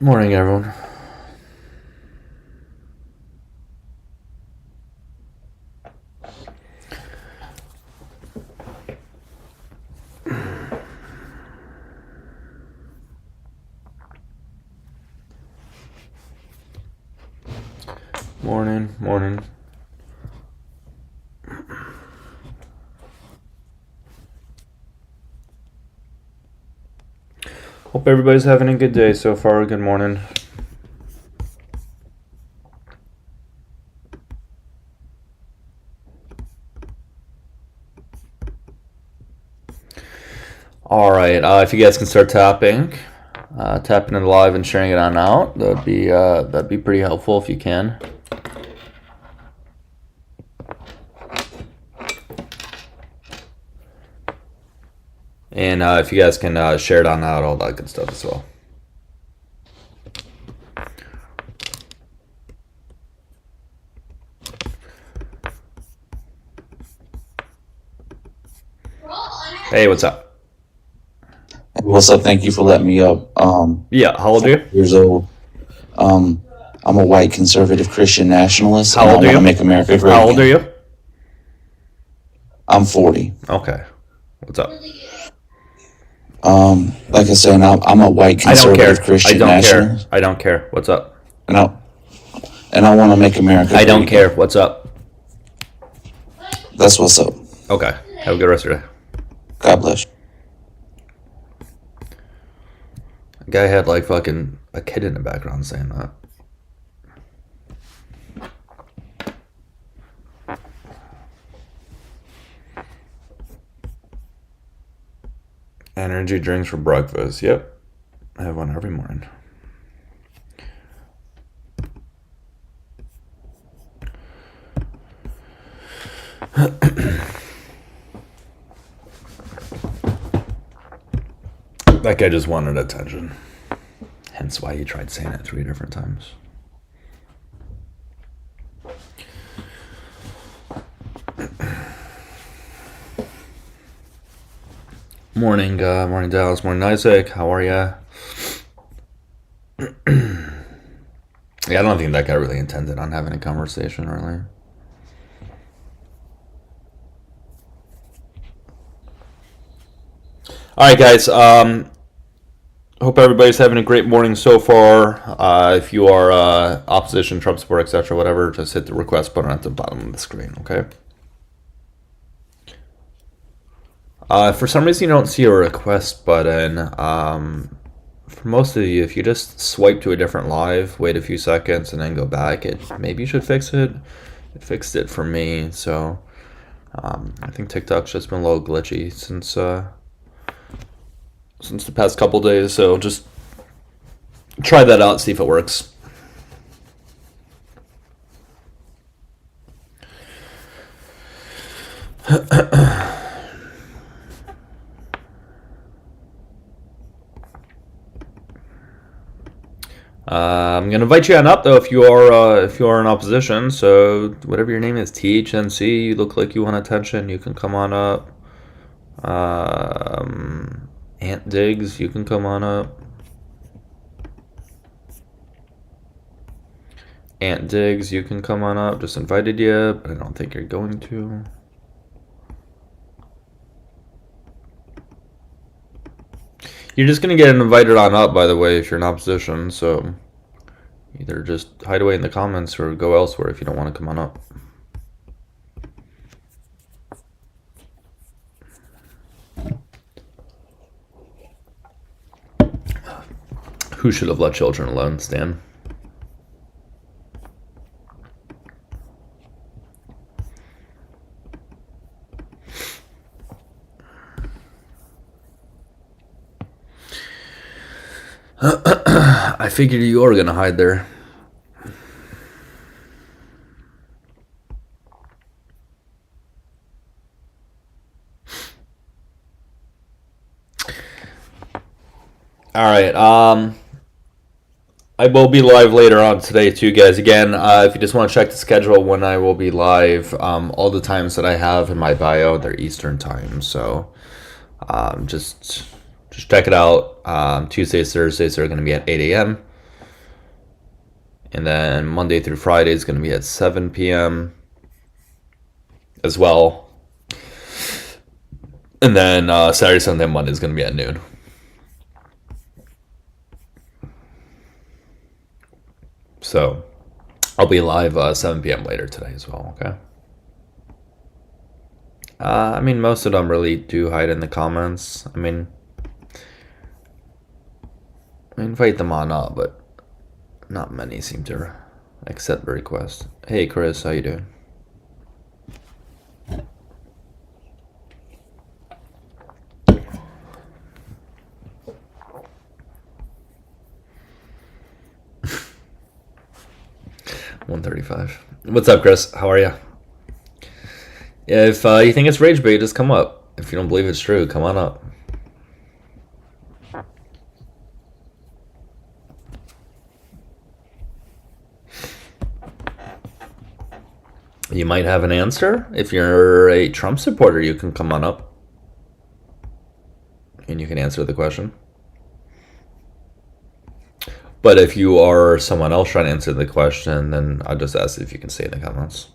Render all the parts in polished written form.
Morning, everyone. Morning. Hope everybody's having a good day so far. Good morning. All right. If you guys can start tapping it live and sharing it on out, that'd be pretty helpful if you can. And if you guys can share it on out, all that good stuff as well. Hey, what's up? What's up? Thank you for letting me up. Yeah, how old are you? Years old. I'm a white conservative Christian nationalist. How old are you? I want to make America great. How old are you? I'm 40. Okay. What's up? Like I said, I'm a white conservative Christian nationalist. I don't care. What's up? And I want to make America great. I don't care. What's up? That's what's up. Okay. Have a good rest of your day. God bless you. A guy had like fucking a kid in the background saying that. Energy drinks for breakfast. Yep. I have one every morning. That guy just wanted attention. Hence why he tried saying it 3 different times. Morning, Dallas. Morning, Isaac. How are ya? Yeah, I don't think that guy really intended on having a conversation earlier. All right, guys. Hope everybody's having a great morning so far. If you are opposition, Trump support, etc., whatever, just hit the request button at the bottom of the screen, okay? For some reason, you don't see a request button. For most of you, if you just swipe to a different live, wait a few seconds, and then go back, maybe you should fix it. It fixed it for me, so I think TikTok's just been a little glitchy since the past couple days, so just try that out, see if it works. I'm gonna invite you on up though if you are in opposition. So whatever your name is, THNC, you look like you want attention. You can come on up. Ant Diggs, you can come on up. Ant Diggs, you can come on up. Just invited you, but I don't think you're going to. You're just gonna get invited on up, by the way, if you're in opposition. So either just hide away in the comments or go elsewhere if you don't want to come on up. Who should have let children alone, Stan? I figured you were gonna hide there. All right. I will be live later on today too, guys. Again, if you just want to check the schedule when I will be live, all the times that I have in my bio, they're Eastern time. So just just check it out. Tuesdays, Thursdays are going to be at 8 a.m. And then Monday through Friday is going to be at 7 p.m. as well. And then Saturday, Sunday, Monday is going to be at noon. So I'll be live 7 p.m. later today as well, okay? I mean, most of them really do hide in the comments. I mean, invite them on up, but not many seem to accept the request. Hey, Chris, how you doing? $135. What's up, Chris? How are you? If you think it's rage bait, just come up. If you don't believe it's true, come on up. You might have an answer. If you're a Trump supporter, you can come on up and you can answer the question. But if you are someone else trying to answer the question, then I'll just ask if you can say in the comments.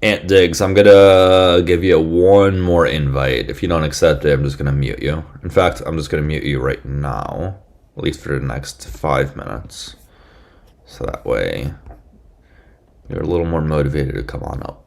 Ant Diggs, I'm gonna give you one more invite. If you don't accept it, I'm just gonna mute you. In fact, I'm just gonna mute you right now, at least for the next 5 minutes. So that way you're a little more motivated to come on up.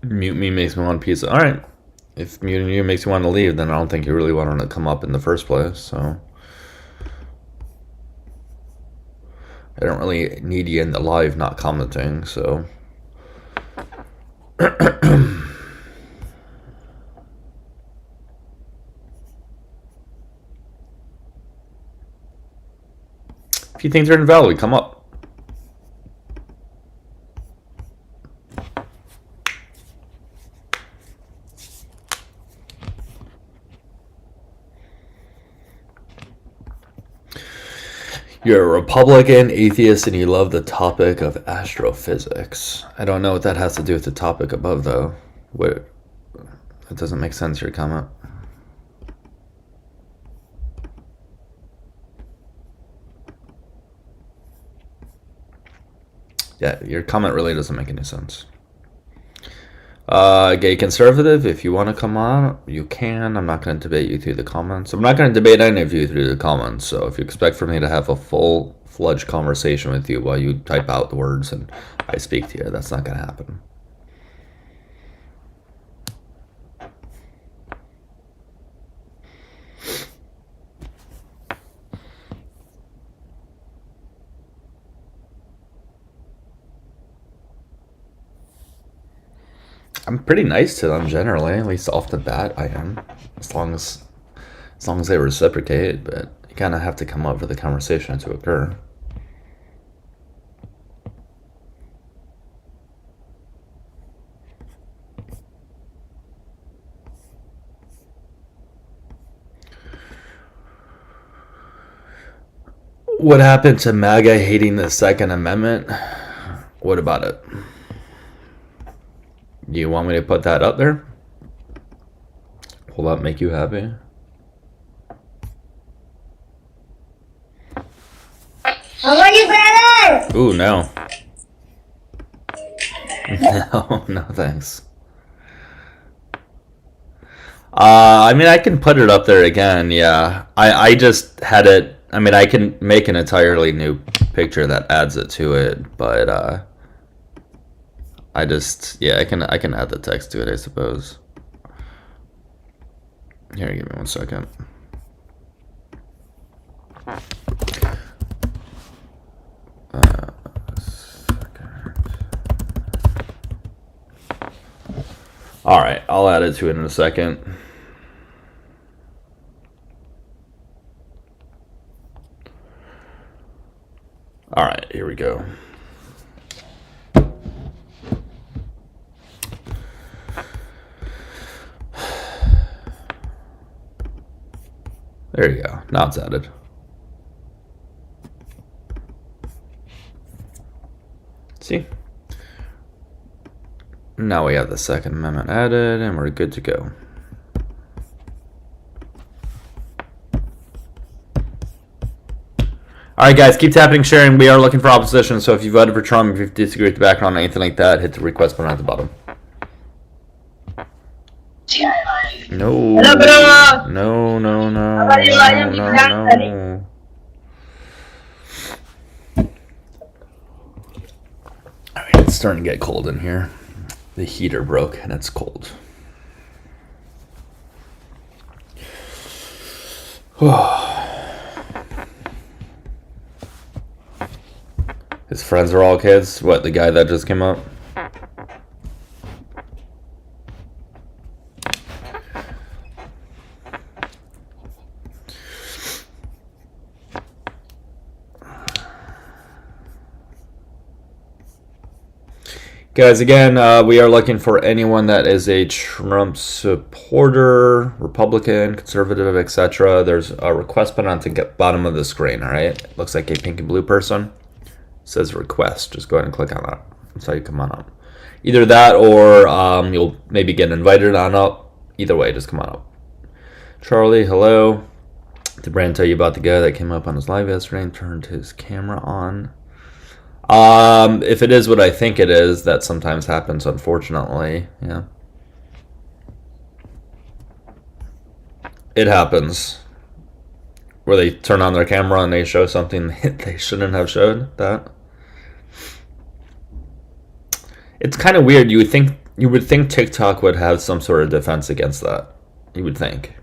Mute me makes me want pizza. All right. If muting you makes you want to leave, then I don't think you really wanted to come up in the first place. So I don't really need you in the live not commenting. So if you think they're invalid, come up. You're a Republican, atheist, and you love the topic of astrophysics. I don't know what that has to do with the topic above, though. What? That doesn't make sense, your comment. Yeah, your comment really doesn't make any sense. Gay conservative, if you want to come on, you can. I'm not going to debate you through the comments. I'm not going to debate any of you through the comments. So if you expect for me to have a full-fledged conversation with you while you type out the words and I speak to you, that's not going to happen. I'm pretty nice to them generally, at least off the bat I am. As long as they reciprocate, but you kind of have to come up for the conversation to occur. What happened to MAGA hating the Second Amendment? What about it? Do you want me to put that up there? Will that make you happy? How are you, brother? Ooh, no. No, thanks. I mean, I can put it up there again, yeah. I just had it, I mean, I can make an entirely new picture that adds it to it, but, I just, yeah, I can add the text to it, I suppose. Here, give me 1 second. All right, I'll add it to it in a second. All right, here we go. There you go. Now it's added. See? Now we have the Second Amendment added, and we're good to go. All right, guys, keep tapping, sharing. We are looking for opposition, so if you voted for Trump, if you disagree with the background, anything like that, hit the request button at the bottom. No. Hello, bro. No, no, no. How are you? I am No, exactly. no. All right, it's starting to get cold in here. The heater broke, and it's cold. His friends are all kids? What, the guy that just came up? Guys, again, we are looking for anyone that is a Trump supporter, Republican, conservative, etc. There's a request button on the bottom of the screen, all right? Looks like a pink and blue person. It says request. Just go ahead and click on that. That's how you come on up. Either that or you'll maybe get invited on up. Either way, just come on up. Charlie, hello. Did Brandon tell you about the guy that came up on his live yesterday and turned his camera on? If it is what I think it is, that sometimes happens, unfortunately. Yeah. It happens. Where they turn on their camera and they show something they shouldn't have showed that. It's kind of weird. You would think TikTok would have some sort of defense against that. You would think.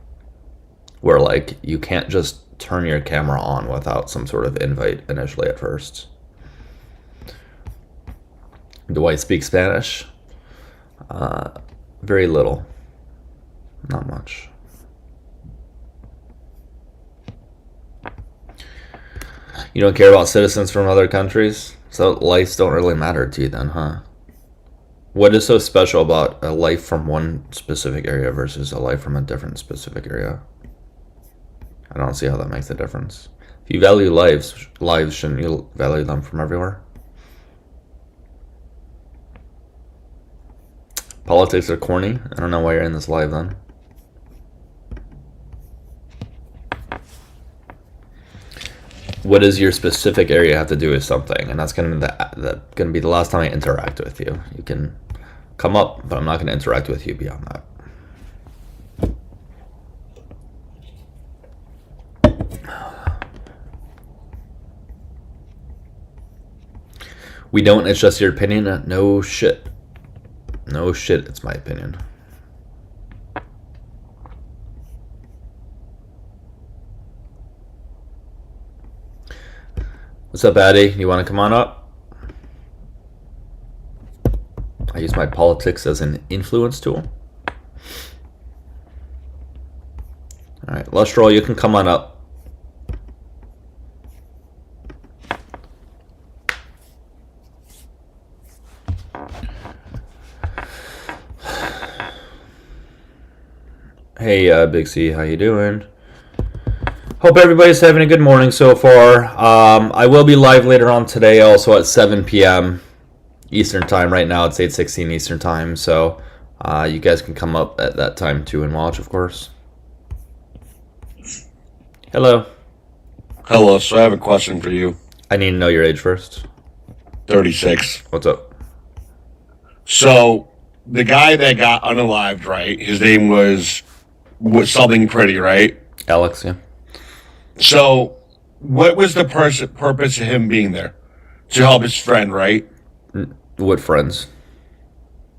Where like you can't just turn your camera on without some sort of invite initially at first. Do I speak Spanish? Very little. Not much. You don't care about citizens from other countries? So lives don't really matter to you then, huh? What is so special about a life from one specific area versus a life from a different specific area? I don't see how that makes a difference. If you value lives, shouldn't you value them from everywhere? Politics are corny. I don't know why you're in this live then. What does your specific area have to do with something? And that's gonna be the last time I interact with you. You can come up, but I'm not gonna interact with you beyond that. We don't, it's just your opinion? No shit. No shit, it's my opinion. What's up, Addy? You want to come on up? I use my politics as an influence tool. All right, Lustral, you can come on up. Hey, Big C, how you doing? Hope everybody's having a good morning so far. I will be live later on today, also at 7 p.m. Eastern Time. Right now, it's 8:16 Eastern Time, so you guys can come up at that time too and watch, of course. Hello. Hello, so I have a question for you. I need to know your age first. 36. What's up? So, the guy that got unalived, right? His name was something pretty, right? Alex, yeah. So, what was the purpose of him being there? To help his friend, right? What friends?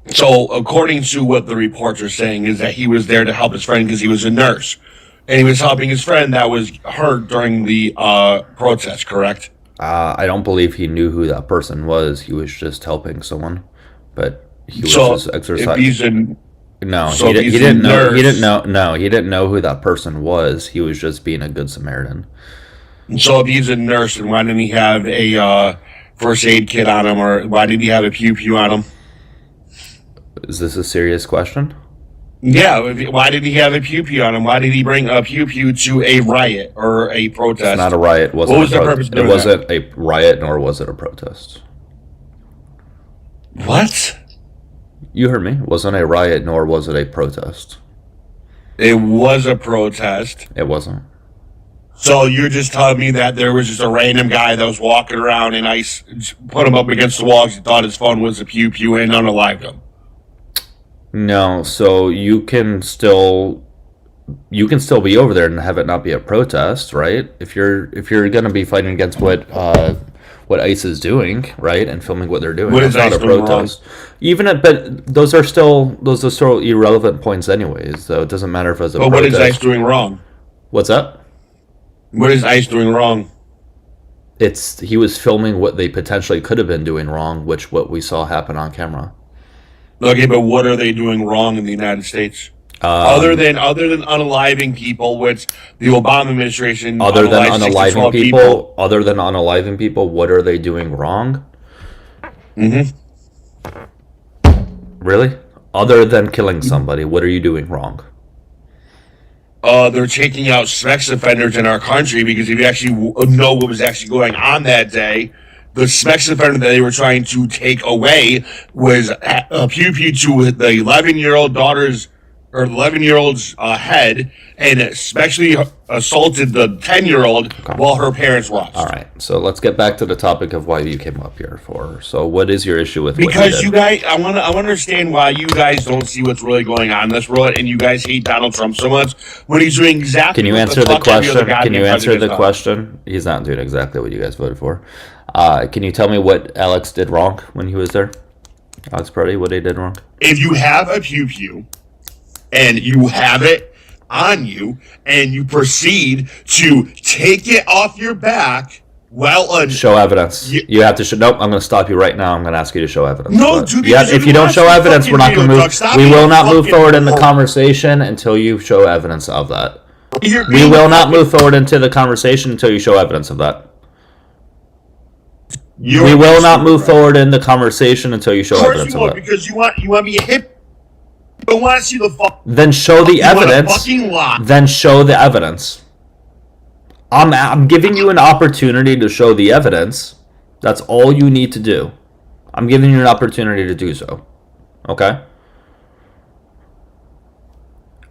So, according to what the reports are saying, is that he was there to help his friend because he was a nurse. And he was helping his friend that was hurt during the protest, correct? I don't believe he knew who that person was. He was just helping someone. But he was So, just exercising. if he's a No, So he he's didn't a know. He nurse. didn't know. No, he didn't know who that person was. He was just being a good Samaritan. So if he's a nurse, then why didn't he have a first aid kit on him, or why did he have a pew pew on him? Is this a serious question? Yeah, why did he have a pew pew on him? Why did he bring a pew pew to a riot or a protest? It's not a riot. What was the purpose of It doing wasn't a riot, nor was it a protest. What? You heard me. It wasn't a riot, nor was it a protest. It was a protest. It wasn't. So you're just telling me that there was just a random guy that was walking around and ICE put him up against the wall because he thought his phone was a pew pew and unalived him? No, so you can still be over there and have it not be a protest, right? If you're going to be fighting against what ICE is doing, right, and filming what they're doing, What that's is not ICE a doing protest. But those are still irrelevant points, anyways. So it doesn't matter if it's a But protest. what is ICE doing wrong? What's that? What is ICE doing wrong? He was filming what they potentially could have been doing wrong, what we saw happen on camera. Okay, but what are they doing wrong in the United States? Other than unaliving people, which the Obama administration Other than unaliving people. people, what are they doing wrong? Mm-hmm. Really? Other than killing somebody, what are you doing wrong? They're taking out sex offenders in our country because if you actually know what was actually going on that day, the sex offender that they were trying to take away was a pew pew to the 11-year-old daughter's or 11-year-old's head, and especially assaulted the 10-year-old while her parents watched. All right, so let's get back to the topic of why you came up here for. So, what is your issue with? Because you guys, I want to understand why you guys don't see what's really going on in this world, and you guys hate Donald Trump so much when he's doing exactly. Can you what answer the the fuck every other question? goddamn Can you answer the president question? He's not doing exactly what you guys voted for. Can you tell me what Alex did wrong when he was there? Alex Purdy, what he did wrong? does. If you have a pew pew, and you have it on you, and you proceed to take it off your back, show evidence. You have to show. Nope, I'm going to stop you right now. I'm going to ask you to show evidence. No, dude, because if you don't show evidence, we're not going to move. We will not move forward in the fucking- conversation until you show evidence of that. You're We being will not fucking- move forward into the conversation until you show evidence of that. You're We will not stupid, move right? forward in the conversation until you show Of course evidence you of won't, that. because you want to be a hip. You don't want to see the fuck. Then show the You want a evidence. fucking lie. Then show the evidence. I'm giving you an opportunity to show the evidence. That's all you need to do. I'm giving you an opportunity to do so. Okay?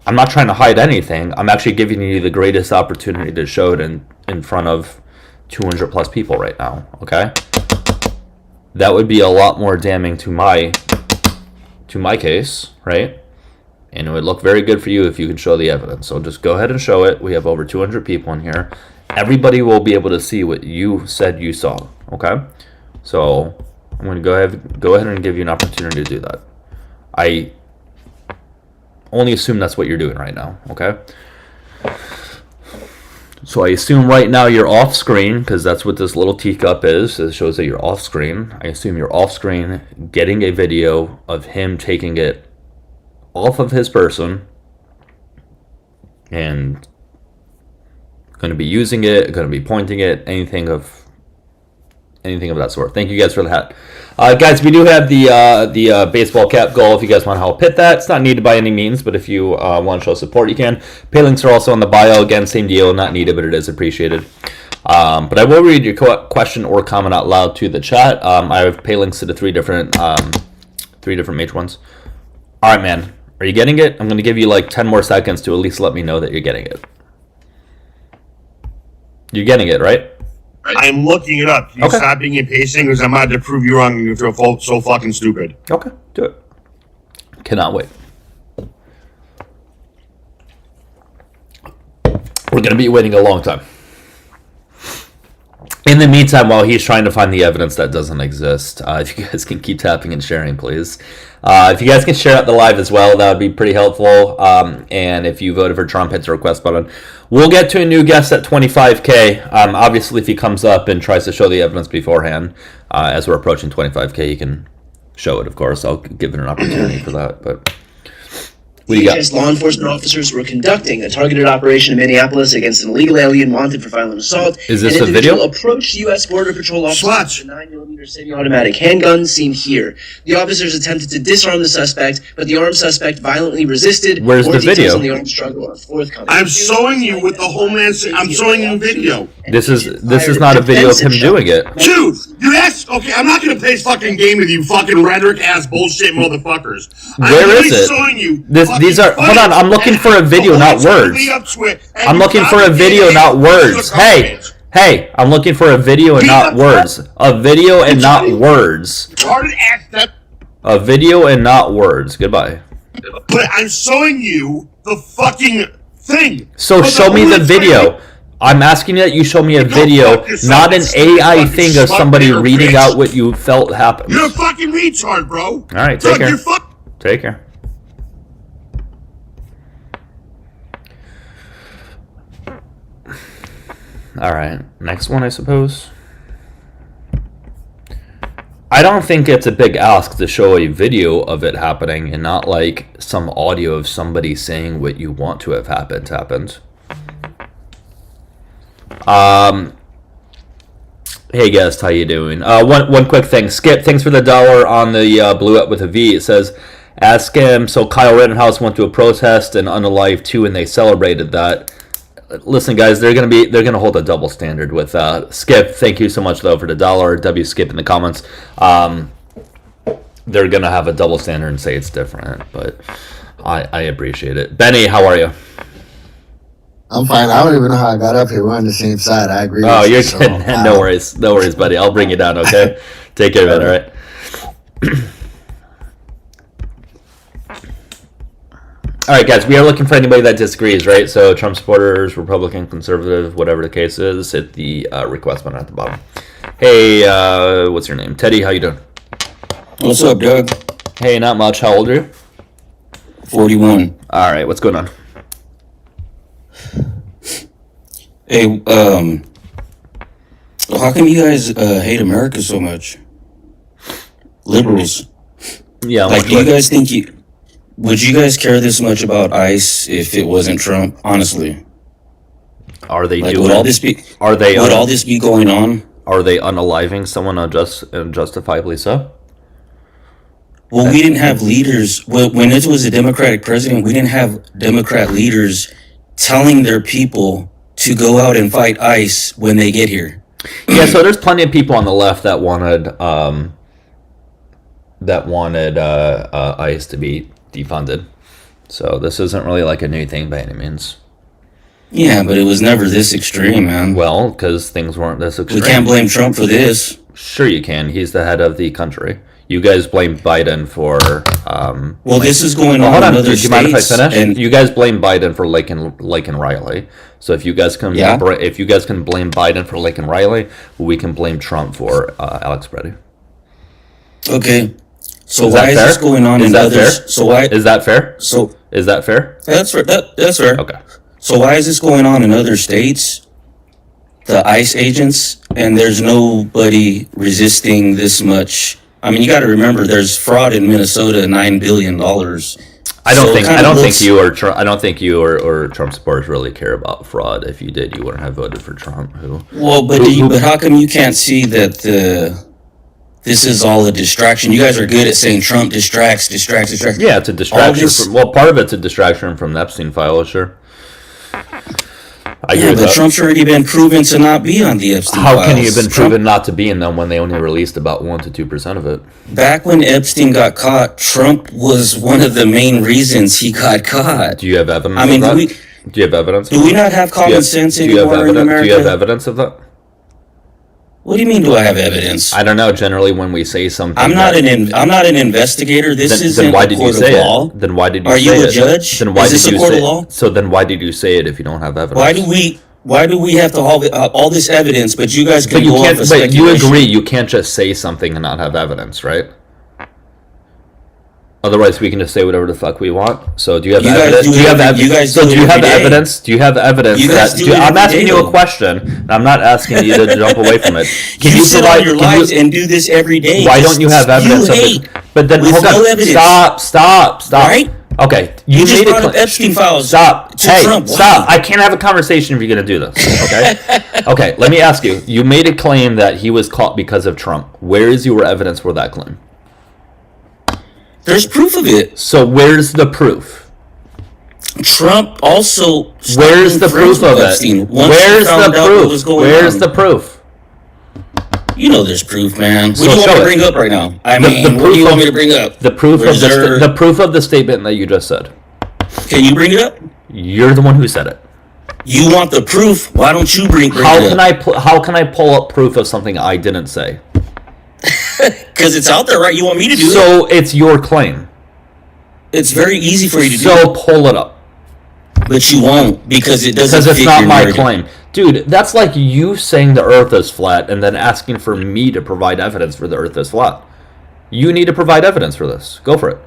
I'm not trying to hide anything. I'm actually giving you the greatest opportunity to show it in front of 200 plus people right now. Okay? That would be a lot more damning to my case, right? And it would look very good for you if you could show the evidence. So just go ahead and show it. We have over 200 people in here. Everybody will be able to see what you said you saw. Okay? So I'm going to go ahead and give you an opportunity to do that. I only assume that's what you're doing right now. Okay? So I assume right now you're off screen, because that's what this little teacup is. It shows that you're off screen. I assume you're off screen getting a video of him taking it off of his person and going to be using it, going to be pointing it, anything of that sort. Thank you guys for the hat. Guys, we do have the baseball cap goal if you guys want to help hit that. It's not needed by any means, but if you want to show support, you can. Pay links are also in the bio. Again, same deal, not needed, but it is appreciated. But I will read your question or comment out loud to the chat. I have pay links to the three different major ones. All right, man. Are you getting it? I'm going to give you like 10 more seconds to at least let me know that you're getting it. You're getting it, right? I'm looking it up. Can you Okay. stop being impatient because I'm about to prove you wrong and you feel so fucking stupid. Okay, do it. Cannot wait. We're going to be waiting a long time. In the meantime, while he's trying to find the evidence that doesn't exist, if you guys can keep tapping and sharing, please. If you guys can share out the live as well, that would be pretty helpful. And if you voted for Trump, hit the request button. We'll get to a new guest at 25K. Obviously, if he comes up and tries to show the evidence beforehand, as we're approaching 25K, he can show it, of course. I'll give it an opportunity for that. But What do you got? DHS law enforcement officers were conducting a targeted operation in Minneapolis against an illegal alien wanted for violent assault. Is this an a video? individual approached U.S. Border Patrol officers with a 9mm semi-automatic handgun seen here. The officers attempted to disarm the suspect, but the armed suspect violently resisted. Where's More the details video? on the armed struggle are forthcoming. I'm showing you with the Homeland. I'm showing you video. This is not a video of him doing it. Dude, you asked. Okay, I'm not gonna play this fucking game with you, fucking rhetoric ass bullshit motherfuckers. Where is it? Showing you These are. Hold on, I'm looking for a video, not words. I'm looking for a video, not words. Hey, I'm looking for a video and not words. A video and not words. A video and not words. Goodbye. But I'm showing you the fucking thing. So show me the video. I'm asking that you show me a video, not an AI thing of somebody reading out what you felt happened. You're a fucking retard, bro. All right, take care. Take care. All right, next one, I suppose. I don't think it's a big ask to show a video of it happening and not like some audio of somebody saying what you want to have happened. Hey guest, how you doing? One quick thing. Skip, thanks for the $1 on the blew up with a V. It says, ask him. So Kyle Rittenhouse went to a protest and unalive too, and they celebrated that. Listen, guys, they're gonna hold a double standard with Skip. Thank you so much though for the $1. W Skip in the comments. They're gonna have a double standard and say it's different, but I appreciate it. Benny, how are you? I'm fine. I don't even know how I got up here. We're on the same side. I agree. Oh, you're kidding. No worries, buddy. I'll bring you down. Okay, take care of it. All right. All right, guys, we are looking for anybody that disagrees, right? So Trump supporters, Republican, conservative, whatever the case is, hit the request button at the bottom. Hey, what's your name? Teddy, how you doing? What's up, Doug? Hey, not much. How old are you? 41. All right, what's going on? Hey, how come you guys hate America so much? Liberals. Yeah, like, do you guys think would you guys care this much about ICE if it wasn't Trump? Honestly, are they like, doing? Would all this be? Are they? Would all this be going on? Are they unaliving someone unjustifiably so? Well, we didn't have leaders when it was a Democratic president. We didn't have Democrat leaders telling their people to go out and fight ICE when they get here. Yeah, so there's plenty of people on the left that wanted ICE to be defunded. So this isn't really like a new thing by any means. Yeah, but it was never this extreme, man. Well, because things weren't this extreme. We can't blame Trump for this. Sure you can. He's the head of the country. You guys blame Biden for... well, this is going on hold on. in other Do you mind if I states, finish? and you guys blame Biden for Lake and Riley. So if you guys can, if you guys can blame Biden for Lake and Riley, we can blame Trump for Alex Brady. Okay. So why is this going on in others? So why is that fair? So is that fair? That's fair. That's fair. Okay. So why is this going on in other states? The ICE agents, and there's nobody resisting this much. I mean, you got to remember, there's fraud in Minnesota, $9 billion. I don't think you or Trump supporters really care about fraud. If you did, you wouldn't have voted for Trump. But how come you can't see that this is all a distraction? You guys are good at saying Trump distracts. Yeah, it's a distraction. Part of it's a distraction from the Epstein file, sure. But Trump's already been proven to not be on the Epstein files. How can he have been proven not to be in them when they only released about 1% to 2% of it? Back when Epstein got caught, Trump was one of the main reasons he got caught. Do you have evidence? I mean, of that? Do you have evidence? Do we not have common sense anymore in America? Do you have evidence of that? What do you mean? Do I have evidence? I don't know. Generally, when we say something, I'm not an investigator. This isn't a court of law. Then why did you say it? Are you a it? judge? Then why is this did a you court say of law? So then why did you say it if you don't have evidence? Why do we have to have all this evidence? But you guys can go off of speculation. But you agree you can't just say something and not have evidence, right? Otherwise, we can just say whatever the fuck we want. So, do you have evidence? Do you have evidence? Do you have evidence that? I'm asking you a question. And I'm not asking you to jump away from it. Can you sit on your lives and do this every day? Why don't you have evidence of it? But then hold on. Stop. Right? Okay, You just made brought a up Epstein files. Stop. to Hey, Trump. stop. Why? I can't have a conversation if you're going to do this. Okay? Okay, let me ask you. You made a claim that he was caught because of Trump. Where is your evidence for that claim? There's proof of it. So where's the proof? Trump also. Where's the proof of Epstein. it? Once Where's he found the out what was proof? going Where's on. the proof? You know there's proof, man. What So do you want show me to it. bring up right now? I The- mean, the what proof do you want of- me to bring up? The proof of Is there- the proof of the statement that you just said. Can you bring it up? You're the one who said it. You want the proof? Why don't you bring How it can up? how can I pull up proof of something I didn't say? Because it's out there, right? You want me to do it? So it's your claim. It's very easy for you to do, So pull it up. but you won't because it doesn't. Because it's fit not your my narrative. claim. Dude, that's like you saying the earth is flat and then asking for me to provide evidence for the earth is flat. You need to provide evidence for this. Go for it.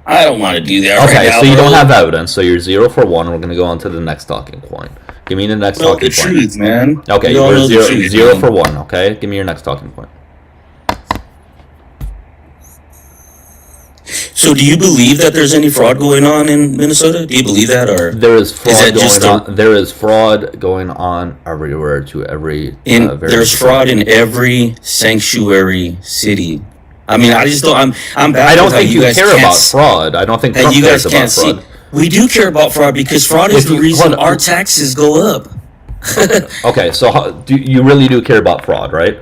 I don't want to do that. Okay, right now, so you bro. don't have evidence, so you're 0 for 1. We're going to go on to the next talking point. Give me the next know talking the point. truth, man. Okay, you don't you're know the truth, zero man. for 1, okay? Give me your next talking point. So, do you believe that there's any fraud going on in Minnesota? Do you believe that, or There is fraud that just going on. There is fraud going on everywhere to every there's fraud in every sanctuary city? I mean, I just don't. I'm baffled. I don't how think you guys care can't about s- fraud. I don't think That Trump you guys cares about can't see. fraud. We do care about fraud because fraud is If the you- reason hold on. our taxes go up. Okay, so you really do care about fraud, right?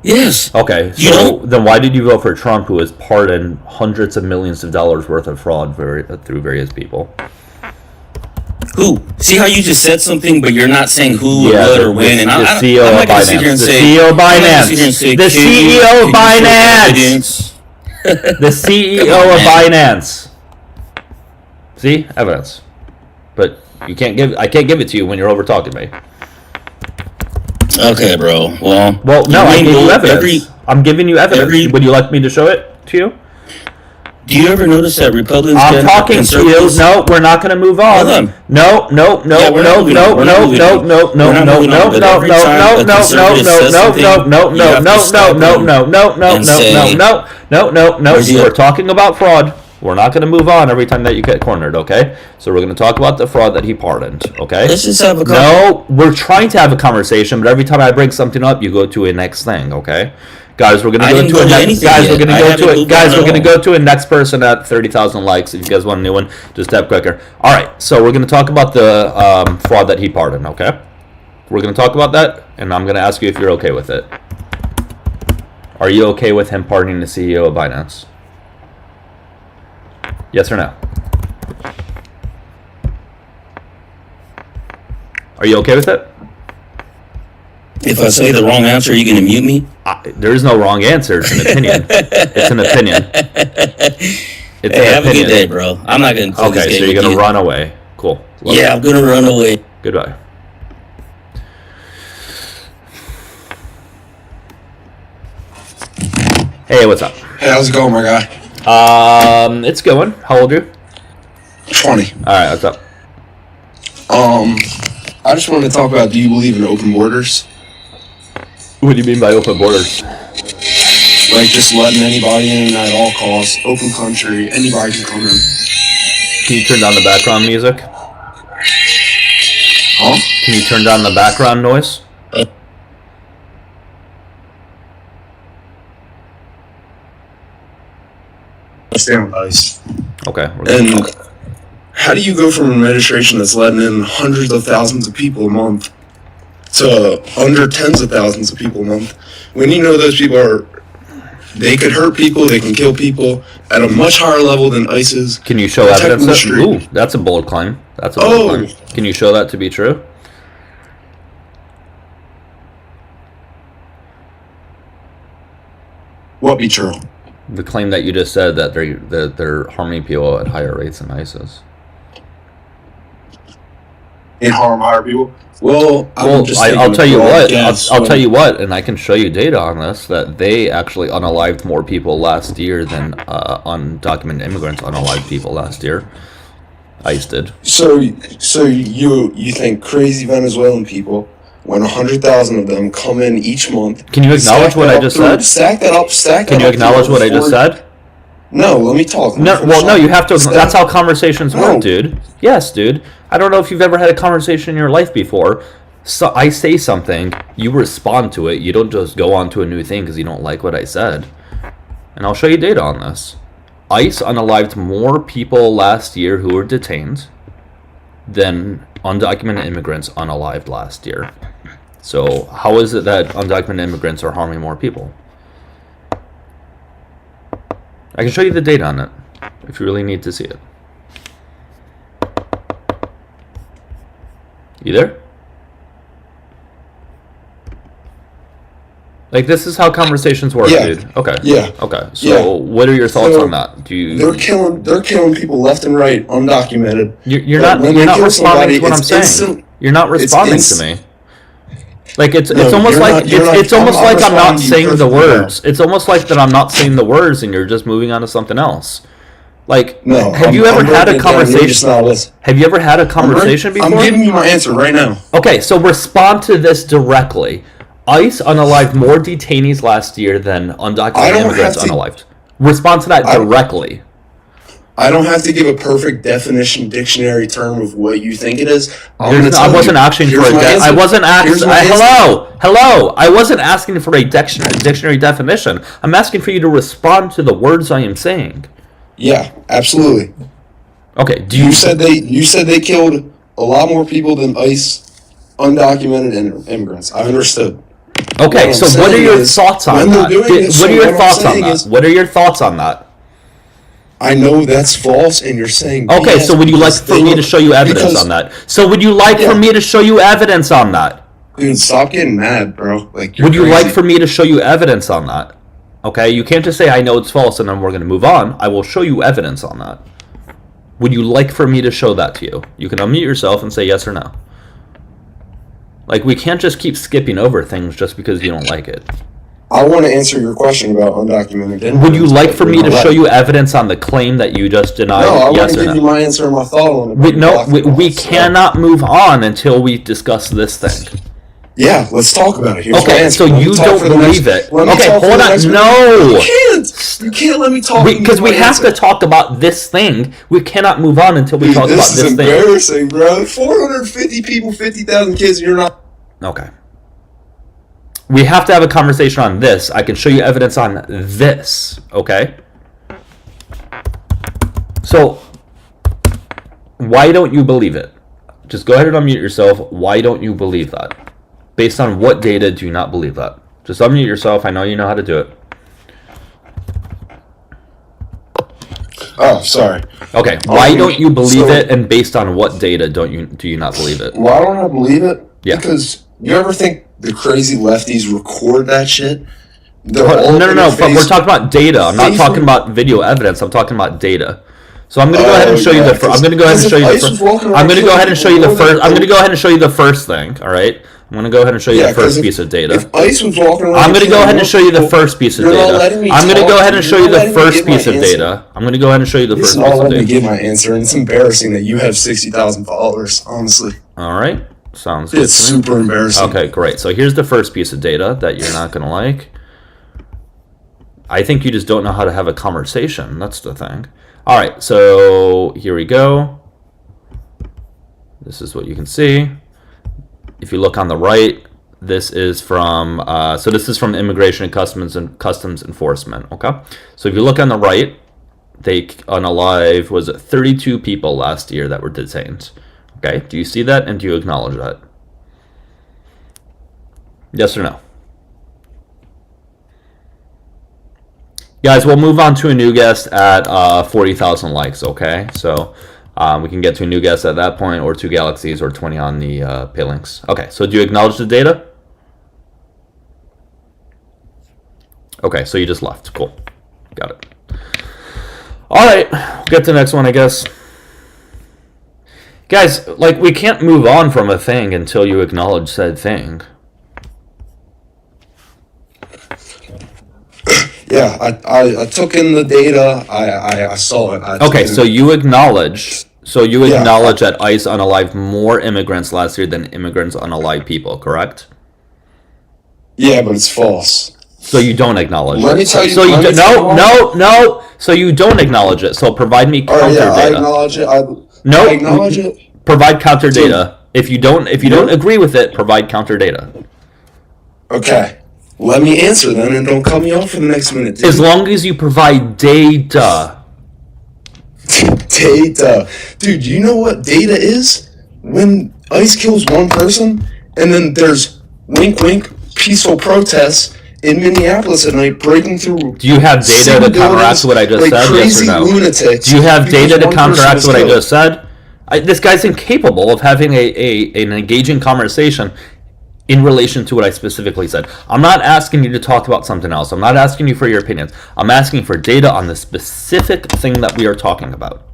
Yes. Okay, You so don't? then why did you vote for Trump, who has pardoned hundreds of millions of dollars worth of fraud through various people? Who? See how you just said something, but you're not saying who or what or when. And the I, CEO I'm of not gonna sit here Binance. and The say. CEO of I'm not gonna Binance. sit here and say, The "Can you- CEO of can you show Binance." evidence?" The CEO Come on, of man. Binance. See, evidence, but you can't give. I can't give it to you when you're over talking me. Okay, bro. Well, No, I may gave you know evidence. I'm giving you evidence. every- Would you like me to show it to you? Do you ever notice that Republicans? I'm get talking to you. conservatives- No, we're not going to move on. Hold on. No, no, no, Yeah, we're not no, moving no, on. We're no, not no, moving no, on. no, We're no, not no, moving no, on, but no, every no, time no, a no, no, conservative no, says no, something, no, no, you no, have to no, stop no, them no, no, no, and no, say- no, no, no, no. Where's the- We're talking about fraud. We're not going to move on every time that you get cornered, okay? So we're going to talk about the fraud that he pardoned, okay? Let's just have a No, we're trying to have a conversation, but every time I bring something up, you go to a next thing, okay? Guys, we're gonna I go didn't to go a to next. anything Guys, yet. we're gonna I go haven't to it. moved Guys, on we're at gonna all. go to a next person at 30,000 likes. If you guys want a new one, just tap quicker. All right, so we're gonna talk about the fraud that he pardoned. Okay, we're gonna talk about that, and I'm gonna ask you if you're okay with it. Are you okay with him pardoning the CEO of Binance? Yes or no? Are you okay with it? If I say the wrong answer, are you going to mute me? There is no wrong answer. It's an opinion. It's an opinion. It's Hey, an have a opinion. good day, bro. I'm not going to play this Okay, game so you're with gonna you. run away. Cool. Love Yeah, it. I'm going to run away. Goodbye. Hey, what's up? Hey, how's it going, my guy? It's going. How old are you? 20. All right, what's up? I just wanted to talk about, do you believe in open borders? What do you mean by open borders? Like just letting anybody in at all costs, open country, anybody can come in. Can you turn down the background music? Huh? Can you turn down the background noise? Stay on ice. Okay. We're good. And how do you go from an administration that's letting in hundreds of thousands of people a month to under tens of thousands of people a month when you know those people are, they could hurt people, they can kill people at a much higher level than ICE is. Can you show Protecting evidence? the That, street. ooh, that's a bold claim. That's a bold Oh. claim. Can you show that to be true? What be true? The claim that you just said that they're harming people at higher rates than ISIS. And harm higher people? Well, Well, I'll tell you what. I'll tell you. you what, and I can show you data on this that they actually unalived more people last year than undocumented immigrants unalived people last year. ICE did. So you think crazy Venezuelan people, when 100,000 of them come in each month? Can you acknowledge stack what that I up just through- said? Stack that up. Stack Can that you up acknowledge through what I just four- said? No, let me talk. No, well, no, you have to. That's how conversations No. work, dude. Yes, dude. I don't know if you've ever had a conversation in your life before. So I say something, you respond to it. You don't just go on to a new thing because you don't like what I said. And I'll show you data on this. ICE unalived more people last year who were detained than undocumented immigrants unalived last year. So how is it that undocumented immigrants are harming more people? I can show you the data on it if you really need to see it. You there? Like, this is how conversations work, Yeah. dude. Okay. Yeah. Okay. So Yeah. what are your thoughts So, on that? Do you They're killing people left and right, undocumented. You're But not when you're they not kill responding somebody, to what I'm it's saying. instant- You're not responding ins- to me. Like it's No, almost you're like not- you're not- it's almost I'm like I'm not responding to you saying the perfectly well. words. It's almost like that I'm not saying the words and you're just moving on to something else. Like, No, have you ever I'm had a breaking it down, you're just conversation? not listening. Have you ever had a conversation before? I'm giving you my answer right now. Okay, so respond to this directly. ICE unalived more detainees last year than I undocumented don't immigrants have to- unalived. Respond to that I- directly. I don't have to give a perfect definition, dictionary term of what you think it is. I wasn't asking for a. I wasn't asking. Hello. I wasn't asking for a dictionary definition. I'm asking for you to respond to the words I am saying. Yeah, absolutely. Okay. Do You said they killed a lot more people than ICE undocumented immigrants. I understood. Okay. What So I'm what are saying your is, thoughts on when they're that? doing this, What are your what I'm thoughts on saying that? is- What are your thoughts on that? I know that's false, and you're saying Okay. BS So would you like because for they me were- to show you evidence because- on that? So would you like for Yeah. me to show you evidence on that? Dude, stop getting mad, bro. Like, you're Would you crazy. like for me to show you evidence on that? Okay, you can't just say I know it's false and then we're going to move on. I will show you evidence on that. Would you like for me to show that to you? You can unmute yourself and say yes or no. Like, we can't just keep skipping over things just because you don't like it. I want to answer your question about undocumented immigrants. Would you like but for me you're to not show right. you evidence on the claim that you just denied? No, I want yes to or give no? you my answer and my thought on it. We cannot move on until we discuss this thing. Yeah, let's talk about it. Here's my Okay, answer. so Let me you talk don't for the believe next- it. let me Okay, talk for hold the on. next minute. No! You can't let me talk. Because we my have answer. to talk about this thing. We cannot move on until we talk about This is this thing. embarrassing, bro. 450 people, 50,000 kids, and you're not. Okay. We have to have a conversation on this. I can show you evidence on this, okay? So, why don't you believe it? Just go ahead and unmute yourself. Why don't you believe that? Based on what data do you not believe that? Just unmute yourself. I know you know how to do it. Oh, sorry. Okay. Why don't you believe So- it? And based on what data do you not believe it? Why don't I believe it? Yeah. Because you ever think the crazy lefties record that shit? They're No, all no, in no. their But we're face. talking about data. I'm not faithful- talking about video evidence. I'm talking about data. So I'm going to go ahead and show you yeah, the. I'm going to go ahead and because show you if the. ICE was First, walking around I'm going to go ahead and show you the killing people, first. I'm going to go ahead and show you the first thing. All right. I'm going to go ahead and show you Yeah, the first 'cause piece of data. If ICE was walking around, I'm going to go killing ahead and show you the people, first piece of you're not data. letting me I'm going to talk. go ahead and show You're you not the letting me first give my piece of answer. data. I'm going to go ahead and show you the He's first not piece of letting me data. give my answer, and it's embarrassing that you have 60,000 followers. Honestly, All right. Sounds good. it's to me. super embarrassing. Okay, great. So here's the first piece of data that you're not going to like. I think you just don't know how to have a conversation. That's the thing. All right, so here we go. This is what you can see. If you look on the right, this is from this is from Immigration and Customs Enforcement. Okay, so if you look on the right, they unalive was it 32 people last year that were detained. Okay, do you see that and do you acknowledge that? Yes or no? Guys, we'll move on to a new guest at 40,000 likes, okay? So we can get to a new guest at that point, or 2 galaxies, or 20 on the pay links. Okay, so do you acknowledge the data? Okay, so you just left. Cool. Got it. All right, we'll get to the next one, I guess. Guys, like, we can't move on from a thing until you acknowledge said thing. Yeah, I took in the data. I saw it. I took Okay, it. so you acknowledge. So you Yeah. acknowledge that ICE unalived more immigrants last year than immigrants unalived people, correct? Yeah, but it's false. So you don't acknowledge Let it. me tell you. So you let me do, tell you why. no. So you don't acknowledge it. So provide me All counter right, yeah, I data. acknowledge it. No, I acknowledge it. provide counter Dude. data. If you don't agree with it, provide counter data. Okay. Let me answer then, and don't cut me off for the next minute. Dude. As long as you provide data. Data. Dude, you know what data is? When ICE kills one person, and then there's wink wink peaceful protests in Minneapolis at night breaking through. Do you have data to counteract what I just said? Crazy Yes or no? lunatics. Do you have because data to one person counteract was what I killed. just said? This guy's incapable of having an engaging conversation in relation to what I specifically said. I'm not asking you to talk about something else. I'm not asking you for your opinions. I'm asking for data on the specific thing that we are talking about.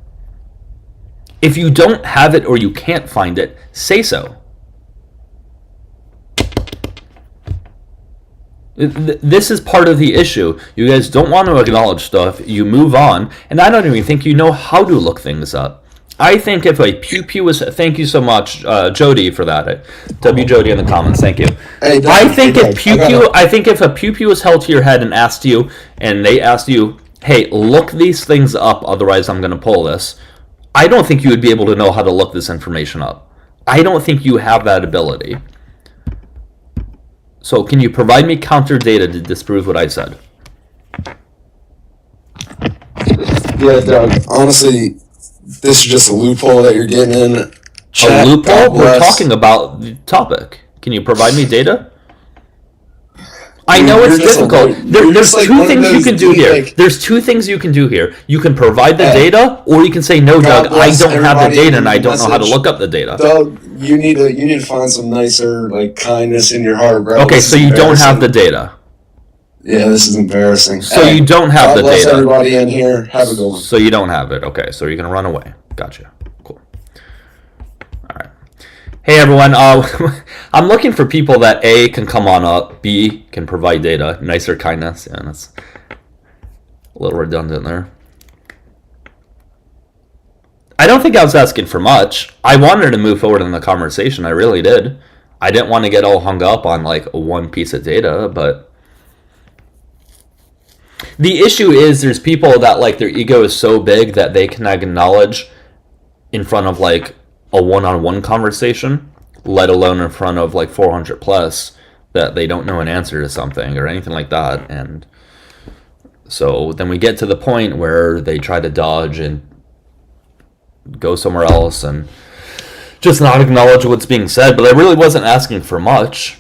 If you don't have it or you can't find it, say so. This is part of the issue. You guys don't want to acknowledge stuff. You move on, and I don't even think you know how to look things up. I think if a pew was, thank you so much, Jody, for that. W Jody in the comments, thank you. Hey, Doug, I think hey, if I think if a pew was held to your head and asked you, and they asked you, hey, look these things up, otherwise I'm going to pull this. I don't think you would be able to know how to look this information up. I don't think you have that ability. So can you provide me counter data to disprove what I said? Yeah, Doug. Honestly, this is just a loophole that you're getting in. Chat, A loophole? God We're bless. talking about the topic. Can you provide me data? I know You're it's just difficult. There's just like two one of things you those can do here. like- There's two things you can do here. You can provide the Hey. data, or you can say, no, God Doug, I bless don't have the everybody data in and I the don't know how to message. look up the data. Doug, you need to find some nicer like kindness in your heart, bro. Okay, This so is you don't have embarrassing. the data. Yeah, this is embarrassing. So you don't have God the bless data. everybody in here. Have a good one. So you don't have it. Okay, so you're going to run away. Gotcha. Cool. All right. Hey, everyone. I'm looking for people that A, can come on up, B, can provide data, nicer kindness. Yeah, that's a little redundant there. I don't think I was asking for much. I wanted to move forward in the conversation. I really did. I didn't want to get all hung up on like one piece of data, but the issue is there's people that like their ego is so big that they can acknowledge in front of like a one-on-one conversation, let alone in front of like 400 plus, that they don't know an answer to something or anything like that. And so then we get to the point where they try to dodge and go somewhere else and just not acknowledge what's being said. But I really wasn't asking for much.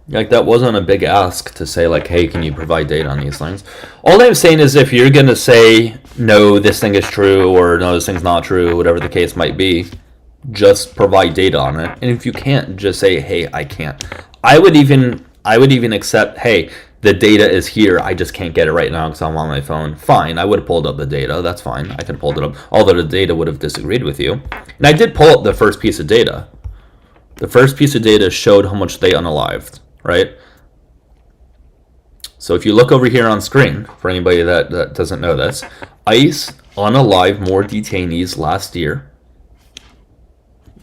Like, that wasn't a big ask to say, like, hey, can you provide data on these things? All I'm saying is if you're going to say, no, this thing is true, or no, this thing's not true, whatever the case might be, just provide data on it. And if you can't, just say, hey, I can't. I would even accept, hey, the data is here, I just can't get it right now because I'm on my phone. Fine, I would have pulled up the data, that's fine. I could have pulled it up, although the data would have disagreed with you. And I did pull up the first piece of data. The first piece of data showed how much they unalived. Right? So if you look over here on screen, for anybody that doesn't know this, ICE unalived more detainees last year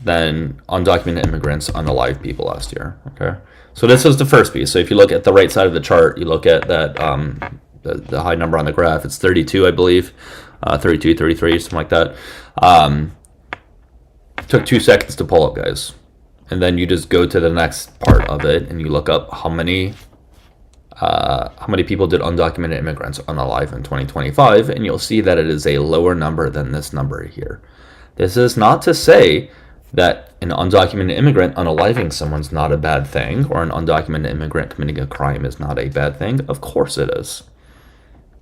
than undocumented immigrants unalived people last year. Okay, so this is the first piece. So if you look at the right side of the chart, you look at that the high number on the graph. It's 32, I believe, 32, 33, something like that. Took 2 seconds to pull up, guys. And then you just go to the next part of it and you look up how many people did undocumented immigrants unalive in 2025, and you'll see that it is a lower number than this number here. This is not to say that an undocumented immigrant unaliving someone's not a bad thing, or an undocumented immigrant committing a crime is not a bad thing. Of course it is.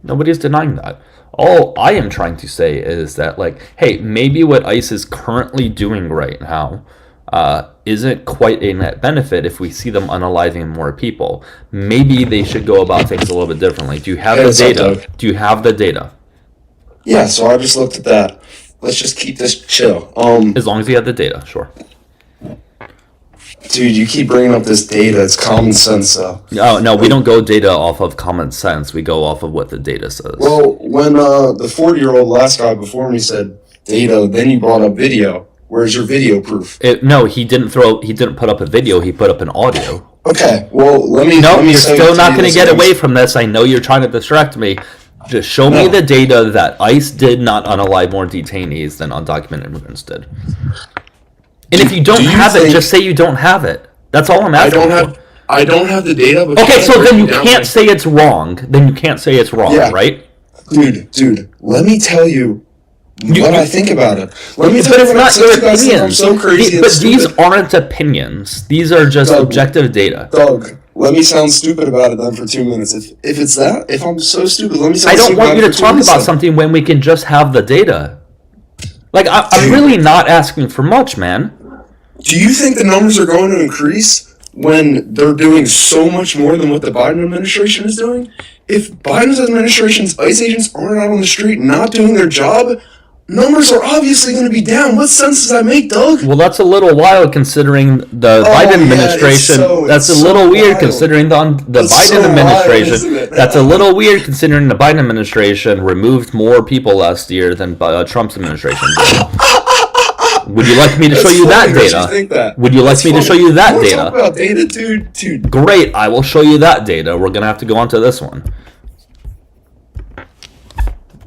Nobody's denying that. All I am trying to say is that, like, hey, maybe what ICE is currently doing right now isn't quite a net benefit if we see them unaliving more people. Maybe they should go about things a little bit differently. Do you have the data? Do you have the data? Yeah, so I just looked at that. Let's just keep this chill. As long as you have the data, sure. Dude, you keep bringing up this data. It's common sense, though. No, we don't go data off of common sense. We go off of what the data says. Well, when the 40-year-old last guy before me said data, then you brought up video. Where's your video proof? No, he didn't put up a video. He put up an audio. Okay, well, let me. No, let me you're say still to not you going to this get once. away from this. I know you're trying to distract me. Just show me No. the data that ICE did not unalive more detainees than undocumented immigrants did. And if you don't do you have it, think- just say you don't have it. That's all I'm I asking don't for. have. I don't have the data. But Okay, can I so break then you it down can't like- say it's wrong. Then you can't say it's wrong, Yeah. right? Dude, let me tell you what I think about it. Let me tell But you it's what I not said your to guys that I'm opinions. so crazy and But stupid. these aren't opinions. These are just Doug, objective data. Doug, let me sound stupid about it then for 2 minutes. If I'm so stupid, let me sound I don't stupid want about you it to for 2 talk minutes about then. something when we can just have the data. Like, I'm Dude. really not asking for much, man. Do you think the numbers are going to increase when they're doing so much more than what the Biden administration is doing? If Biden's administration's ICE agents aren't out on the street not doing their job, numbers are obviously going to be down. What sense does that make, Doug? Well, that's a little wild considering the Oh, Biden yeah, administration. That's a it's little so weird wild. considering the It's Biden so wild, administration. isn't it? That's a little weird considering the Biden administration removed more people last year than Trump's administration did. Would you like me to show That's you that funny you data? think that. Would you like That's me to funny. show you that Wanna data? Talk about data, dude. Great, I will show you that data. We're gonna have to go on to this one.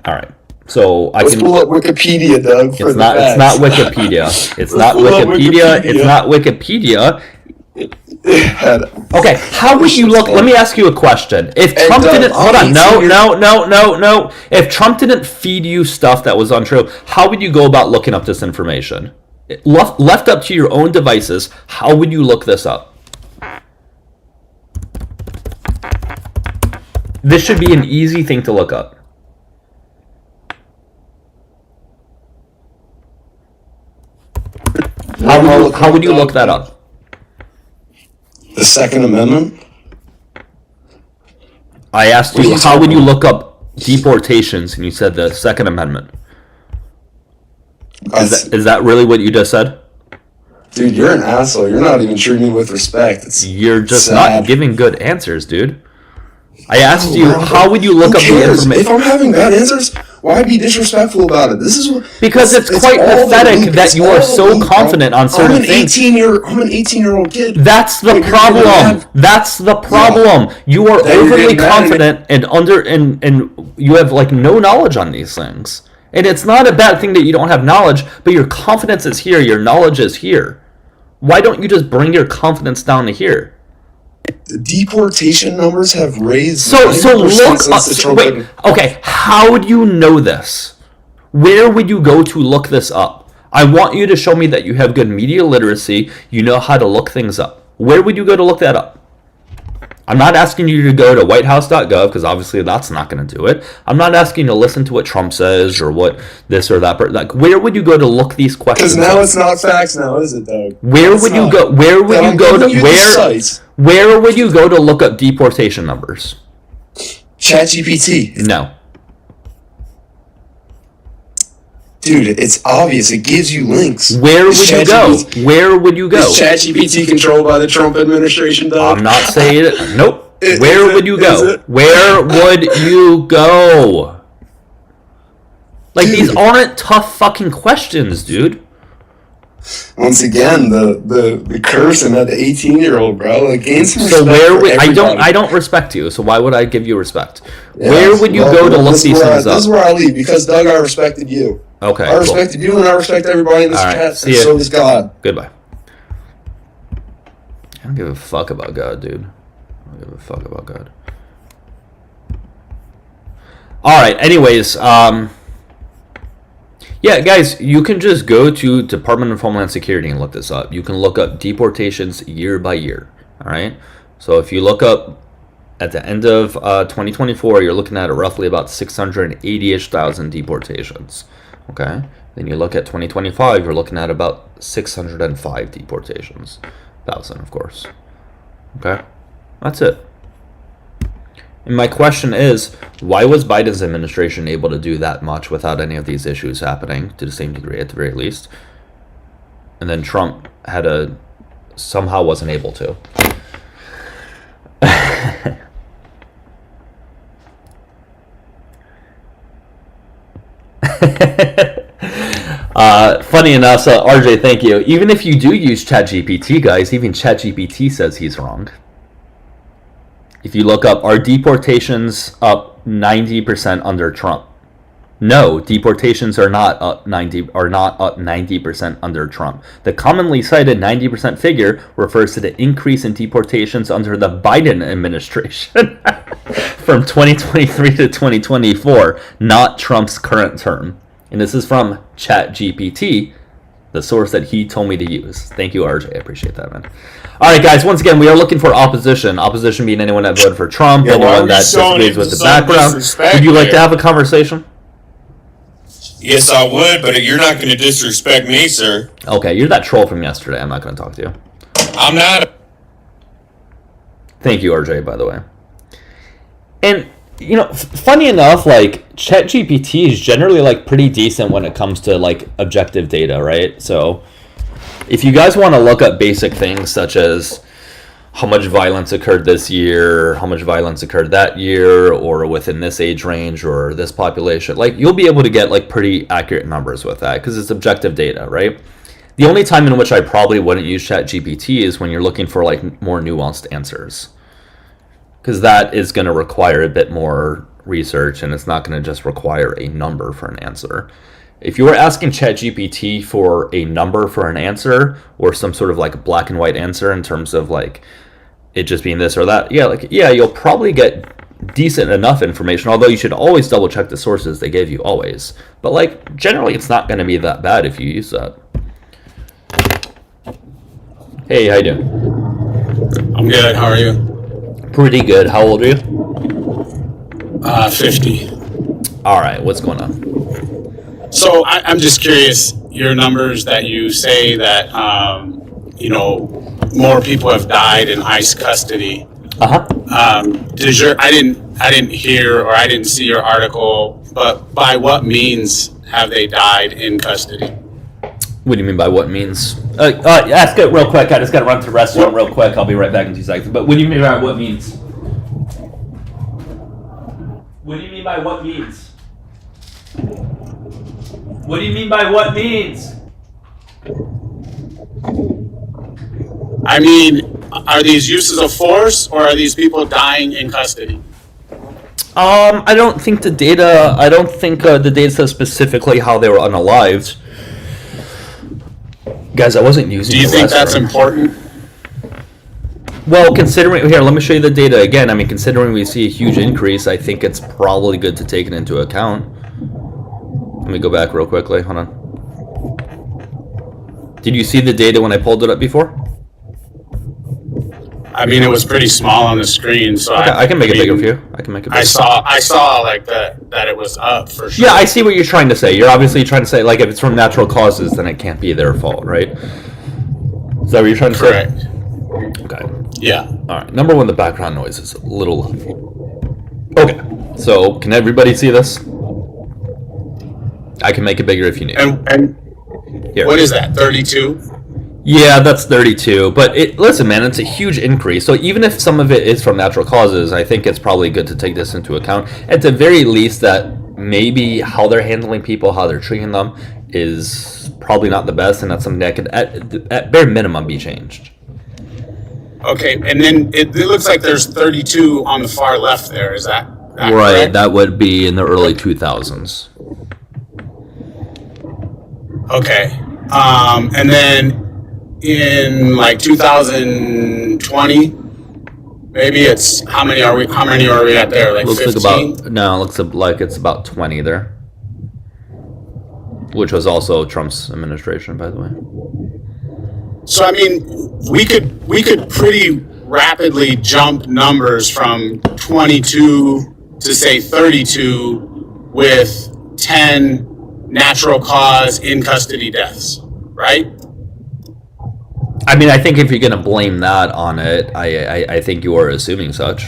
All right. So I Let's can. pull up Wikipedia, Doug. For It's the not. It's facts. not Wikipedia. It's not pull up Wikipedia. It's Wikipedia. not Wikipedia. Had- Okay, how would you look? Let me ask you a question. If Hey, Trump Doug, didn't, hold I'm on, no, 18 no. If Trump didn't feed you stuff that was untrue, how would you go about looking up this information? Left up to your own devices, how would you look this up? This should be an easy thing to look up. How would you look that up? The Second Amendment? I asked What are you, you how would talking you about? look up deportations, and you said the Second Amendment. Is that really what you just said? Dude, you're an asshole. You're not even treating me with respect. It's You're just sad. not giving good answers, dude. I asked Oh, you, wow. how would you look Who up the cares? If information? I'm having bad answers, why be disrespectful about it? This is what Because it's quite all the pathetic loop. that It's you all are the so loop, bro. confident on certain things. I'm an 18-year-old kid. That's the But you're getting problem. mad. That's the problem. You are That you're overly getting mad confident and you have like no knowledge on these things. And it's not a bad thing that you don't have knowledge, but your confidence is here, your knowledge is here. Why don't you just bring your confidence down to here? The deportation numbers have raised So 90% look since up. the Trump Wait, okay, how would you know this? Where would you go to look this up? I want you to show me that you have good media literacy. You know how to look things up. Where would you go to look that up? I'm not asking you to go to whitehouse.gov because obviously that's not going to do it. I'm not asking you to listen to what Trump says or what this or that. Like, where would you go to look these questions Because now up? it's not facts now, is it, Doug? Where It's would you not. go? Where would Then you I'm go to giving you the sites. where would you go to look up deportation numbers? ChatGPT. No. Dude, it's obvious. It gives you links. Where Is would you go? ChatGPT Where would you go? Is ChatGPT controlled by the Trump administration, Doug? I'm not saying it. Nope. Is Where it? would you Is go? it? Where would you go? Like, these Dude. aren't tough fucking questions, dude. Once again, the cursing at the 18-year-old, bro. Like, gain some So respect where for would everybody. I don't respect you, so why would I give you respect? Yeah, Where would you well, go to look this is these where things This is up? where I leave, because, Doug, I respected you. Okay, I cool. respected you, and I respect everybody in this All right, chat, see and ya. so does God. Goodbye. I don't give a fuck about God, dude. I don't give a fuck about God. Alright, anyways, yeah, guys, you can just go to Department of Homeland Security and look this up. You can look up deportations year by year, alright? So if you look up at the end of 2024, you're looking at roughly about 680-ish thousand deportations, okay? Then you look at 2025, you're looking at about 605 deportations. Thousand, of course. Okay? That's it. And my question is, why was Biden's administration able to do that much without any of these issues happening, to the same degree at the very least? And then Trump somehow wasn't able to. Funny enough, so RJ, thank you. Even if you do use ChatGPT, guys, even ChatGPT says he's wrong. If you look up, are deportations up 90% under Trump? No, deportations are not up 90% under Trump. The commonly cited 90% figure refers to the increase in deportations under the Biden administration from 2023 to 2024, not Trump's current term. And this is from ChatGPT, the source that he told me to use. Thank you, RJ. I appreciate that, man. All right, guys. Once again, we are looking for opposition. Opposition being anyone that voted for Trump, anyone that disagrees with the background. Would you like to have a conversation? Yes, I would, but you're not going to disrespect me, sir. Okay, you're that troll from yesterday. I'm not going to talk to you. I'm not. Thank you, RJ, by the way. And, you know, funny enough, like, ChatGPT is generally, like, pretty decent when it comes to, like, objective data, right? So, if you guys want to look up basic things such as how much violence occurred this year, how much violence occurred that year, or within this age range, or this population, like, you'll be able to get, like, pretty accurate numbers with that, because it's objective data, right? The only time in which I probably wouldn't use ChatGPT is when you're looking for, like, more nuanced answers, because that is going to require a bit more research, and it's not going to just require a number for an answer. If you were asking ChatGPT for a number for an answer, or some sort of, like, black and white answer in terms of, like, it just being this or that, you'll probably get decent enough information, although you should always double check the sources they gave you, always. But, like, generally it's not going to be that bad if you use that. Hey, how you doing? I'm good, how are you? Pretty good. How old are you? 50. Alright, what's going on? So I'm just curious, your numbers that you say that, more people have died in ICE custody. I didn't hear or I didn't see your article, but by what means have they died in custody? What do you mean by what means? Ask it real quick. I just got to run to the restaurant real quick. I'll be right back in 2 seconds. But what do you mean by what means? What do you mean by what means? What do you mean by what means? I mean, are these uses of force or are these people dying in custody? I don't think the data. The data says specifically how they were unalived. Guys, I wasn't using. Do you think that's important? Well, considering here, let me show you the data again. I mean, considering we see a huge increase, I think it's probably good to take it into account. Let me go back real quickly. Hold on. Did you see the data when I pulled it up before? I mean, it was pretty small on the screen, so okay, I can make it bigger for you. I can make it bigger. I saw like that it was up for sure. Yeah, I see what you're trying to say. You're obviously trying to say, like, if it's from natural causes, then it can't be their fault, right? Is that what you're trying to say? Correct. Okay. Yeah. All right. Number one, the background noise is a little. Okay. So, can everybody see this? I can make it bigger if you need. And here. What is that? 32? Yeah, that's 32. But listen, man, it's a huge increase. So even if some of it is from natural causes, I think it's probably good to take this into account. At the very least, that maybe how they're handling people, how they're treating them, is probably not the best, and that's something that could, at bare minimum, be changed. Okay, and then it looks like there's 32 on the far left there. Is that right? Correct? That would be in the early 2000s. Okay, and then in like 2020, maybe it's how many are we at there? Like looks 15? Looks like it's about 20 there, which was also Trump's administration, by the way. So I mean, we could pretty rapidly jump numbers from 22 to say 32 with 10 natural cause in custody deaths, right? I mean, I think if you're going to blame that on it, I think you are assuming such.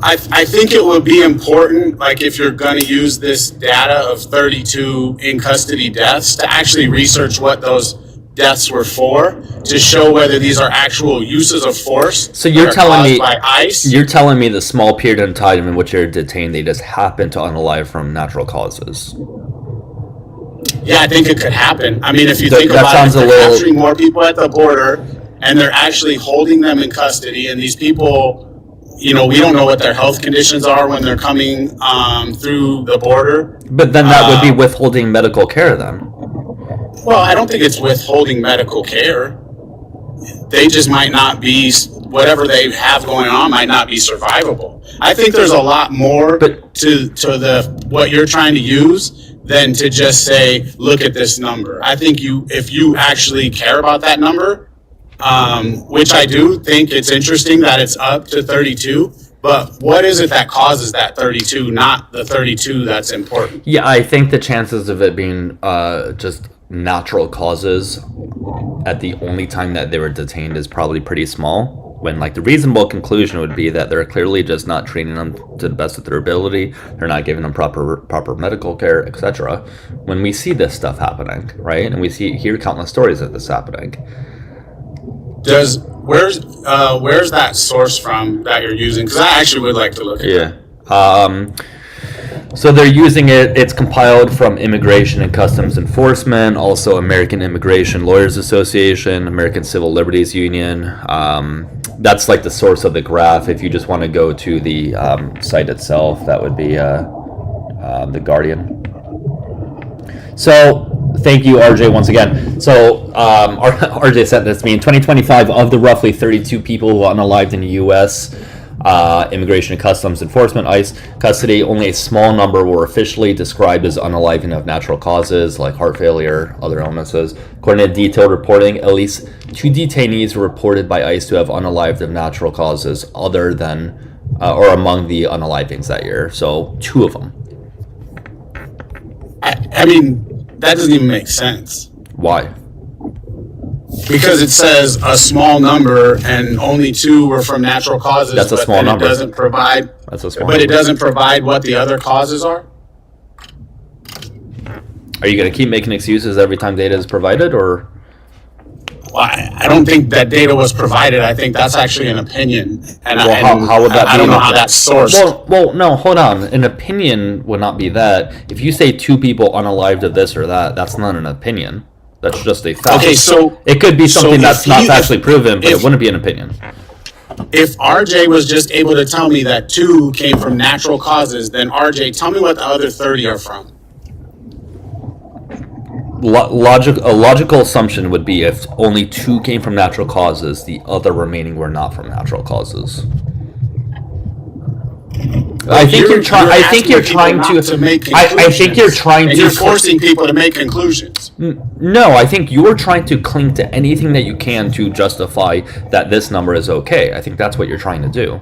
I think it would be important, like if you're going to use this data of 32 in custody deaths, to actually research what those deaths were for, to show whether these are actual uses of force. So you're telling me by ICE. You're telling me the small period of time in which you're detained, they just happen to unalive from natural causes. Yeah, I think it could happen. I mean, if you That- think that about sounds it, a they're little- capturing more people at the border, and they're actually holding them in custody. And these people, we don't know what their health conditions are when they're coming through the border. But then that would be withholding medical care then. Well, I don't think it's withholding medical care. They just might not be, whatever they have going on might not be survivable. I think there's a lot more to the what you're trying to use than to just say, look at this number. I think if you actually care about that number, which I do think it's interesting that it's up to 32, but what is it that causes that 32, not the 32 that's important? Yeah, I think the chances of it being just natural causes at the only time that they were detained is probably pretty small. When like the reasonable conclusion would be that they're clearly just not treating them to the best of their ability, they're not giving them proper medical care, etc. When we see this stuff happening, right, and we hear countless stories of this happening. Where's that source from that you're using? Because I actually would like to look at it. Yeah. So they're using it. It's compiled from Immigration and Customs Enforcement, also American Immigration Lawyers Association, American Civil Liberties Union. That's like the source of the graph. If you just want to go to the site itself, that would be the Guardian. So thank you, RJ, once again. So RJ sent this to me. In 2025, of the roughly 32 people who were unalived in the U.S., Immigration and Customs Enforcement ICE custody, only a small number were officially described as unaliving of natural causes like heart failure, other illnesses. According to detailed reporting, at least 2 detainees were reported by ICE to have unalived of natural causes other than or among the unalivings that year. So 2 of them. I mean, that doesn't even make sense. Why? Because it says a small number and only 2 were from natural causes. That's a small number. It doesn't provide. That's a small But number. it doesn't provide what the other causes are. Are you going to keep making excuses every time data is provided, or? Well, I don't think that data was provided. I think that's actually an opinion. And How would that be? I don't know how that's sourced. Well, no, hold on. An opinion would not be that. If you say 2 people unalived of this or that, that's not an opinion. That's just a fact. Okay, so it could be something that's not factually proven, but if- it wouldn't be an opinion. If RJ was just able to tell me that 2 came from natural causes, then RJ, tell me what the other 30 are from. A logical assumption would be if only 2 came from natural causes, the other remaining were not from natural causes. I think you're trying. I think you're trying to make. I think you're trying to. You're forcing people to make conclusions. No, I think you're trying to cling to anything that you can to justify that this number is okay. I think that's what you're trying to do.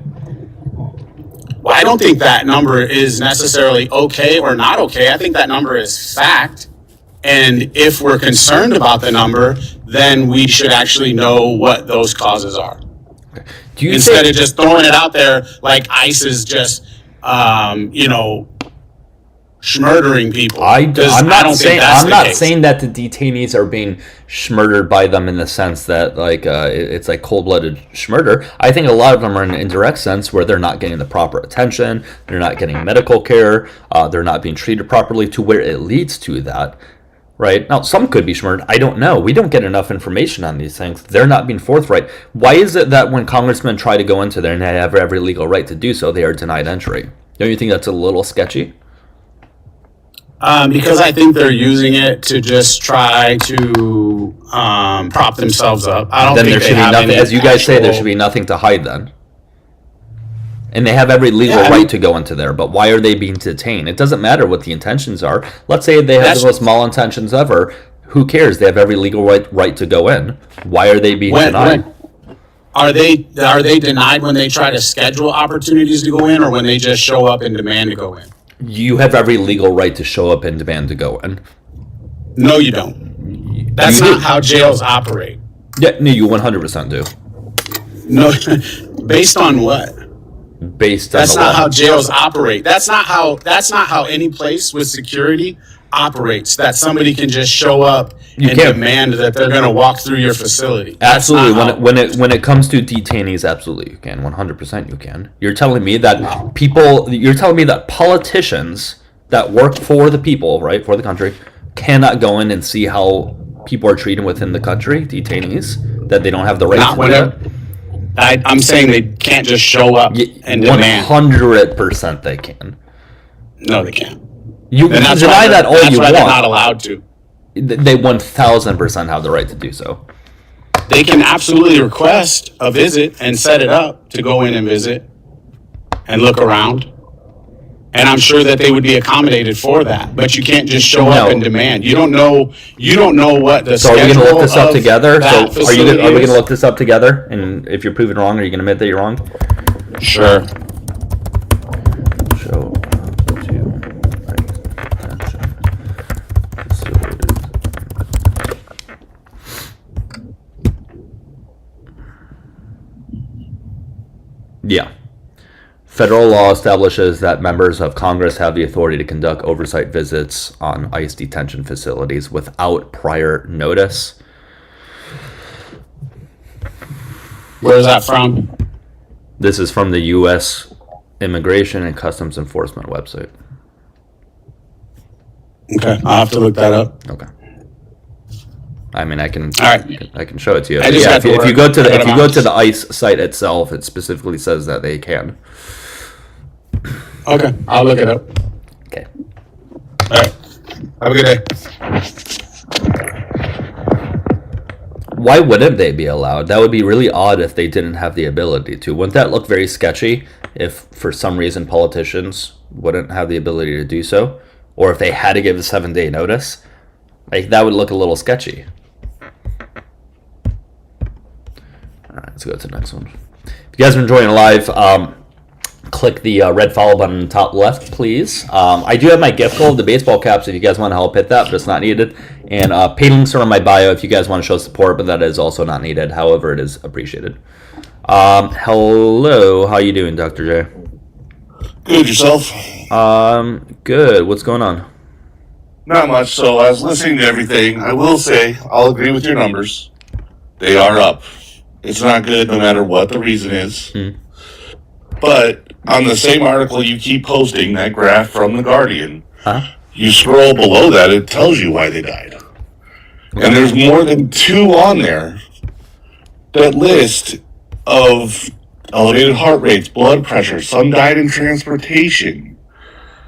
Well, I don't think that number is necessarily okay or not okay. I think that number is fact. And if we're concerned about the number, then we should actually know what those causes are. Do you Instead of just throwing it out there like ICE is just, schmurdering people. I'm not saying saying that the detainees are being schmurdered by them in the sense that like it's like cold-blooded schmurder. I think a lot of them are in an indirect sense where they're not getting the proper attention, they're not getting medical care, they're not being treated properly to where it leads to that. Right? Now, some could be schmurred. I don't know. We don't get enough information on these things. They're not being forthright. Why is it that when congressmen try to go into there and they have every legal right to do so, they are denied entry? Don't you think that's a little sketchy? Because I think they're using it to just try to prop themselves up. I don't Then think there they should be have nothing. any As you guys say, there actual- should be nothing to hide then. And they have every legal right to go into there, but why are they being detained? It doesn't matter what the intentions are. Let's say they have the most malintentions ever. Who cares? They have every legal right to go in. Why are they being denied? Are they denied when they try to schedule opportunities to go in, or when they just show up and demand to go in? You have every legal right to show up and demand to go in. No, you don't. That's You do. not how jails operate. Yeah, no, you 100% do. No, based on what? Based on That's the not law. how jails operate. That's not how any place with security operates. That somebody can just show up and can't. demand that they're going to walk through your facility. That's Absolutely. not how- When it comes to detainees, absolutely you can. 100% you can. You're telling me that You're telling me that politicians that work for the people, right, for the country, cannot go in and see how people are treated within the country, detainees, that they don't have the right Not to do whatever. that? I'm saying they can't just show up and demand. 100% they can. No, they can't. You And can that's deny why that all that's you why want. they're not allowed to. They 1000% have the right to do so. They can absolutely request a visit and set it up to go in and visit and look around. And I'm sure that they would be accommodated for that. But you can't just show up and demand. You don't know what the So are we schedule going to look this up of together? that So are we going facility to is? look this up together? And if you're proven wrong, are you going to admit that you're wrong? Sure. Show to attention facilities. Yeah. Federal law establishes that members of Congress have the authority to conduct oversight visits on ICE detention facilities without prior notice. Where is that from? This is from the U.S. Immigration and Customs Enforcement website. Okay, I'll have to look that up. Okay. I mean, I can. All right. I can show it to you. I just Yeah, have to if you work. go to I the gotta if you go to bounce. the ICE site itself, it specifically says that they can. Okay, I'll look it up. Okay. All right. Have a good day. Why wouldn't they be allowed? That would be really odd if they didn't have the ability to. Wouldn't that look very sketchy if, for some reason, politicians wouldn't have the ability to do so, or if they had to give a 7-day notice? Like, that would look a little sketchy. All right, let's go to the next one. If you guys are enjoying it live, click the red follow button in the top left, please. I do have my gift goal of the baseball caps if you guys want to help hit that, but it's not needed. And paid links are on my bio if you guys want to show support, but that is also not needed. However, it is appreciated. Hello, how you doing, Dr. J? Good, yourself? Good. What's going on? Not much. So I was listening to everything. I will say, I'll agree with your numbers. They are up. It's not good no matter what the reason is. But on the same article you keep posting, that graph from The Guardian, you scroll below that, it tells you why they died. And there's more than 2 on there that list of elevated heart rates, blood pressure. Some died in transportation.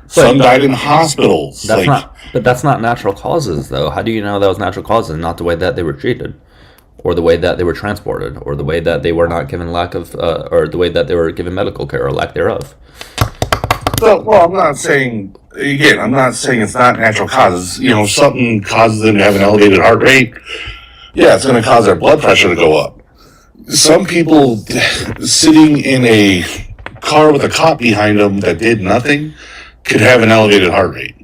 Some died in hospitals. But that's not natural causes, though. How do you know that was natural causes, not the way that they were treated, or the way that they were transported, or the way that they were not given or the way that they were given medical care or lack thereof? So, well, I'm not saying it's not natural causes. You know, if something causes them to have an elevated heart rate, yeah, it's going to cause their blood pressure to go up. Some people sitting in a car with a cop behind them that did nothing could have an elevated heart rate.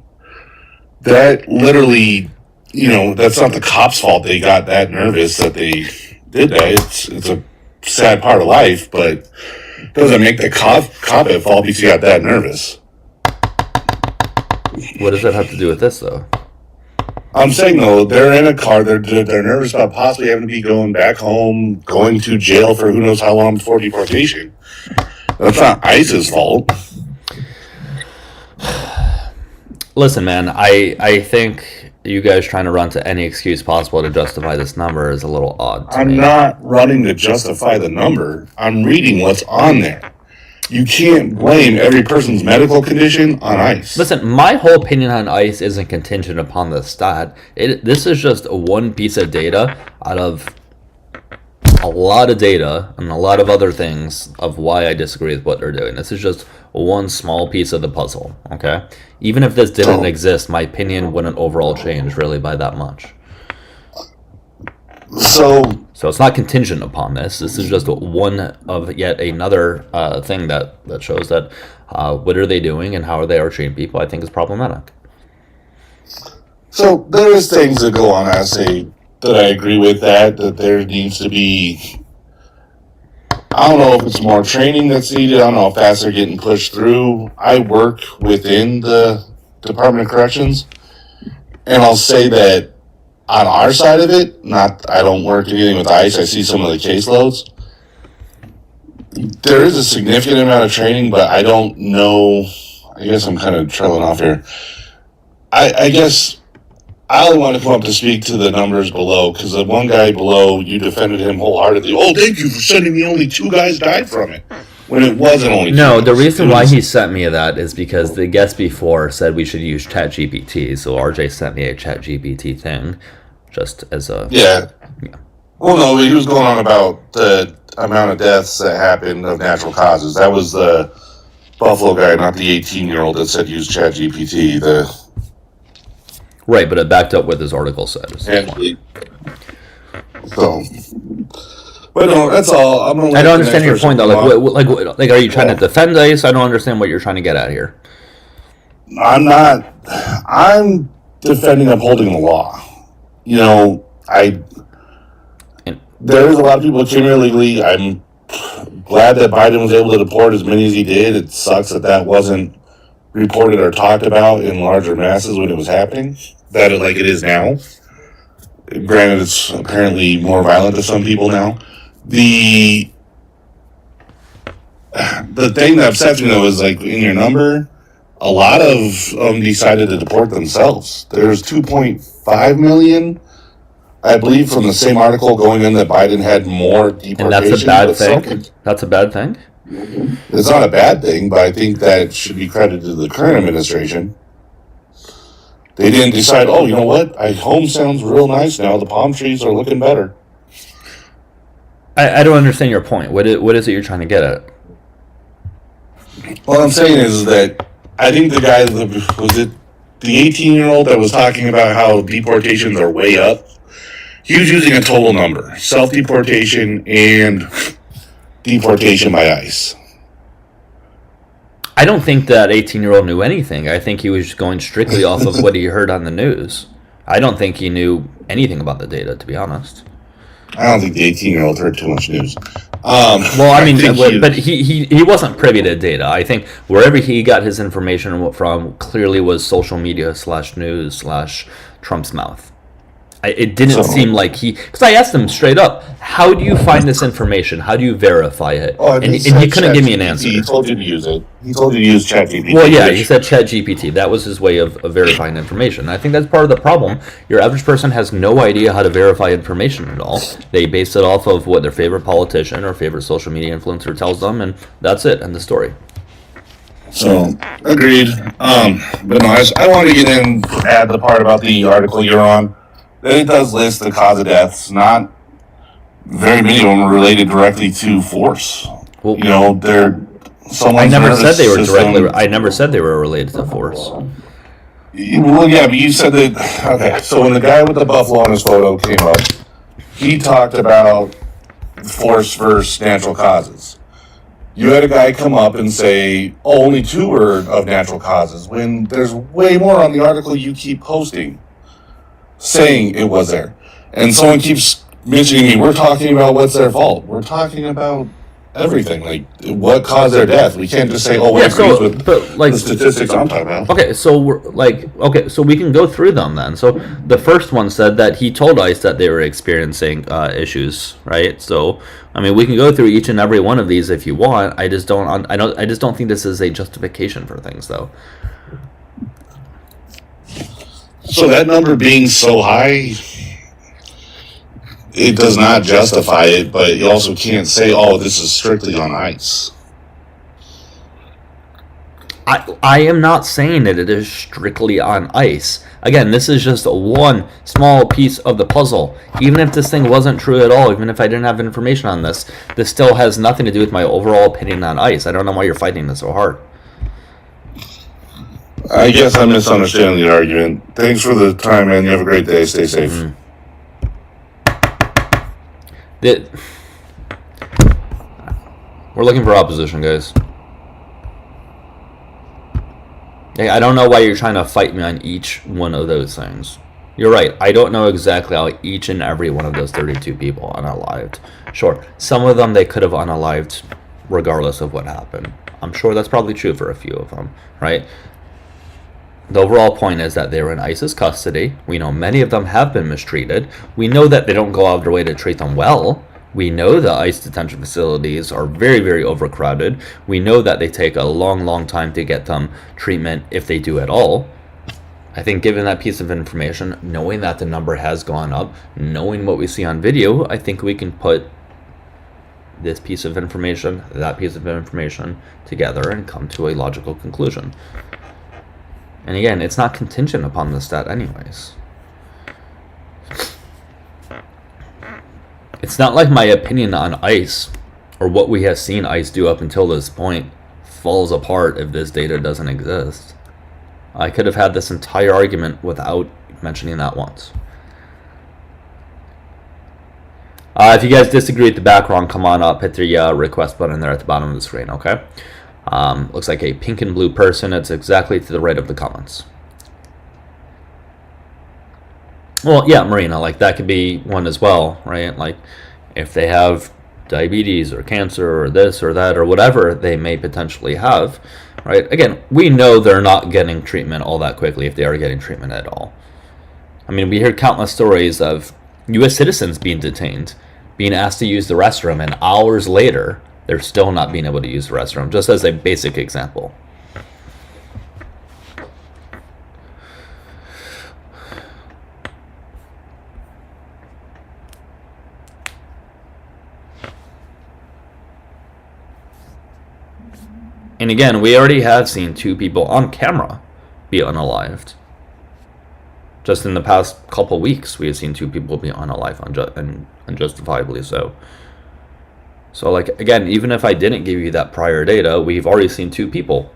That literally, that's not the cop's fault they got that nervous that they did that. It's a sad part of life, but it doesn't make the cop at fault because he got that nervous. What does that have to do with this, though? I'm saying, though, they're in a car, they're nervous about possibly having to be going back home, going to jail for who knows how long before deportation. That's not ICE's fault. Listen, man, I think you guys trying to run to any excuse possible to justify this number is a little odd to me. I'm not running to justify the number. I'm reading what's on there. You can't blame every person's medical condition on ICE. Listen, my whole opinion on ICE isn't contingent upon the stat. This is just one piece of data out of a lot of data and a lot of other things of why I disagree with what they're doing. This is just one small piece of the puzzle, okay? Even if this didn't exist, my opinion wouldn't overall change really by that much. So it's not contingent upon this. This is just one of yet another thing that shows that what are they doing and how they are treating people, I think, is problematic. So there is things that go on, I say, that I agree with that there needs to be, I don't know if it's more training that's needed, I don't know how fast they're getting pushed through. I work within the Department of Corrections, and I'll say that on our side of it, I don't work anything with ICE, I see some of the caseloads. There is a significant amount of training, but I don't know, I guess I'm kind of trailing off here. I guess I only want to come up to speak to the numbers below, because the one guy below, you defended him wholeheartedly. Oh, thank you for sending me only 2 guys died from it. When it wasn't only 2 No, guys. the reason why he sent me that is because the guest before said we should use ChatGPT, so RJ sent me a ChatGPT thing, just as a... Yeah. Well, no, he was going on about the amount of deaths that happened of natural causes. That was the Buffalo guy, not the 18-year-old that said use ChatGPT. Right, but it backed up what this article said. So, but no, that's all. I don't understand your point, though. Like, are you trying to defend ICE? I don't understand what you're trying to get at here. I'm not. I'm defending upholding the law. You know, there's a lot of people that came here illegally. I'm glad that Biden was able to deport as many as he did. It sucks that wasn't reported or talked about in larger masses when it was happening, that it is now. Granted, it's apparently more violent to some people now. The thing that upsets me, though, is like in your number, a lot of them decided to deport themselves. There's 2.5 million, I believe, from the same article going in that Biden had more deportations. And that's a bad thing? That's a bad thing? It's not a bad thing, but I think that should be credited to the current administration. They didn't decide, oh, you know what? Home sounds real nice now. The palm trees are looking better. I don't understand your point. What is it you're trying to get at? What I'm saying is that I think the guy, was it the 18-year-old that was talking about how deportations are way up? He was using a total number. Self-deportation and deportation by ICE. I don't think that 18-year-old knew anything. I think he was going strictly off of what he heard on the news. I don't think he knew anything about the data, to be honest. I don't think the 18-year-old heard too much news. Well, I mean, but he wasn't privy to data. I think wherever he got his information from clearly was social media /news /Trump's mouth. It didn't seem like because I asked him straight up, how do you find this information? How do you verify it? And he couldn't give me an answer. He told you to use it. He told you to use ChatGPT. Well, yeah, he said ChatGPT. That was his way of verifying information. And I think that's part of the problem. Your average person has no idea how to verify information at all. They base it off of what their favorite politician or favorite social media influencer tells them, and that's it, end the story. So, agreed. But no, I want to get in, add the part about the article you're on. It does list the cause of deaths. Not very many of them are related directly to force. Well, you know, I never said they were directly. I never said they were related to force. Well, yeah, but you said that. Okay, so when the guy with the buffalo on his photo came up, he talked about force versus natural causes. You had a guy come up and say, oh, only 2 were of natural causes, when there's way more on the article you keep posting saying it was there. And someone keeps mentioning me, we're talking about what's their fault. We're talking about everything, like what caused their death. We can't just say, oh, it agrees with the statistics I'm talking about. Okay, so we can go through them then. So the first one said that he told ICE that they were experiencing issues, right? So I mean, we can go through each and every one of these if you want. I just don't think this is a justification for things, though. So that number being so high, it does not justify it, but you also can't say, oh, this is strictly on ICE. I am not saying that it is strictly on ICE. Again, this is just one small piece of the puzzle. Even if this thing wasn't true at all, even if I didn't have information on this still has nothing to do with my overall opinion on ICE. I don't know why you're fighting this so hard. I guess I'm misunderstanding the argument. Thanks for the time, man. You have a great day. Stay safe. We're looking for opposition, guys. I don't know why you're trying to fight me on each one of those things. You're right. I don't know exactly how each and every one of those 32 people unalived. Sure, some of them they could have unalived regardless of what happened. I'm sure that's probably true for a few of them, right? The overall point is that they were in ISIS custody. We know many of them have been mistreated. We know that they don't go out of their way to treat them well. We know that ICE detention facilities are very, very overcrowded. We know that they take a long, long time to get them treatment, if they do at all. I think given that piece of information, knowing that the number has gone up, knowing what we see on video, I think we can put this piece of information, that piece of information together and come to a logical conclusion. And again, it's not contingent upon the stat anyways. It's not like my opinion on ICE or what we have seen ICE do up until this point falls apart if this data doesn't exist. I could have had this entire argument without mentioning that once. If you guys disagree with the background, come on up, hit the request button there at the bottom of the screen, okay? Looks like a pink and blue person. It's exactly to the right of the comments. Well, yeah, Marina, like that could be one as well, right? Like if they have diabetes or cancer or this or that or whatever they may potentially have, right? Again, we know they're not getting treatment all that quickly if they are getting treatment at all. I mean, we hear countless stories of U.S. citizens being detained, being asked to use the restroom, and hours later, they're still not being able to use the restroom, just as a basic example. And again, we already have seen 2 people on camera be unalived. Just in the past couple weeks, we have seen 2 people be unalived, and unjustifiably so. So, like, again, even if I didn't give you that prior data, we've already seen 2 people.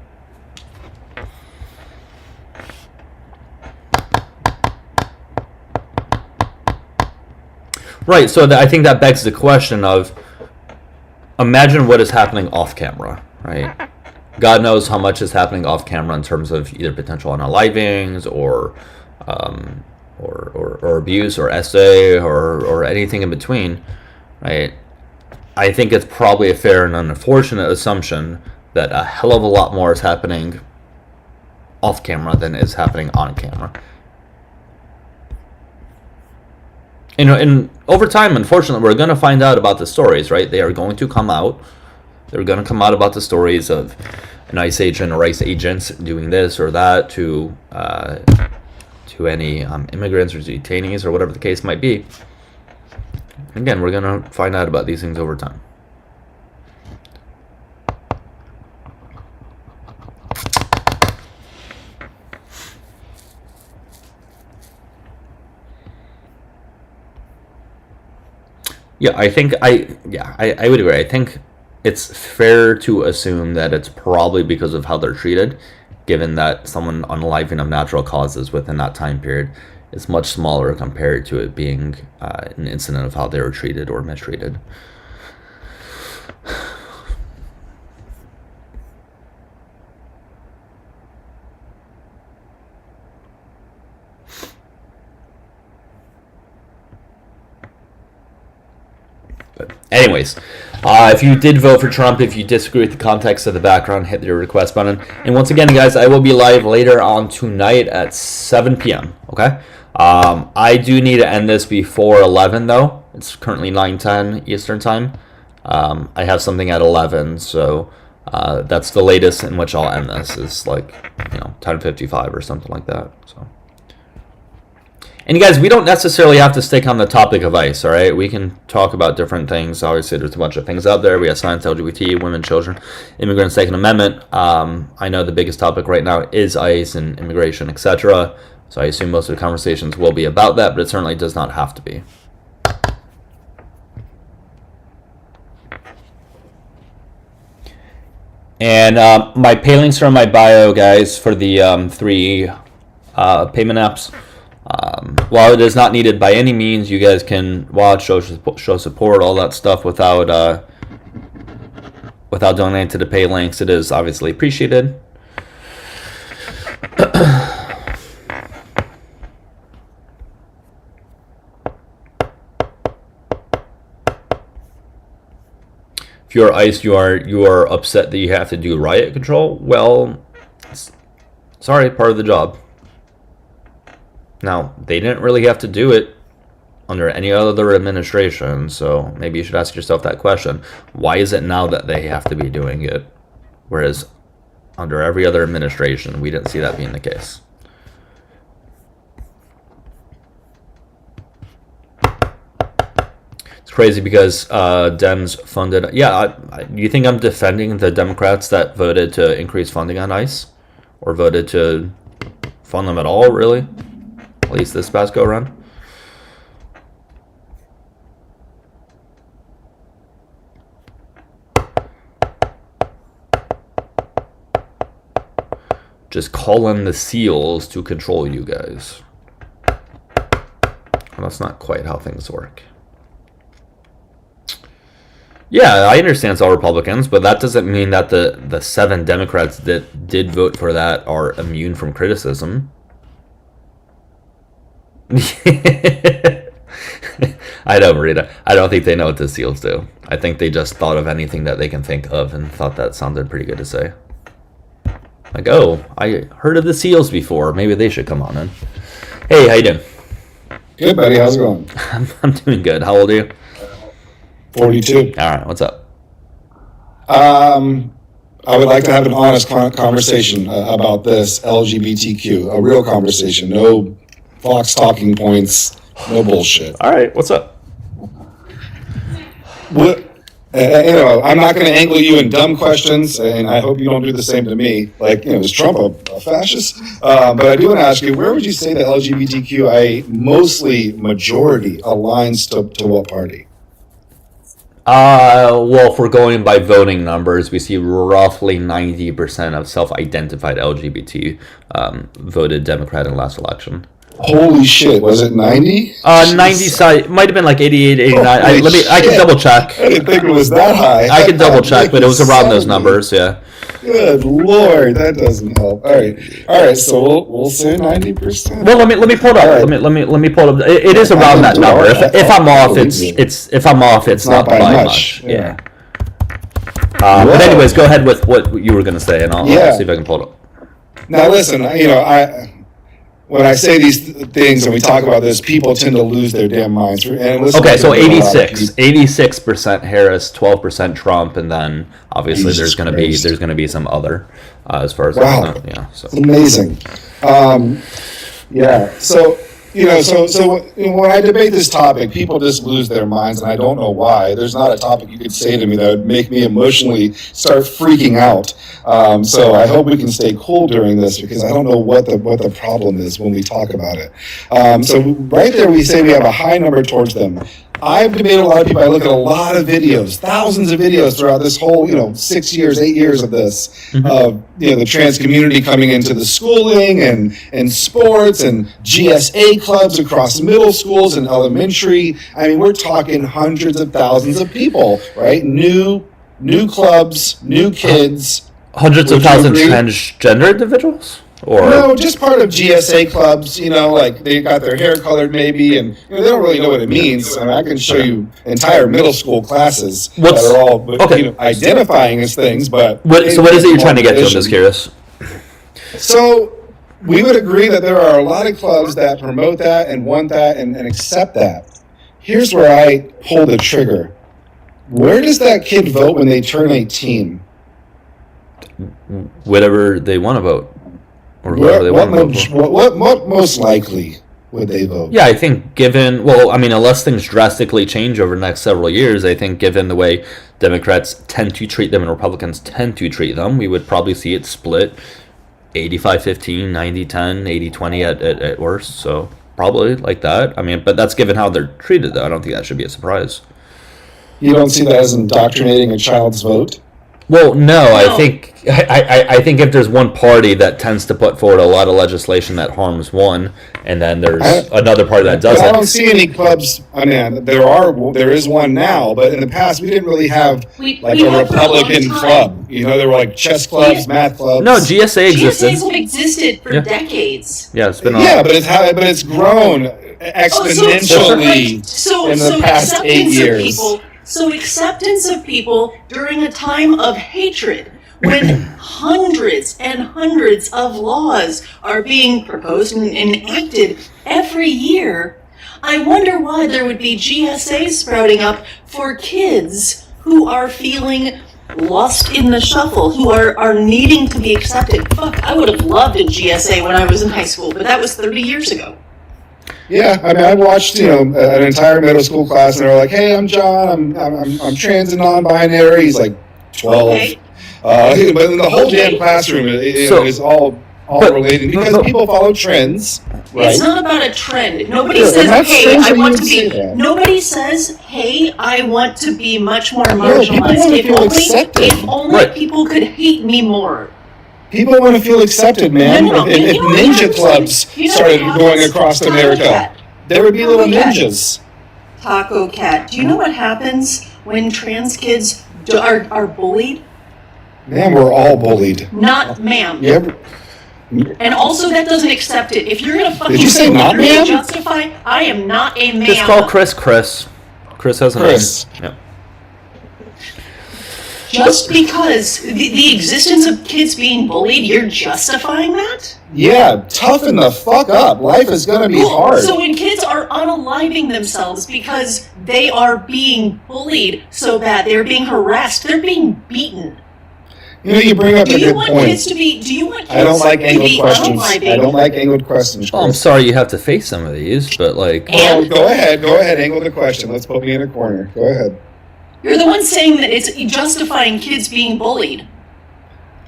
Right, so I think that begs the question of, imagine what is happening off camera, right? God knows how much is happening off camera in terms of either potential unalivings or abuse or SA or anything in between, right? I think it's probably a fair and unfortunate assumption that a hell of a lot more is happening off camera than is happening on camera. And over time, unfortunately, we're going to find out about the stories, right? They are going to come out. They're going to come out about the stories of an ICE agent or ICE agents doing this or that to any immigrants or detainees or whatever the case might be. Again, we're going to find out about these things over time. Yeah, I would agree. I think it's fair to assume that it's probably because of how they're treated, given that someone unaliving of natural causes within that time period is much smaller compared to it being an incident of how they were treated or mistreated. But anyways, if you did vote for Trump, if you disagree with the context of the background, hit the request button. And once again, guys, I will be live later on tonight at 7 p.m., okay? I do need to end this before 11, though. It's currently 9:10 Eastern Time. I have something at 11, so that's the latest in which I'll end this. Is like, 10:55 or something like that, so... And you guys, we don't necessarily have to stick on the topic of ICE, all right? We can talk about different things. Obviously, there's a bunch of things out there. We have science, LGBT, women, children, immigrants, Second Amendment. I know the biggest topic right now is ICE and immigration, etc. So I assume most of the conversations will be about that, but it certainly does not have to be. And my pay links are in my bio, guys, for the 3 payment apps. While it is not needed by any means, you guys can watch, show support, all that stuff without donating to the pay links. It is obviously appreciated. If you're ICE, you are upset that you have to do riot control. Well, sorry, part of the job. Now, they didn't really have to do it under any other administration, so maybe you should ask yourself that question. Why is it now that they have to be doing it, whereas under every other administration, we didn't see that being the case? crazy because Dems funded. Yeah, you think I'm defending the Democrats that voted to increase funding on ICE, or voted to fund them at all? Really, at least this past go around. Just call in the SEALs to control you guys. Well, that's not quite how things work. Yeah, I understand it's all Republicans, but that doesn't mean that the 7 Democrats that did vote for that are immune from criticism. I know, Marita. I don't think they know what the SEALs do. I think they just thought of anything that they can think of and thought that sounded pretty good to say. Like, oh, I heard of the SEALs before. Maybe they should come on in. Hey, how you doing? Good, buddy. How's it going? I'm doing good. How old are you? 42. All right, what's up? I would like to have an honest conversation about this LGBTQ, a real conversation. No Fox talking points, no bullshit. All right, what's up? What? I'm not going to angle you in dumb questions, and I hope you don't do the same to me. Like, is Trump a fascist? But I do want to ask you, where would you say the LGBTQIA mostly majority aligns to what party? Well, if we're going by voting numbers, we see roughly 90% of self-identified LGBT voted Democrat in the last election. Holy shit, was it 90? 90 side might have been like 88, 89. I can double check. I didn't think it was that high. I can double check, but it was around those numbers, yeah. Good lord, that doesn't help. All right. So we'll say 90%. Well, let me pull it up. Right. Let me pull it up. It is around that number. If I'm off, it's not by much. Yeah. But anyways, go ahead with what you were going to say, and I'll see if I can pull it up. Now listen, when I say these things and we talk about this, people tend to lose their damn minds. Okay, so 86% Harris, 12% Trump, and then obviously there's going to be some other as far as so. It's amazing. So when I debate this topic, people just lose their minds, and I don't know why. There's not a topic you could say to me that would make me emotionally start freaking out. So I hope we can stay cool during this, because I don't know what the problem is when we talk about it. So right there, we say we have a high number towards them. I've debated a lot of people. I look at a lot of videos, thousands of videos throughout this whole, 6 years, 8 years of this, of the trans community coming into the schooling and sports and GSA clubs across middle schools and elementary. I mean, we're talking hundreds of thousands of people, right? New clubs, new kids. Hundreds of thousands transgender individuals? Or no, just part of GSA clubs, like they got their hair colored maybe, and they don't really know what it means. I mean, I can show you entire middle school classes that are all identifying as things, but... So what is it you're trying to get to? I'm just curious. So we would agree that there are a lot of clubs that promote that and want that and accept that. Here's where I pull the trigger. Where does that kid vote when they turn 18? Whatever they want to vote. Or what most likely would they vote? Yeah, I think unless things drastically change over the next several years, I think given the way Democrats tend to treat them and Republicans tend to treat them, we would probably see it split 85-15, 90-10, 80-20 at worst. So probably like that. I mean, but that's given how they're treated, though. I don't think that should be a surprise. You don't see that as indoctrinating a child's vote? Well, no. I think if there's one party that tends to put forward a lot of legislation that harms one, and then there's another party that doesn't. I don't see any clubs. I mean, there is one now, but in the past we didn't really have a Republican club. There were like chess clubs, math clubs. No, GSA existed. GSAs have existed for decades. Yeah, it's been. Yeah, but it's grown exponentially in the past 8 years. So acceptance of people during a time of hatred, when hundreds and hundreds of laws are being proposed and enacted every year, I wonder why there would be GSAs sprouting up for kids who are feeling lost in the shuffle, who are needing to be accepted. Fuck, I would have loved a GSA when I was in high school, but that was 30 years ago. Yeah, I mean, I watched an entire middle school class, and they're like, "Hey, I'm John. I'm trans and non-binary." He's like 12, Okay. but then the whole Okay. damn classroom So- is all related because people follow trends, right? It's not about a trend. Nobody Sure, says, and that's "Hey, strange I that you want would to say be." that. Nobody says, "Hey, I want to be much more people marginalized." want to If feel only, accepted. if only Right. people could hate me more. People want to feel accepted, man. No, If you know what ninja happens? clubs You know what started happens? going across Taco America, Cat. there would be little Cat. ninjas. Taco Cat. Do you know what happens when trans kids are bullied? Man, we're all bullied. Not ma'am. You ever, And also, that doesn't accept it. If you're gonna fucking you say not really ma'am? justify, I am not a ma'am. Just call Chris Chris. Chris has a name. Chris. Yeah. Just because the existence of kids being bullied, you're justifying that? yeah, toughen the fuck up. Life is gonna be hard. So when kids are unaliving themselves because they are being bullied so bad, they're being harassed, they're being beaten. You bring up Do a you good want point. kids to be? Do you want kids I don't like to angled be questions. I unaliving? don't like angled questions. Oh, I'm Chris. sorry you have to face some of these, but like, Oh, go ahead, angle the question. Let's put me in a corner. Go ahead. You're the one saying that it's justifying kids being bullied.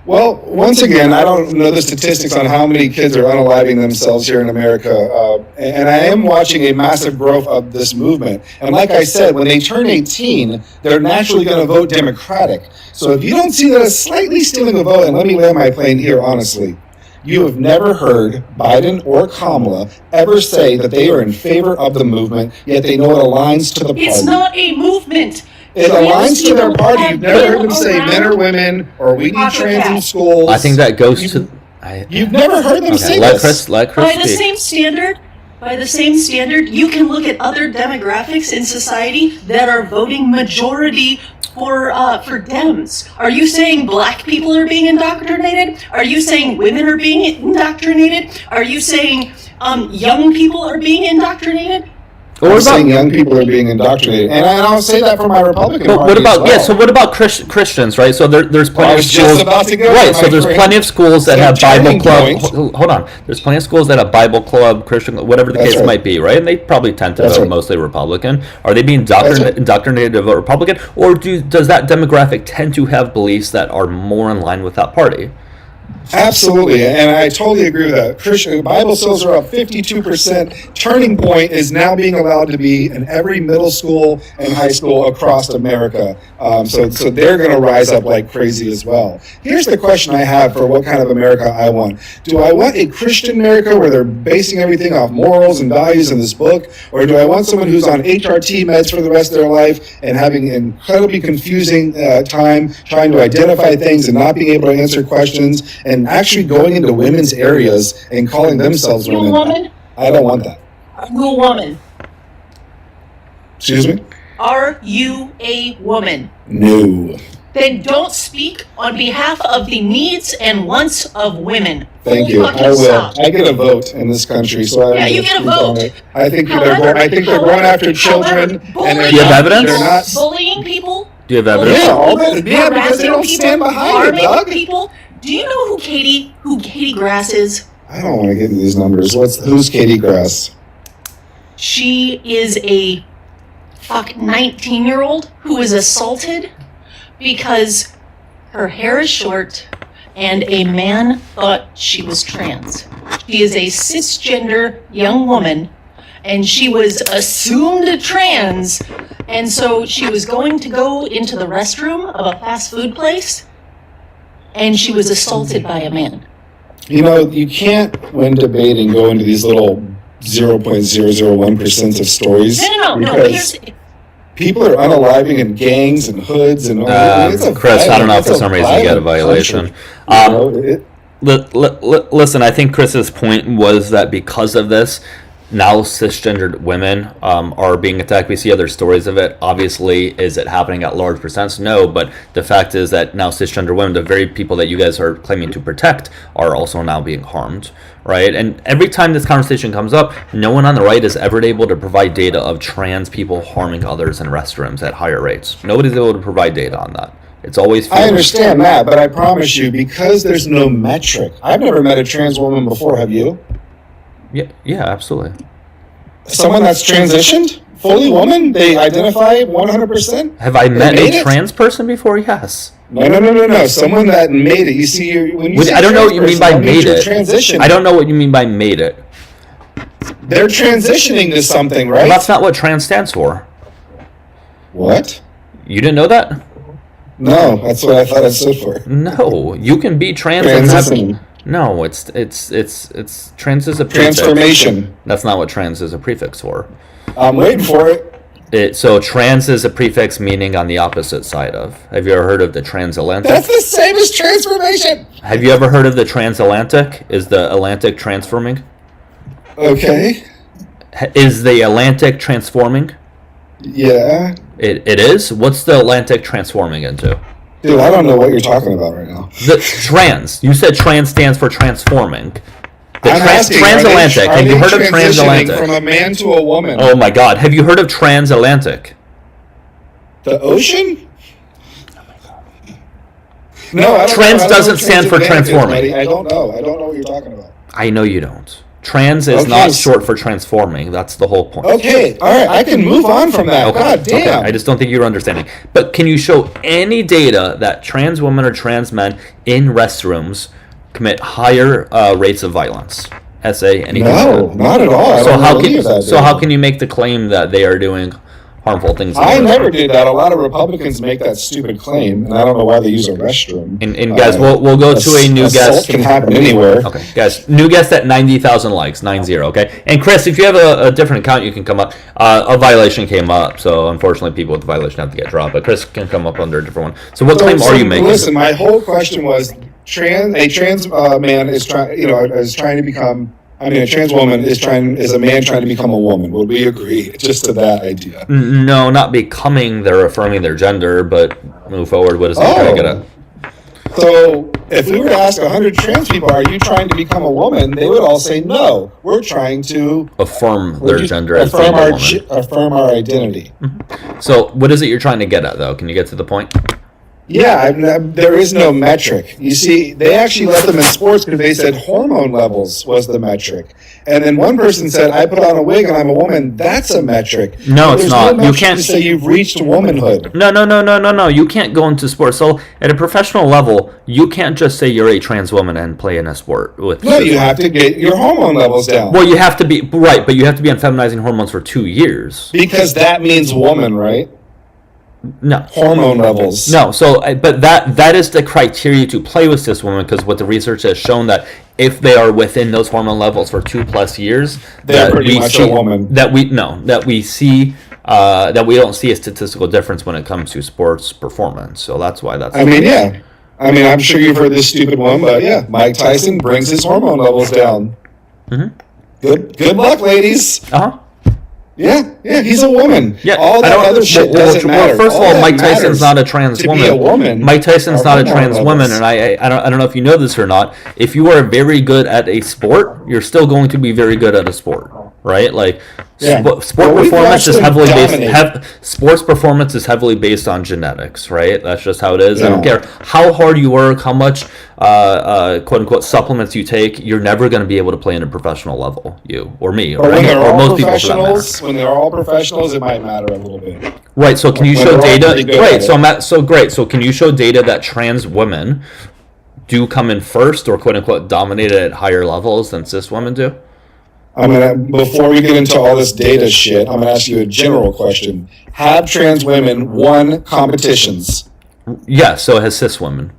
Well, once again, I don't know the statistics on how many kids are unaliving themselves here in America, and I am watching a massive growth of this movement. And like I said, when they turn 18, they're naturally going to vote Democratic. So if you don't see that as slightly stealing a vote, and let me land my plane here honestly, you have never heard Biden or Kamala ever say that they are in favor of the movement, yet they know it aligns to the party. It's not a movement. It Trans aligns to their people party. have You've never heard been them say around men or women, or we need Taco trans in Cat. schools. I think that goes to. You've never heard them say let this. Chris By the speak. same standard, you can look at other demographics in society that are voting majority for Dems. Are you saying black people are being indoctrinated? Are you saying women are being indoctrinated? Are you saying young people are being indoctrinated? I'm saying young people are being indoctrinated, and I'll say that for my Republican But party what about as well. So what about Christians, right? So there's plenty I of was schools. just about to go Right. there, So my there's friend. plenty of schools that So have Bible turning club. point- Hold on. There's plenty of schools that have Bible club, Christian, whatever the That's case right. might be, right? And they probably tend to That's vote right. mostly Republican. Are they being That's right. indoctrinated to vote Republican, or does that demographic tend to have beliefs that are more in line with that party? Absolutely, and I totally agree with that. Christian Bible sales are up 52%. Turning Point is now being allowed to be in every middle school and high school across America. So they're going to rise up like crazy as well. Here's the question I have for what kind of America I want. Do I want a Christian America where they're basing everything off morals and values in this book, or do I want someone who's on HRT meds for the rest of their life and having an incredibly confusing time trying to identify things and not being able to answer questions and actually going into women's areas and calling themselves You a women? woman? I don't want that. Are you a woman? Excuse me? Are you a woman? No. Then don't speak on behalf of the needs and wants of women. Thank Full you. fucking I will. stop. I get a vote in this country, so Yeah, I you get a speak on vote. it. I think However- they're going after children, and they're Do you have not- evidence? They're not. Bullying people? Do you have evidence? Yeah, all that. Yeah, because they harassing don't people, stand behind it, harming Doug. people. Do you know who Katie Grass is? I don't want to get into these numbers. Who's Katie Grass? She is a 19-year-old who was assaulted because her hair is short and a man thought she was trans. She is a cisgender young woman and she was assumed trans, and so she was going to go into the restroom of a fast food place and she was assaulted by a man. You know, you can't, when debating, go into these little 0.001% of stories. No. Because Here's, people are unaliving in gangs and hoods and it's a Chris, I don't know if violent- for it's a some reason you get a violent violation. country. You know, Listen, I think Chris's point was that because of this, now cisgendered women are being attacked. We see other stories of it. Obviously, is it happening at large percents? No, but the fact is that now cisgender women, the very people that you guys are claiming to protect, are also now being harmed, right? And every time this conversation comes up, no one on the right is ever able to provide data of trans people harming others in restrooms at higher rates. Nobody's able to provide data on that. It's always I understand that, but I promise you, because there's no metric. I've never met a trans woman before. Have you? Yeah, absolutely. someone that's transitioned, fully woman, they identify 100%. Have I met a trans person before? Yes. No. Someone that made it. You see, when you say I don't know what you mean by made it. Transition. I don't know what you mean by made it. They're transitioning to something, right? Well, that's not what trans stands for. What? You didn't know that? No, that's what I thought it stood for. No, you can be trans and have, no, it's trans is a prefix. Transformation. That's not what trans is a prefix for. I'm waiting for it. So trans is a prefix meaning on the opposite side of. Have you ever heard of the transatlantic? That's the same as transformation. Have you ever heard of the transatlantic? Is the Atlantic transforming? Okay. Is the Atlantic transforming? Yeah. It is? What's the Atlantic transforming into? Dude, I don't know what you're talking about right now. The trans. You said trans stands for transforming. The I'm asking, transatlantic. Have you heard of transatlantic? From a man to a woman. Oh my God. Have you heard of transatlantic? The ocean? No, I don't trans know. doesn't stand for transforming. I don't know. I don't know what you're talking about. I know you don't. Trans is not short for transforming. That's the whole point. Okay, all right. I can move on from that. Okay. God damn. Okay. I just don't think you're understanding. But can you show any data that trans women or trans men in restrooms commit higher rates of violence? SA, anything? No, not at all. So how can you make the claim that they are doing harmful things? I never did that. A lot of Republicans make that stupid claim, and I don't know why they use a restroom. And guys, we'll go to a new guest. Assault can happen anywhere. Okay, guys, new guest at 90,000 likes, 90. Okay, and Chris, if you have a different account, you can come up. A violation came up, so unfortunately, people with the violation have to get dropped. But Chris can come up under a different one. So what claim are you making? Listen, my whole question was: a trans man is trying to become. I mean, a trans woman is a man trying to become a woman. Would we agree just to that idea? No, not becoming. They're affirming their gender, but move forward. What is he trying to get at? So, if we were to ask 100 trans people, "Are you trying to become a woman?" they would all say, "No, we're trying to affirm their gender as being a woman, affirm our identity." Mm-hmm. So, what is it you're trying to get at, though? Can you get to the point? Yeah, there is no metric. You see, they actually let them in sports because they said hormone levels was the metric. And then one person said, I put on a wig and I'm a woman. That's a metric. No, it's not. You can't say you've reached womanhood. No. You can't go into sports. So at a professional level, you can't just say you're a trans woman and play in a sport. No, you have to get your hormone levels down. Well, you have to be, right, but you have to be on feminizing hormones for 2 years. Because that means woman, right? No. Hormone levels. No, so, but that is the criteria to play with cis women, because what the research has shown that if they are within those hormone levels for 2+ years, they're pretty much a woman. That we don't see a statistical difference when it comes to sports performance. So that's why that's. I'm sure you've heard this stupid one, but yeah, Mike Tyson brings his hormone levels down. Mm-hmm. Good luck, ladies. Uh-huh. Yeah, he's a woman. Yeah, all that other shit doesn't matter. First of all, Mike Tyson's not a trans woman. Be a woman. Mike Tyson's not a trans woman, and I don't know if you know this or not. If you are very good at a sport, you're still going to be very good at a sport, right? Like sports performance is heavily based. Sports performance is heavily based on genetics, right? That's just how it is. Yeah. I don't care how hard you work, how much quote unquote supplements you take. You're never going to be able to play in a professional level. You or me or most people for that matter. When they're all professionals, it might matter a little bit. Right. So can you show data? Great. So can you show data that trans women do come in first, or quote unquote dominate at higher levels than cis women do? Before we get into all this data shit, I'm gonna ask you a general question. Have trans women won competitions? Yeah. So has cis women.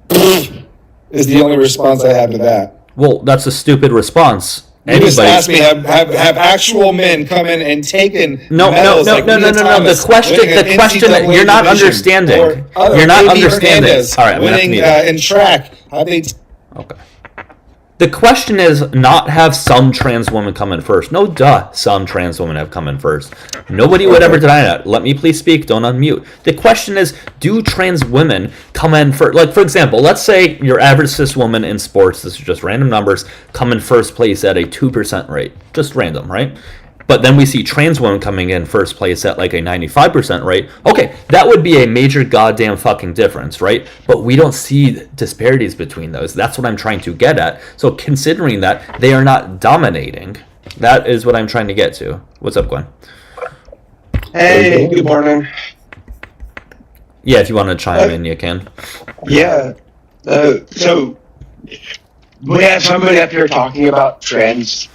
Is the only response I have to that. Well, that's a stupid response. You just asked me, have actual men come in and taken medals? No. The question, you're not understanding. You're not understanding. All right, winning in track. Okay. The question is not have some trans women come in first. No, some trans women have come in first. Nobody would ever deny that. Let me please speak. Don't unmute. The question is, do trans women come in first? Like, for example, let's say your average cis woman in sports, this is just random numbers, come in first place at a 2% rate. Just random, right? But then we see trans women coming in first place at like a 95% rate. Okay, that would be a major goddamn fucking difference, right? But we don't see disparities between those. That's what I'm trying to get at. So considering that they are not dominating, That is what I'm trying to get to. What's up, Gwen? Hey, good morning. Yeah, if you want to chime in, you can. Yeah. So we have somebody up here talking about the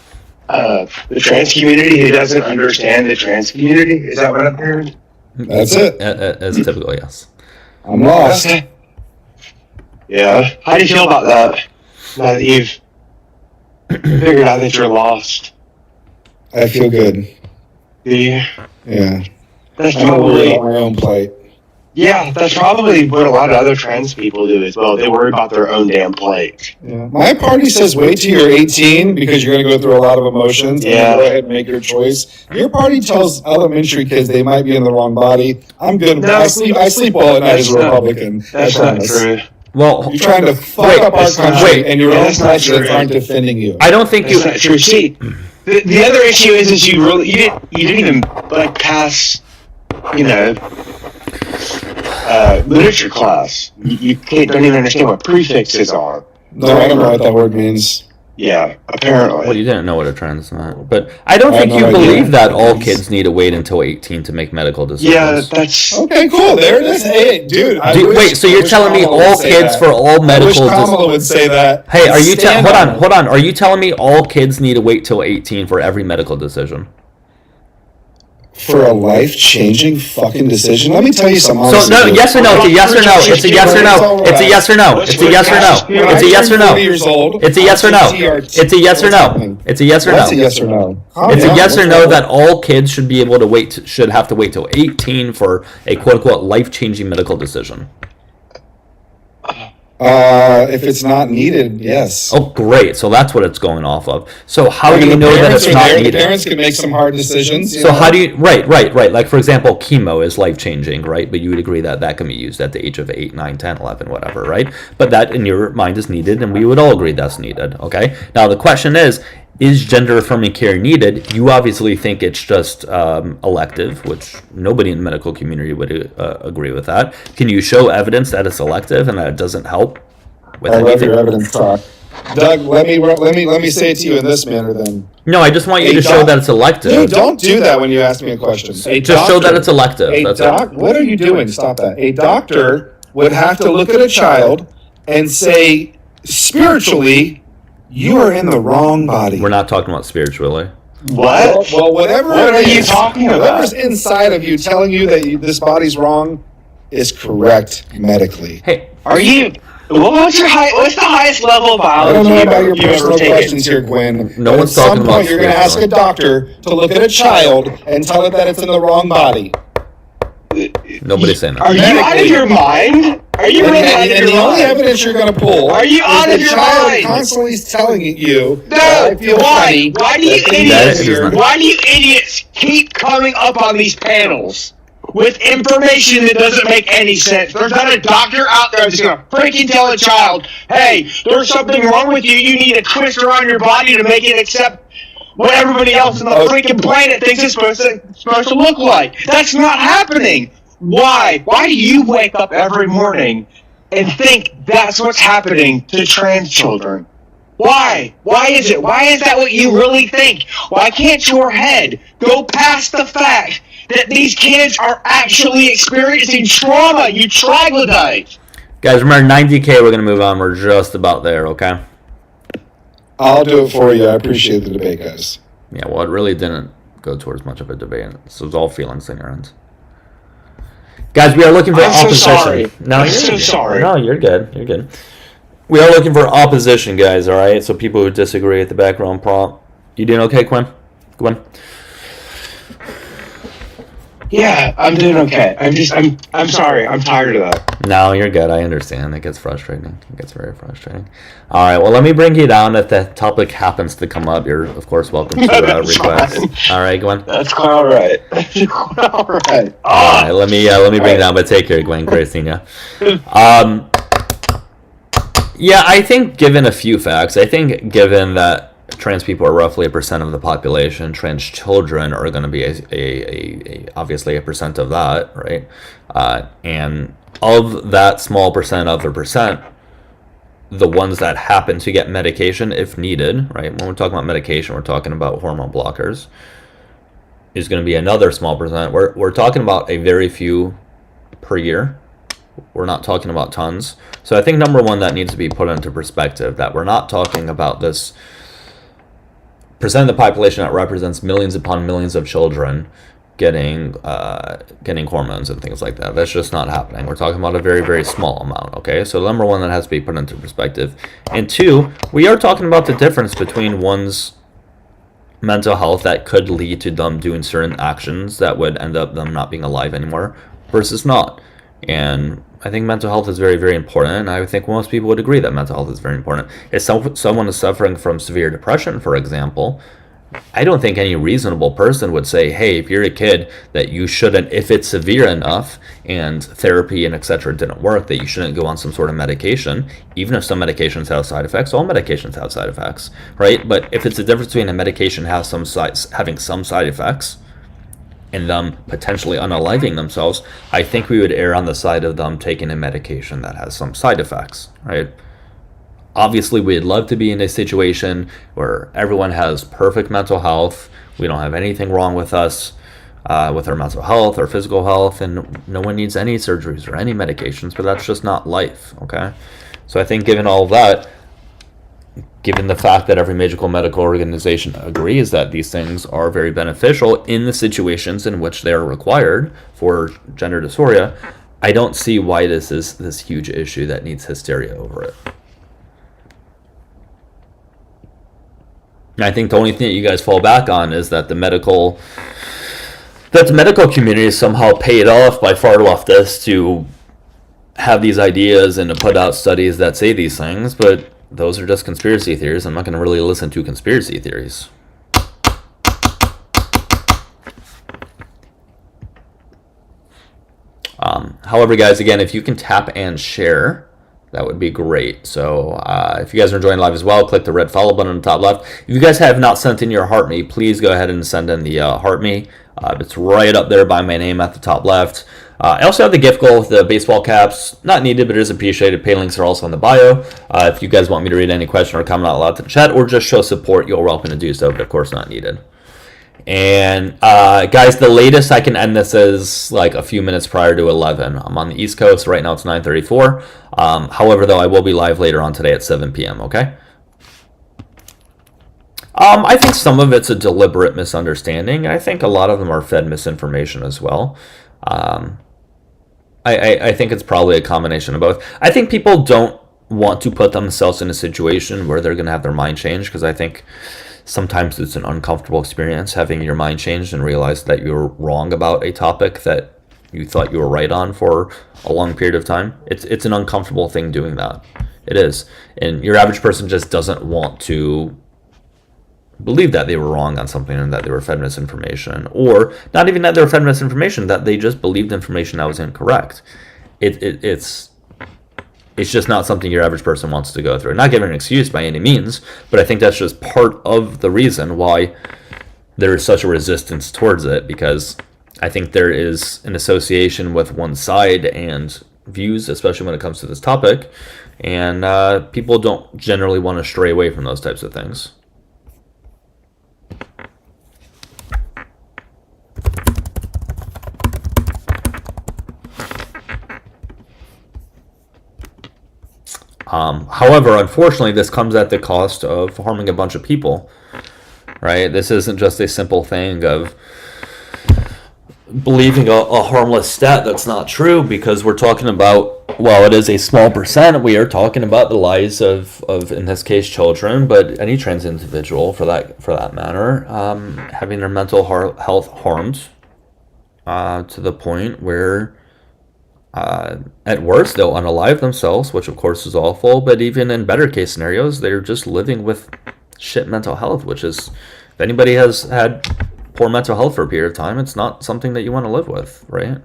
trans community who doesn't understand the trans community. Is that what I'm hearing? That's it. As typical, yes. I'm lost. Yeah. How do you feel about that? Now that you've figured out that you're lost. I feel good. Do you? Yeah. That's I'm gonna worry probably about my own plight. Yeah, that's probably what a lot of other trans people do as well. They worry about their own damn plight. Yeah. My party says wait till you're 18 because you're going to go through a lot of emotions. And Yeah. go ahead and make your choice. Your party tells elementary kids they might be in the wrong body. I'm good. No, I sleep well at night as a that's not- Republican. That's I not promise. true. Well, You're trying to fuck wait, up our that's not- country, wait, and your yeah, own that's not presidents true. aren't defending you. I don't think That's you. not true. See, the other issue is you didn't even like pass, you know, literature class. You don't even understand what prefixes are. No, I don't know what that word means. Yeah, apparently. Well, you didn't know what a trans meant, but I don't I think have you no idea. believe that all kids need to wait until 18 to make medical decisions. Yeah, that's Okay, cool. There it is. Hey, dude. Wait, so you're telling me all kids for all I medical wish Kamala decisions? would say that. Hey, are you Stand hold on on, it. hold on. Are you telling me all kids need to wait till 18 for every medical decision? For a life-changing fucking decision? Let me tell you something. So no, yes or no? It's a yes or no. It's a yes or no. It's a yes or no. It's a yes or no. It's a yes or no. It's a yes or no. It's a yes or no. It's a yes or no. That's a yes or no. It's a Yeah, yes or what's no that? that all kids should be able to wait. Should have to wait till 18 for a quote unquote life-changing medical decision. If it's not needed, yes. Oh, great. So that's what it's going off of. So how I do mean, you the know that parents it's are not there, needed? The parents can make some hard decisions. So how do you right. Like for example, chemo is life-changing, right? But you would agree that that can be used at the age of 8, 9, 10, 11, whatever, right? But that in your mind is needed, and we would all agree that's needed, okay? Now the question is gender-affirming care needed? You obviously think it's just elective, which nobody in the medical community would agree with that. Can you show evidence that it's elective and that it doesn't help with I love anything? your evidence talk. Doug, let me say it to you in this manner then. No, I just want you to show that it's elective. Dude, don't do that when you ask me a question. Just show that it's elective. That's it. What are you doing? Stop that. A doctor would have to look at a child and say, spiritually, you are in the wrong body. We're not talking about spiritually. what? Well, whatever What it are you is, talking about? whatever's inside of you telling you that this body's wrong is correct medically. Hey, Are you? What's the highest level of I don't biology know you've about ever, your you've ever personal taken? questions here, Gwen. No but one's at some talking about point you're going to ask a spiritual. doctor to look at a child and tell it that it's in the wrong body. Nobody's saying that. Are you out of your mind? Are you really out of And the your only mind? evidence you're going to pull Are you is out the of your child mind? constantly telling you No, that I feel why? funny. Why do you that things idiots? That is not- Why do you idiots keep coming up on these panels with information that doesn't make any sense? There's not a doctor out there that's gonna freaking tell a child, "Hey, there's something wrong with you. You need to twist around your body to make it accept what everybody else on the freaking planet thinks it's supposed to look like." That's not happening. Why? Why do you wake up every morning and think that's what's happening to trans children? Why? Why is it? Why is that what you really think? Why can't your head go past the fact that these kids are actually experiencing trauma, you troglodyte? Guys, remember 90K, we're going to move on. We're just about there, okay? I'll do it for you. I appreciate the debate, guys. Yeah, well, it really didn't go towards much of a debate. So it was all feelings in your ends. Guys, we are looking for I'm so opposition. sorry. No, I'm you're so good. sorry. No, you're good. You're good. We are looking for opposition, guys, all right? So people who disagree at the background prompt. You doing okay, Quinn? Gwen? Yeah, I'm doing okay. I'm sorry. I'm tired of that. No, you're good. I understand. It gets frustrating. It gets very frustrating. All right, well, let me bring you down. If the topic happens to come up, you're, of course, welcome to That's request. fine. All right, Gwen? That's quite all right. That's quite all right. All right, let me bring it down, but take care, Gwen. Great seeing you. Yeah, I think given a few facts, I think given that trans people are roughly 1% of the population, trans children are going to be obviously 1% of that, right? And of that small percent of the percent, the ones that happen to get medication if needed, right? When we're talking about medication, we're talking about hormone blockers, is going to be another small percent. We're talking about a very few per year. We're not talking about tons. So I think number one, that needs to be put into perspective, that we're not talking about this percent of the population that represents millions upon millions of children getting hormones and things like that. That's just not happening. We're talking about a very, very small amount, okay? So number one, that has to be put into perspective. And two, we are talking about the difference between one's mental health that could lead to them doing certain actions that would end up them not being alive anymore versus not. And I think mental health is very, very important, and I think most people would agree that mental health is very important. If someone is suffering from severe depression, for example, I don't think any reasonable person would say, hey, if you're a kid, that you shouldn't, if it's severe enough and therapy and etc. didn't work, that you shouldn't go on some sort of medication. Even if some medications have side effects, all medications have side effects, right? But if it's the difference between a medication having some side effects and them potentially unaliving themselves, I think we would err on the side of them taking a medication that has some side effects, right? Obviously, we'd love to be in a situation where everyone has perfect mental health. We don't have anything wrong with us, with our mental health or physical health, and no one needs any surgeries or any medications, but that's just not life, okay? So I think given all of that, given the fact that every major medical organization agrees that these things are very beneficial in the situations in which they are required for gender dysphoria, I don't see why this is this huge issue that needs hysteria over it. And I think the only thing that you guys fall back on is that the medical community is somehow paid off by far leftists to have these ideas and to put out studies that say these things, but those are just conspiracy theories. I'm not going to really listen to conspiracy theories. However, guys, again, if you can tap and share, that would be great. So if you guys are enjoying live as well, click the red follow button on the top left. If you guys have not sent in your heart me, please go ahead and send in the heart me. It's right up there by my name at the top left. I also have the gift goal with the baseball caps. Not needed, but it is appreciated. Pay links are also in the bio. If you guys want me to read any question or comment out loud to the chat or just show support, you're welcome to do so, but of course not needed. And guys, the latest I can end this is like a few minutes prior to 11. I'm on the East Coast. Right now it's 9:34. However, though, I will be live later on today at 7 p.m., okay? I think some of it's a deliberate misunderstanding. I think a lot of them are fed misinformation as well. I think it's probably a combination of both. I think people don't want to put themselves in a situation where they're going to have their mind changed, because I think sometimes it's an uncomfortable experience having your mind changed and realize that you're wrong about a topic that you thought you were right on for a long period of time. It's an uncomfortable thing doing that. It is. And your average person just doesn't want to believe that they were wrong on something and that they were fed misinformation, or not even that they were fed misinformation, that they just believed information that was incorrect. It's just not something your average person wants to go through. Not giving an excuse by any means, but I think that's just part of the reason why there is such a resistance towards it, because I think there is an association with one side and views, especially when it comes to this topic, and people don't generally want to stray away from those types of things. However, unfortunately, this comes at the cost of harming a bunch of people, right? This isn't just a simple thing of believing a harmless stat that's not true, because we're talking about, while it is a small percent, we are talking about the lives of in this case, children, but any trans individual for that matter, having their mental health harmed to the point where at worst, they'll unalive themselves, which of course is awful, but even in better case scenarios, they're just living with shit mental health, which is, if anybody has had poor mental health for a period of time, it's not something that you want to live with, right?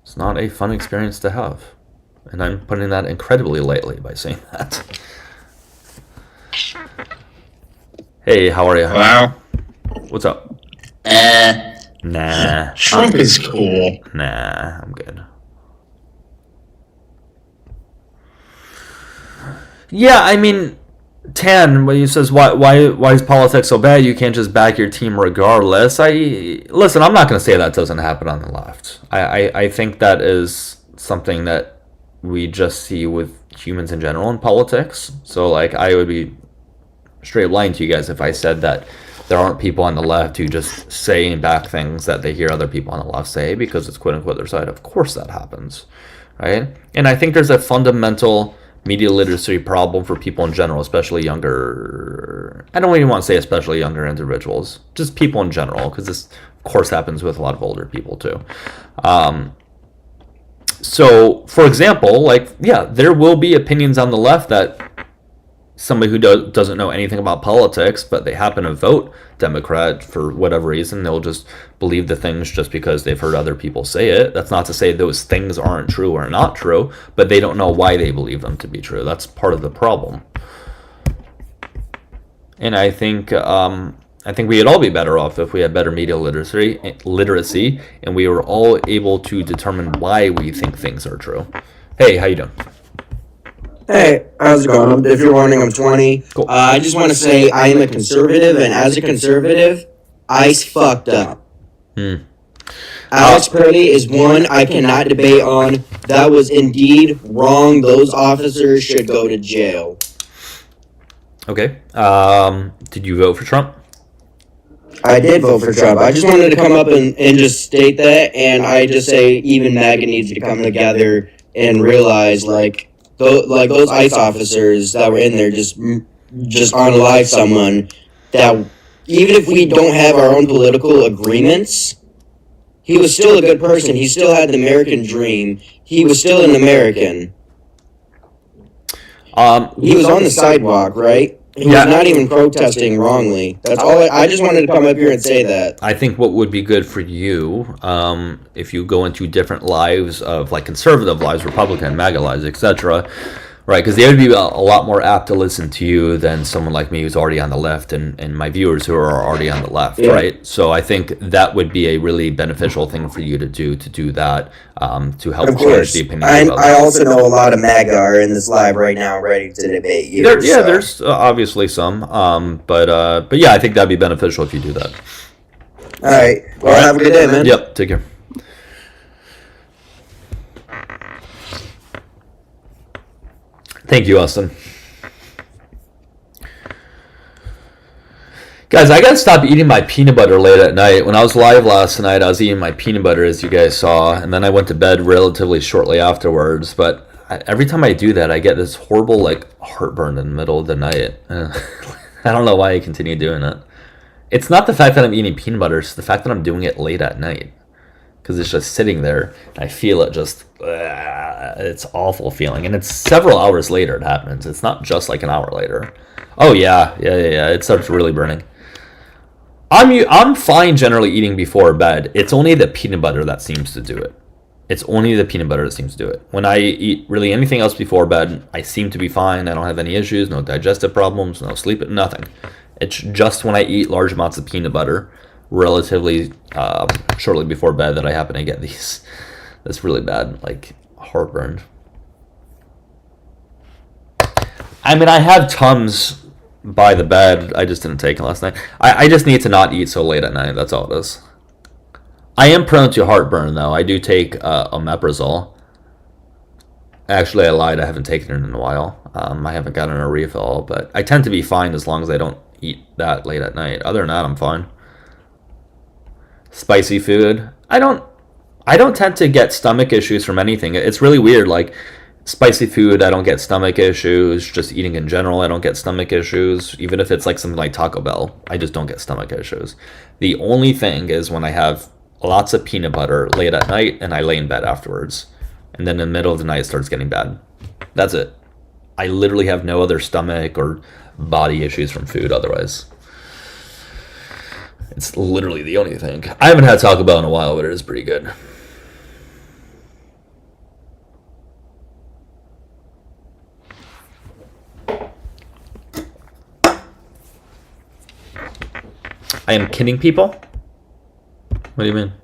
It's not a fun experience to have. And I'm putting that incredibly lightly by saying that. Hey, how are you? Wow. What's up? Nah. Trump is cool. Nah, I'm good. Yeah, I mean, Tan, when he says why is politics so bad? You can't just back your team regardless. Listen. I'm not going to say that doesn't happen on the left. I think that is something that we just see with humans in general in politics. So like I would be straight lying to you guys if I said that there aren't people on the left who just say and back things that they hear other people on the left say because it's quote unquote their side. Of course that happens, right? And I think there's a fundamental media literacy problem for people in general, especially younger. I don't even want to say especially younger individuals, just people in general, because this, of course, happens with a lot of older people too. So, for example, like, yeah, there will be opinions on the left that somebody who doesn't know anything about politics, but they happen to vote Democrat for whatever reason, they'll just believe the things just because they've heard other people say it. That's not to say those things aren't true or not true, but they don't know why they believe them to be true. That's part of the problem. And I think we'd all be better off if we had better media literacy, and we were all able to determine why we think things are true. Hey, how you doing? Hey, how's it going? If you're wondering, I'm 20. Cool. I just want to say I am a conservative, and as a conservative, I fucked up. Alex Purdy is one I cannot debate on. That was indeed wrong. Those officers should go to jail. Okay. Did you vote for Trump? I did vote for Trump. I just wanted to come up and just state that, and I just say even MAGA needs to come together and realize, like those ICE officers that were in there just unalive someone that, even if we don't have our own political agreements, he was still a good person. He still had the American dream. He was still an American. He was on the sidewalk, right? He was not even protesting wrongly. That's all. I just wanted to come up here and say that. I think what would be good for you, if you go into different lives of like conservative lives, Republican, MAGA lives, etc., right? Because they would be a lot more apt to listen to you than someone like me who's already on the left and my viewers who are already on the left, right? So I think that would be a really beneficial thing for you to do that, to help change the opinion. I also know a lot of MAGA are in this live right now ready to debate you. There's obviously some, but yeah, I think that'd be beneficial if you do that. All right. Well, have a good day, man. Yep. Take care. Thank you, Austin. Guys, I gotta stop eating my peanut butter late at night. When I was live last night, I was eating my peanut butter, as you guys saw, and then I went to bed relatively shortly afterwards. But every time I do that, I get this horrible, like, heartburn in the middle of the night. I don't know why I continue doing it. It's not the fact that I'm eating peanut butter, it's the fact that I'm doing it late at night. Because it's just sitting there, and I feel it just, it's awful feeling. And it's several hours later it happens. It's not just like an hour later. Oh, yeah, it starts really burning. I'm fine generally eating before bed. It's only the peanut butter that seems to do it. It's only the peanut butter that seems to do it. When I eat really anything else before bed, I seem to be fine. I don't have any issues, no digestive problems, no sleep, nothing. It's just when I eat large amounts of peanut butter relatively shortly before bed that I happen to get this really bad, like, heartburn. I mean, I have Tums by the bed. I just didn't take it last night. I just need to not eat so late at night. That's all it is. I am prone to heartburn, though. I do take omeprazole. Actually, I lied. I haven't taken it in a while. I haven't gotten a refill, but I tend to be fine as long as I don't eat that late at night. Other than that, I'm fine. Spicy food. I don't tend to get stomach issues from anything. It's really weird. Like, spicy food, I don't get stomach issues. Just eating in general, I don't get stomach issues. Even if it's like something like Taco Bell, I just don't get stomach issues. The only thing is when I have lots of peanut butter late at night and I lay in bed afterwards. And then in the middle of the night it starts getting bad. That's it. I literally have no other stomach or body issues from food otherwise. It's literally the only thing. I haven't had Taco Bell in a while, but it is pretty good. I am kidding people? What do you mean?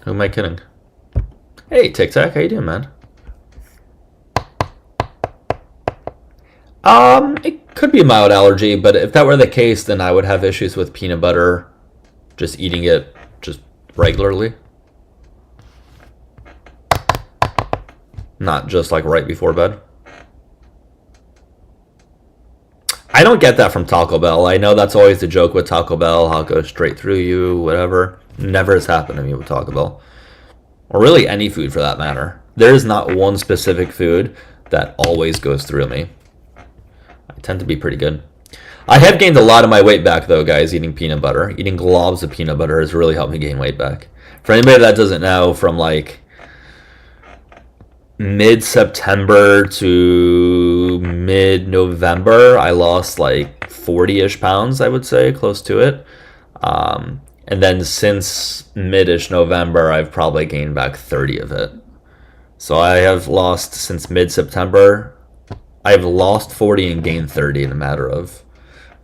Who am I kidding? Hey, Tic Tac, how you doing, man? It could be a mild allergy, but if that were the case, then I would have issues with peanut butter, just eating it just regularly. Not just like right before bed. I don't get that from Taco Bell. I know that's always the joke with Taco Bell, how it goes straight through you, whatever. Never has happened to me with Taco Bell. Or really any food for that matter. There is not one specific food that always goes through me. I tend to be pretty good. I have gained a lot of my weight back though, guys, eating peanut butter. Eating globs of peanut butter has really helped me gain weight back. For anybody that doesn't know, from like mid-September to mid-November, I lost like 40-ish pounds, I would say, close to it. And then since mid-ish November, I've probably gained back 30 of it. So I have lost, since mid-September, I've lost 40 and gained 30 in a matter of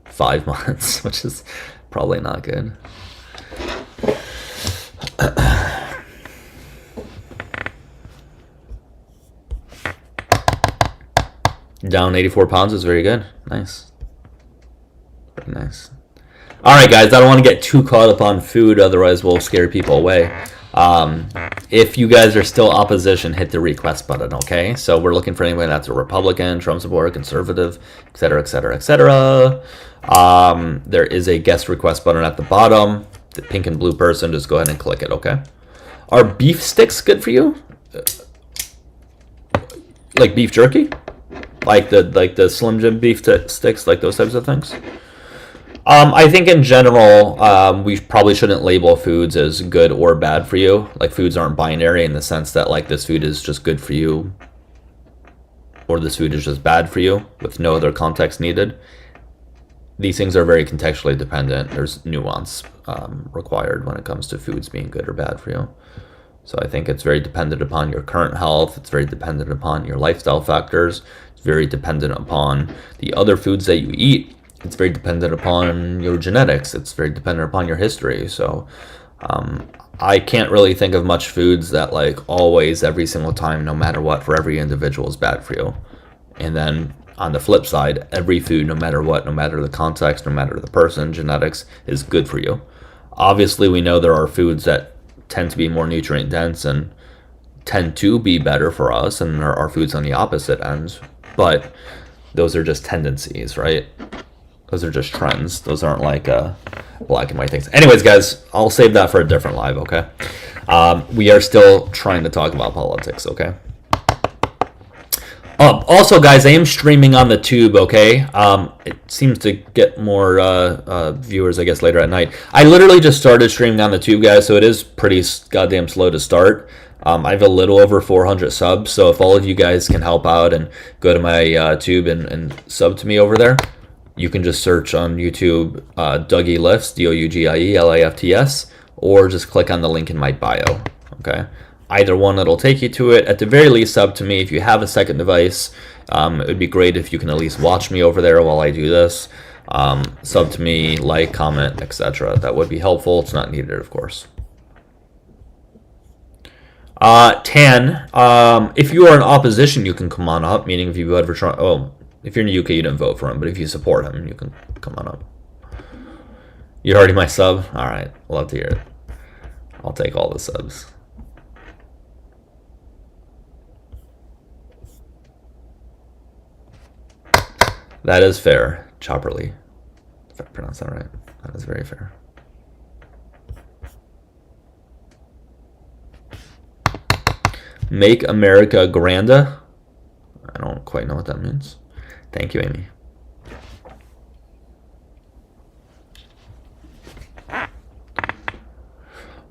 5 months, which is probably not good. Down 84 pounds is very good. Nice. Very nice. Alright guys, I don't want to get too caught up on food, otherwise we'll scare people away. If you guys are still opposition, hit the request button, okay? So we're looking for anybody that's a Republican, Trump supporter, conservative, etc., etc., etc. There is a guest request button at the bottom. The pink and blue person, just go ahead and click it, okay? Are beef sticks good for you? Like beef jerky? Like the Slim Jim beef sticks, like those types of things? I think in general, we probably shouldn't label foods as good or bad for you. Like foods aren't binary in the sense that like this food is just good for you or this food is just bad for you with no other context needed. These things are very contextually dependent. There's nuance required when it comes to foods being good or bad for you. So I think it's very dependent upon your current health. It's very dependent upon your lifestyle factors. It's very dependent upon the other foods that you eat. It's very dependent upon your genetics. It's very dependent upon your history. So I can't really think of much foods that like always, every single time, no matter what, for every individual is bad for you. And then on the flip side, every food, no matter what, no matter the context, no matter the person, genetics, is good for you. Obviously, we know there are foods that tend to be more nutrient dense and tend to be better for us, and there are foods on the opposite end, but those are just tendencies, right? Those are just trends. Those aren't like black and white things. Anyways, guys, I'll save that for a different live, okay? We are still trying to talk about politics, okay? Also, guys, I am streaming on the tube, okay? It seems to get more viewers, I guess, later at night. I literally just started streaming on the tube, guys, so it is pretty goddamn slow to start. I have a little over 400 subs, so if all of you guys can help out and go to my tube and sub to me over there, you can just search on YouTube Dougielifts, Dougielifts, or just click on the link in my bio, okay? Either one, it'll take you to it. At the very least, sub to me. If you have a second device, it would be great if you can at least watch me over there while I do this. Sub to me, like, comment, etc. That would be helpful. It's not needed, of course. Tan, if you are in opposition, you can come on up, meaning if you voted for Trump. Oh, if you're in the UK, you didn't vote for him, but if you support him, you can come on up. You're already my sub? All right, love to hear it. I'll take all the subs. That is fair, Chopperly. If I pronounce that right. That is very fair. Make America Granda? I don't quite know what that means. Thank you, Amy.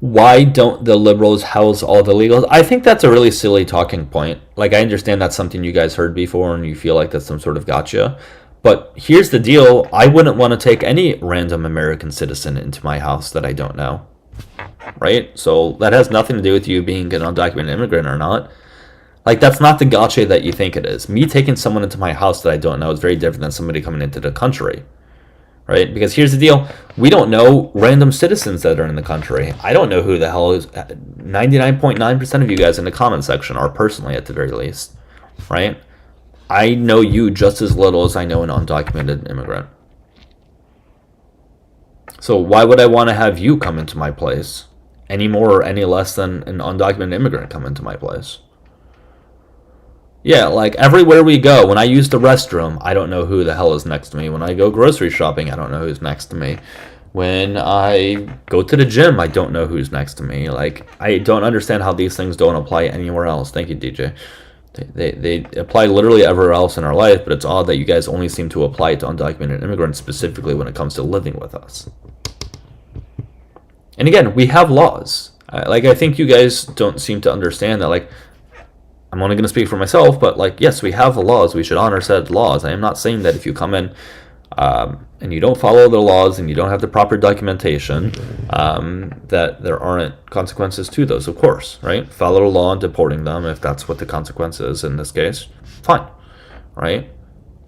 Why don't the liberals house all the illegals? I think that's a really silly talking point. Like, I understand that's something you guys heard before and you feel like that's some sort of gotcha. But here's the deal. I wouldn't want to take any random American citizen into my house that I don't know. Right? So that has nothing to do with you being an undocumented immigrant or not. Like, that's not the gotcha that you think it is. Me taking someone into my house that I don't know is very different than somebody coming into the country. Right? Because here's the deal. We don't know random citizens that are in the country. I don't know who the hell is. 99.9% of you guys in the comment section are, personally, at the very least. Right? I know you just as little as I know an undocumented immigrant. So why would I want to have you come into my place any more or any less than an undocumented immigrant come into my place? Yeah, like everywhere we go, when I use the restroom, I don't know who the hell is next to me. When I go grocery shopping, I don't know who's next to me. When I go to the gym, I don't know who's next to me. Like, I don't understand how these things don't apply anywhere else. Thank you, DJ. They apply literally everywhere else in our life, but it's odd that you guys only seem to apply it to undocumented immigrants, specifically when it comes to living with us. And again, we have laws. Like, I think you guys don't seem to understand that, like, I'm only going to speak for myself, but, like, yes, we have laws. We should honor said laws. I am not saying that if you come in and you don't follow the laws and you don't have the proper documentation, that there aren't consequences to those, of course, right? Follow the law and deporting them if that's what the consequence is in this case. Fine, right?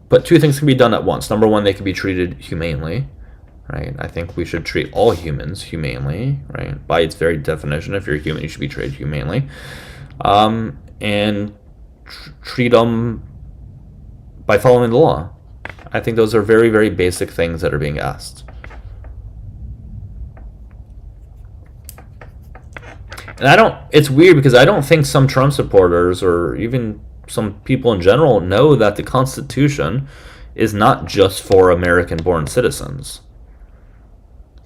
But two things can be done at once. Number one, they can be treated humanely, right? I think we should treat all humans humanely, right? By its very definition, if you're human, you should be treated humanely. And treat them by following the law. I think those are very, very basic things that are being asked. And it's weird because I don't think some Trump supporters or even some people in general know that the Constitution is not just for American-born citizens.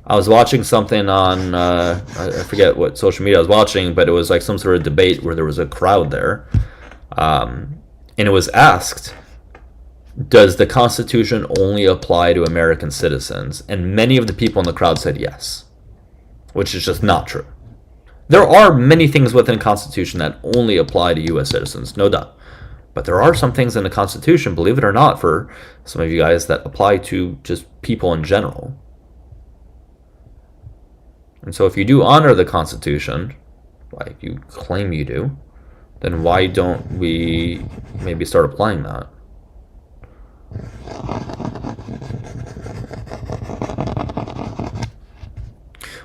I was watching something on, I forget what social media I was watching, but it was like some sort of debate where there was a crowd there. And it was asked, does the Constitution only apply to American citizens? And many of the people in the crowd said yes, which is just not true. There are many things within the Constitution that only apply to U.S. citizens, no doubt. But there are some things in the Constitution, believe it or not, for some of you guys that apply to just people in general. And so if you do honor the Constitution, like you claim you do, then why don't we maybe start applying that?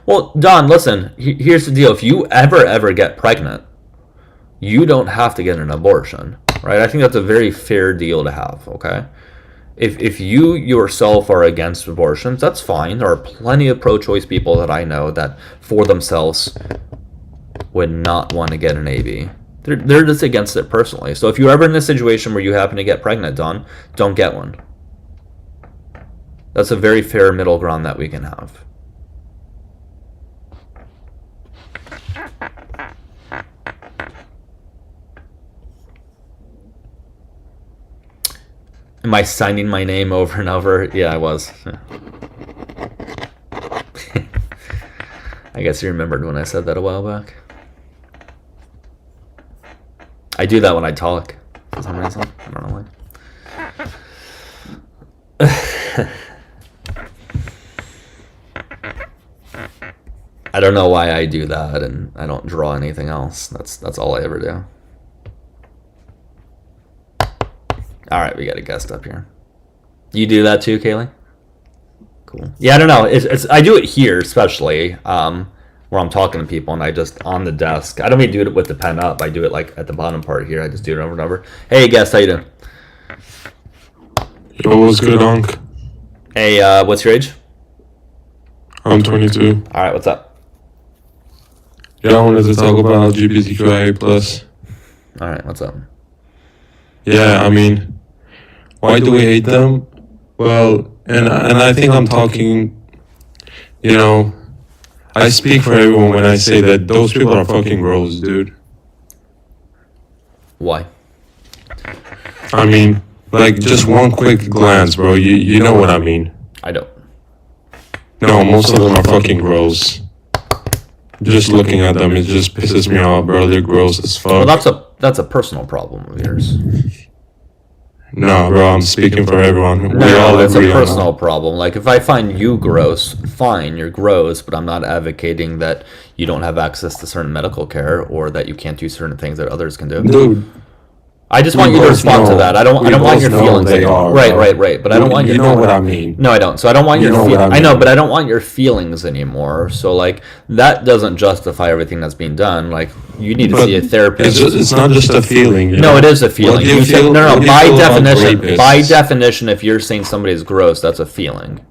Well, Don, listen, here's the deal. If you ever get pregnant, you don't have to get an abortion, right? I think that's a very fair deal to have, okay? If you yourself are against abortions, that's fine. There are plenty of pro-choice people that I know that for themselves would not want to get an AB. They're just against it personally. So if you're ever in a situation where you happen to get pregnant, Don, don't get one. That's a very fair middle ground that we can have. Am I signing my name over and over? Yeah, I was. I guess you remembered when I said that a while back. I do that when I talk for some reason. I don't know why. I don't know why I do that, and I don't draw anything else. That's all I ever do. All right, we got a guest up here. You do that too, Kaylee? Cool. Yeah, I don't know. I do it here, especially where I'm talking to people, and I just on the desk. I don't even do it with the pen up. I do it like at the bottom part here. I just do it over and over. Hey, guest, how you doing? Yo, what's good, Unc? Hey, what's your age? I'm 22. All right, what's up? Yeah, I wanted to talk about LGBTQIA+. All right, what's up? Yeah, I mean, why do we hate them? Well, and I think I'm talking, you know, I speak for everyone when I say that those people are fucking gross, dude. Why? I mean, like, just one quick glance, bro. You know what I mean. I don't. No, most of them are fucking gross. Just looking at them, it just pisses me off, bro. They're gross as fuck. Well, that's a personal problem of yours. No, bro, I'm speaking for everyone. No, it's a personal problem. Like, if I find you gross, fine, you're gross, but I'm not advocating that you don't have access to certain medical care or that you can't do certain things that others can do. Dude. I just We want you to both respond to know- that. I don't we want both your know feelings they anymore. are, Right, bro. But I don't want You your know what I mean. No, I don't. So I don't want You your know what I I know, mean. but I don't want your feelings anymore. So like that doesn't justify everything that's being done. Like you need to But see a therapist. it's not just a feeling. You No, know? it is a What feeling. do you feel? No, what do you by feel about definition, rapists? if you're saying somebody is gross, that's a feeling.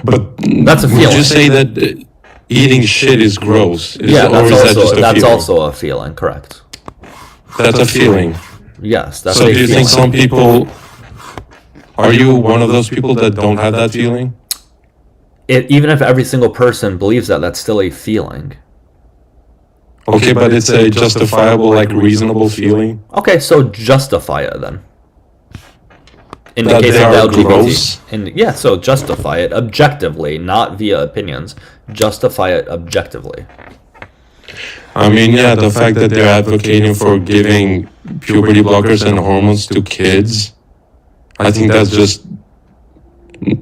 But That's a would feeling. you say that eating shit is gross? Yeah, or is that just a that's feeling? also a feeling. Correct. That's a feeling. Yes, that's So a do you think feeling. some people? Are you one of those people that don't have that feeling? Even if every single person believes that, that's still a feeling. Okay, but it's a justifiable, like reasonable feeling. Okay, so justify it then. In the That case they of the are LGBT. gross? Yeah, so justify it objectively, not via opinions. Justify it objectively. I mean, yeah, the fact that they're advocating for giving puberty blockers and hormones to kids, I think that's just,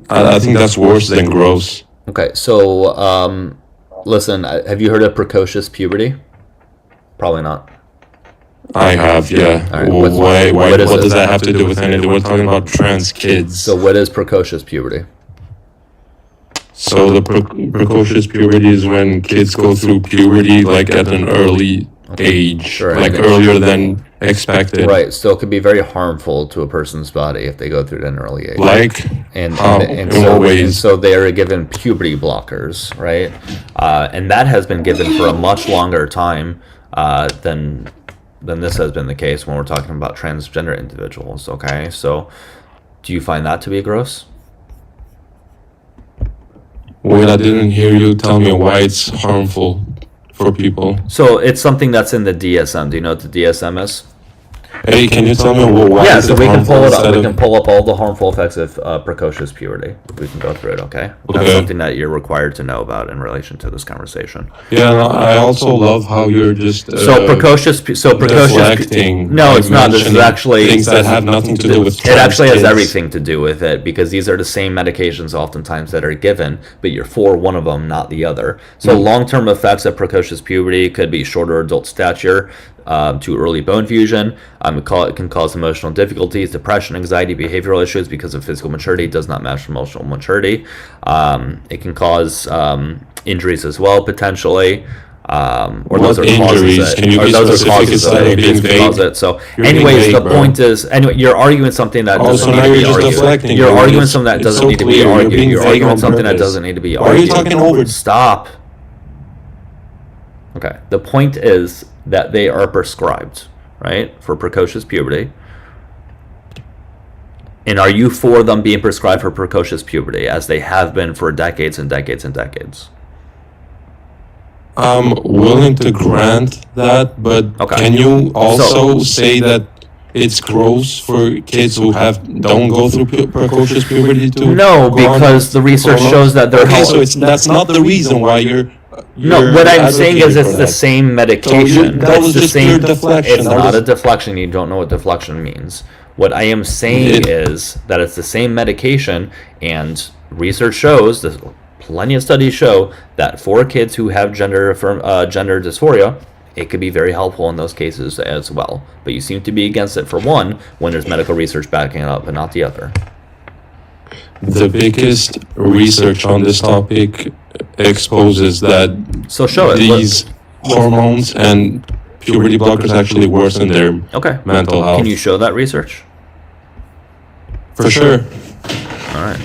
I think that's worse than gross. Okay, so listen, have you heard of precocious puberty? Probably not. I have, yeah. All right, What is does it? that have to do with anything? We're talking about trans kids. So what is precocious puberty? So the precocious puberty is when kids go through puberty like at an early age, Sure, like and- earlier than expected. Right, so it could be very harmful to a person's body if they go through it at an early age. Like and how? and In so what ways? and so they are given puberty blockers, right? And that has been given for a much longer time than this has been the case when we're talking about transgender individuals. Okay, so do you find that to be gross? Well, I didn't hear you tell me why it's harmful for people. So it's something that's in the DSM. Do you know what the DSM is? Hey, can you tell me why? Yeah, is so it we can harmful pull it up. instead We of- can pull up all the harmful effects of precocious puberty. We can go through it, okay? That's Okay. something that you're required to know about in relation to this conversation. Yeah, no, I also love how you're just So precocious deflecting. No, by it's not. This is mentioning actually things that have nothing to do with It trans actually has kids. everything to do with it because these are the same medications oftentimes that are given, but you're for one of them, not the other. So long-term effects of precocious puberty could be shorter adult stature, to early bone fusion. It can cause emotional difficulties, depression, anxiety, behavioral issues because of physical maturity does not match emotional maturity. It can cause injuries as well, potentially. Or those are injuries? causes. Can you be specific instead of being vague? So, You're being anyways, vague, the bro. point is, anyway, you're arguing something that Oh, doesn't so need now to be you're just argued. deflecting. You're You're arguing just- something that it's doesn't so need to be clear. You're argued. being You're vague arguing on something that purpose. doesn't need to be Why are argued. you talking over? Stop. Okay. The point is that they are prescribed, right, for precocious puberty. And are you for them being prescribed for precocious puberty, as they have been for decades and decades and decades? I'm willing to grant that, but Okay. can you also say that it's gross for kids who don't go through precocious puberty to No, go on because the research hormones? shows that they're okay. So that's not the reason why you're. No, what I'm saying is advocating it's for the that. same medication. that It's was the just same. pure deflection. It's That not was- a deflection. You don't know what deflection means. What I am saying is that it's the same medication, and research shows, plenty of studies show that for kids who have gender dysphoria, it could be very helpful in those cases as well. But you seem to be against it for one when there's medical research backing it up, but not the other. The biggest research on this topic exposes that So show it. these hormones and puberty blockers actually worsen their Okay. mental health. Can you show that research? For sure. All right.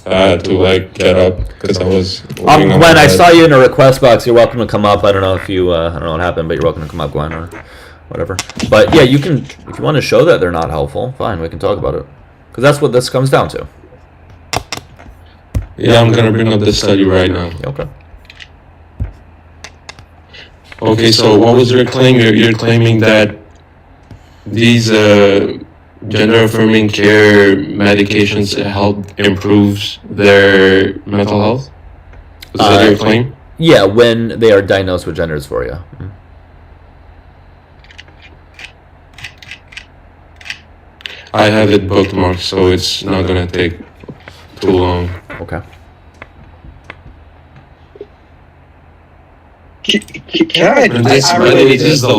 I had to get up because I was. laying on Gwen, my I bed. saw you in a request box. You're welcome to come up. I don't know if you, I don't know what happened, but you're welcome to come up, Gwen, or whatever. But yeah, you can, if you want to show that they're not helpful, fine, we can talk about it. Because that's what this comes down to. Yeah, I'm gonna bring up this study right now. Okay. Okay, so what was your claim? You're claiming that these gender affirming care medications help improves their mental health? Is that your claim? Yeah, when they are diagnosed with gender dysphoria. Mhm. I have it bookmarked, so it's not gonna take too long. Okay. Can I? And this, I by the way, really this is the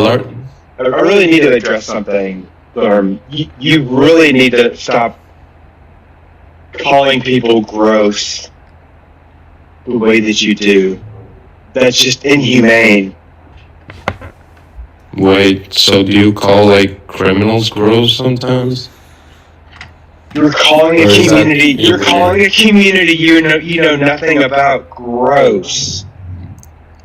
I really need to address something. You really need to stop calling people gross the way that you do. That's just inhumane. Wait, so do you call like criminals gross sometimes? You're calling Or a is that community. You're inhumane? calling a community you know nothing about gross.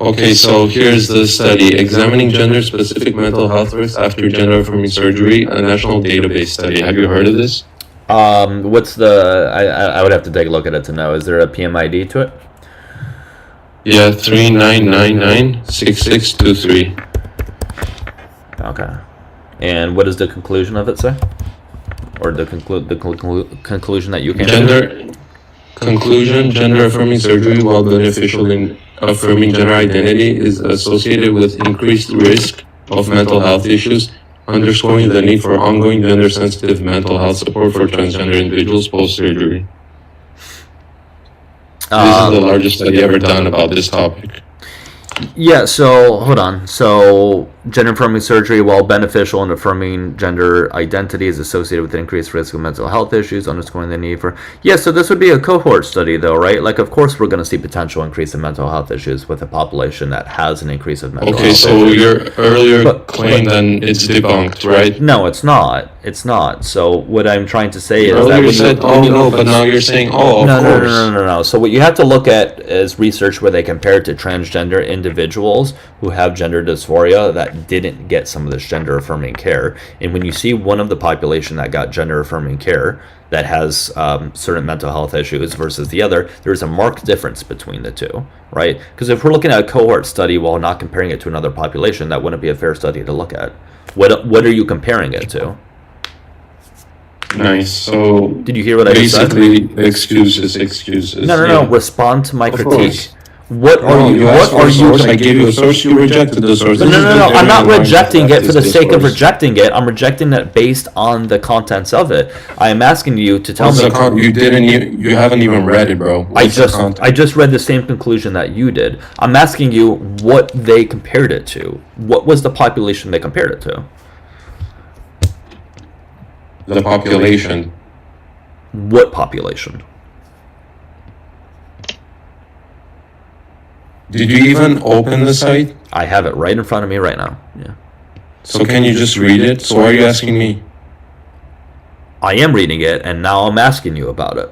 Okay, so here's the study examining gender-specific mental health risks after gender-affirming surgery, a national database study. Have you heard of this? What's the? I would have to take a look at it to know. Is there a PMID to it? Yeah, 3999-6623. Okay. And what does the conclusion of it say? Or the conclusion that you came to? Conclusion, gender-affirming surgery, while beneficial in affirming gender identity, is associated with increased risk of mental health issues, underscoring the need for ongoing gender-sensitive mental health support for transgender individuals post-surgery. This is the largest study ever done about this topic. Yeah, so hold on. So gender affirming surgery, while beneficial in affirming gender identity, is associated with an increased risk of mental health issues, underscoring the need for... Yeah, so this would be a cohort study though, right? Like, of course we're going to see potential increase in mental health issues with a population that has an increase of mental health so issues. your earlier claim then it's debunked, right? No, it's not. It's not. So what I'm trying to say is that Earlier when you said, but now you're saying, of course. No. So what you have to look at is research where they compare it to transgender individuals who have gender dysphoria that didn't get some of this gender affirming care. And when you see one of the population that got gender affirming care that has certain mental health issues versus the other, there's a marked difference between the two, right? Because if we're looking at a cohort study while not comparing it to another population, that wouldn't be a fair study to look at. What are you comparing it to? Nice. So did you hear what I just said? Basically, excuses. No. Respond to my critique. Course. What are you? What are you? I gave you a source. You rejected the source. No. I'm not rejecting it for the sake of rejecting it. I'm rejecting it based on the contents of it. I am asking you to tell me. You haven't even read it, bro. I just read the same conclusion that you did. I'm asking you what they compared it to. What was the population they compared it to? The population. What population? Did you even open the site? I have it right in front of me right now. Yeah. So can you just read it? So why are you asking me? I am reading it, and now I'm asking you about it.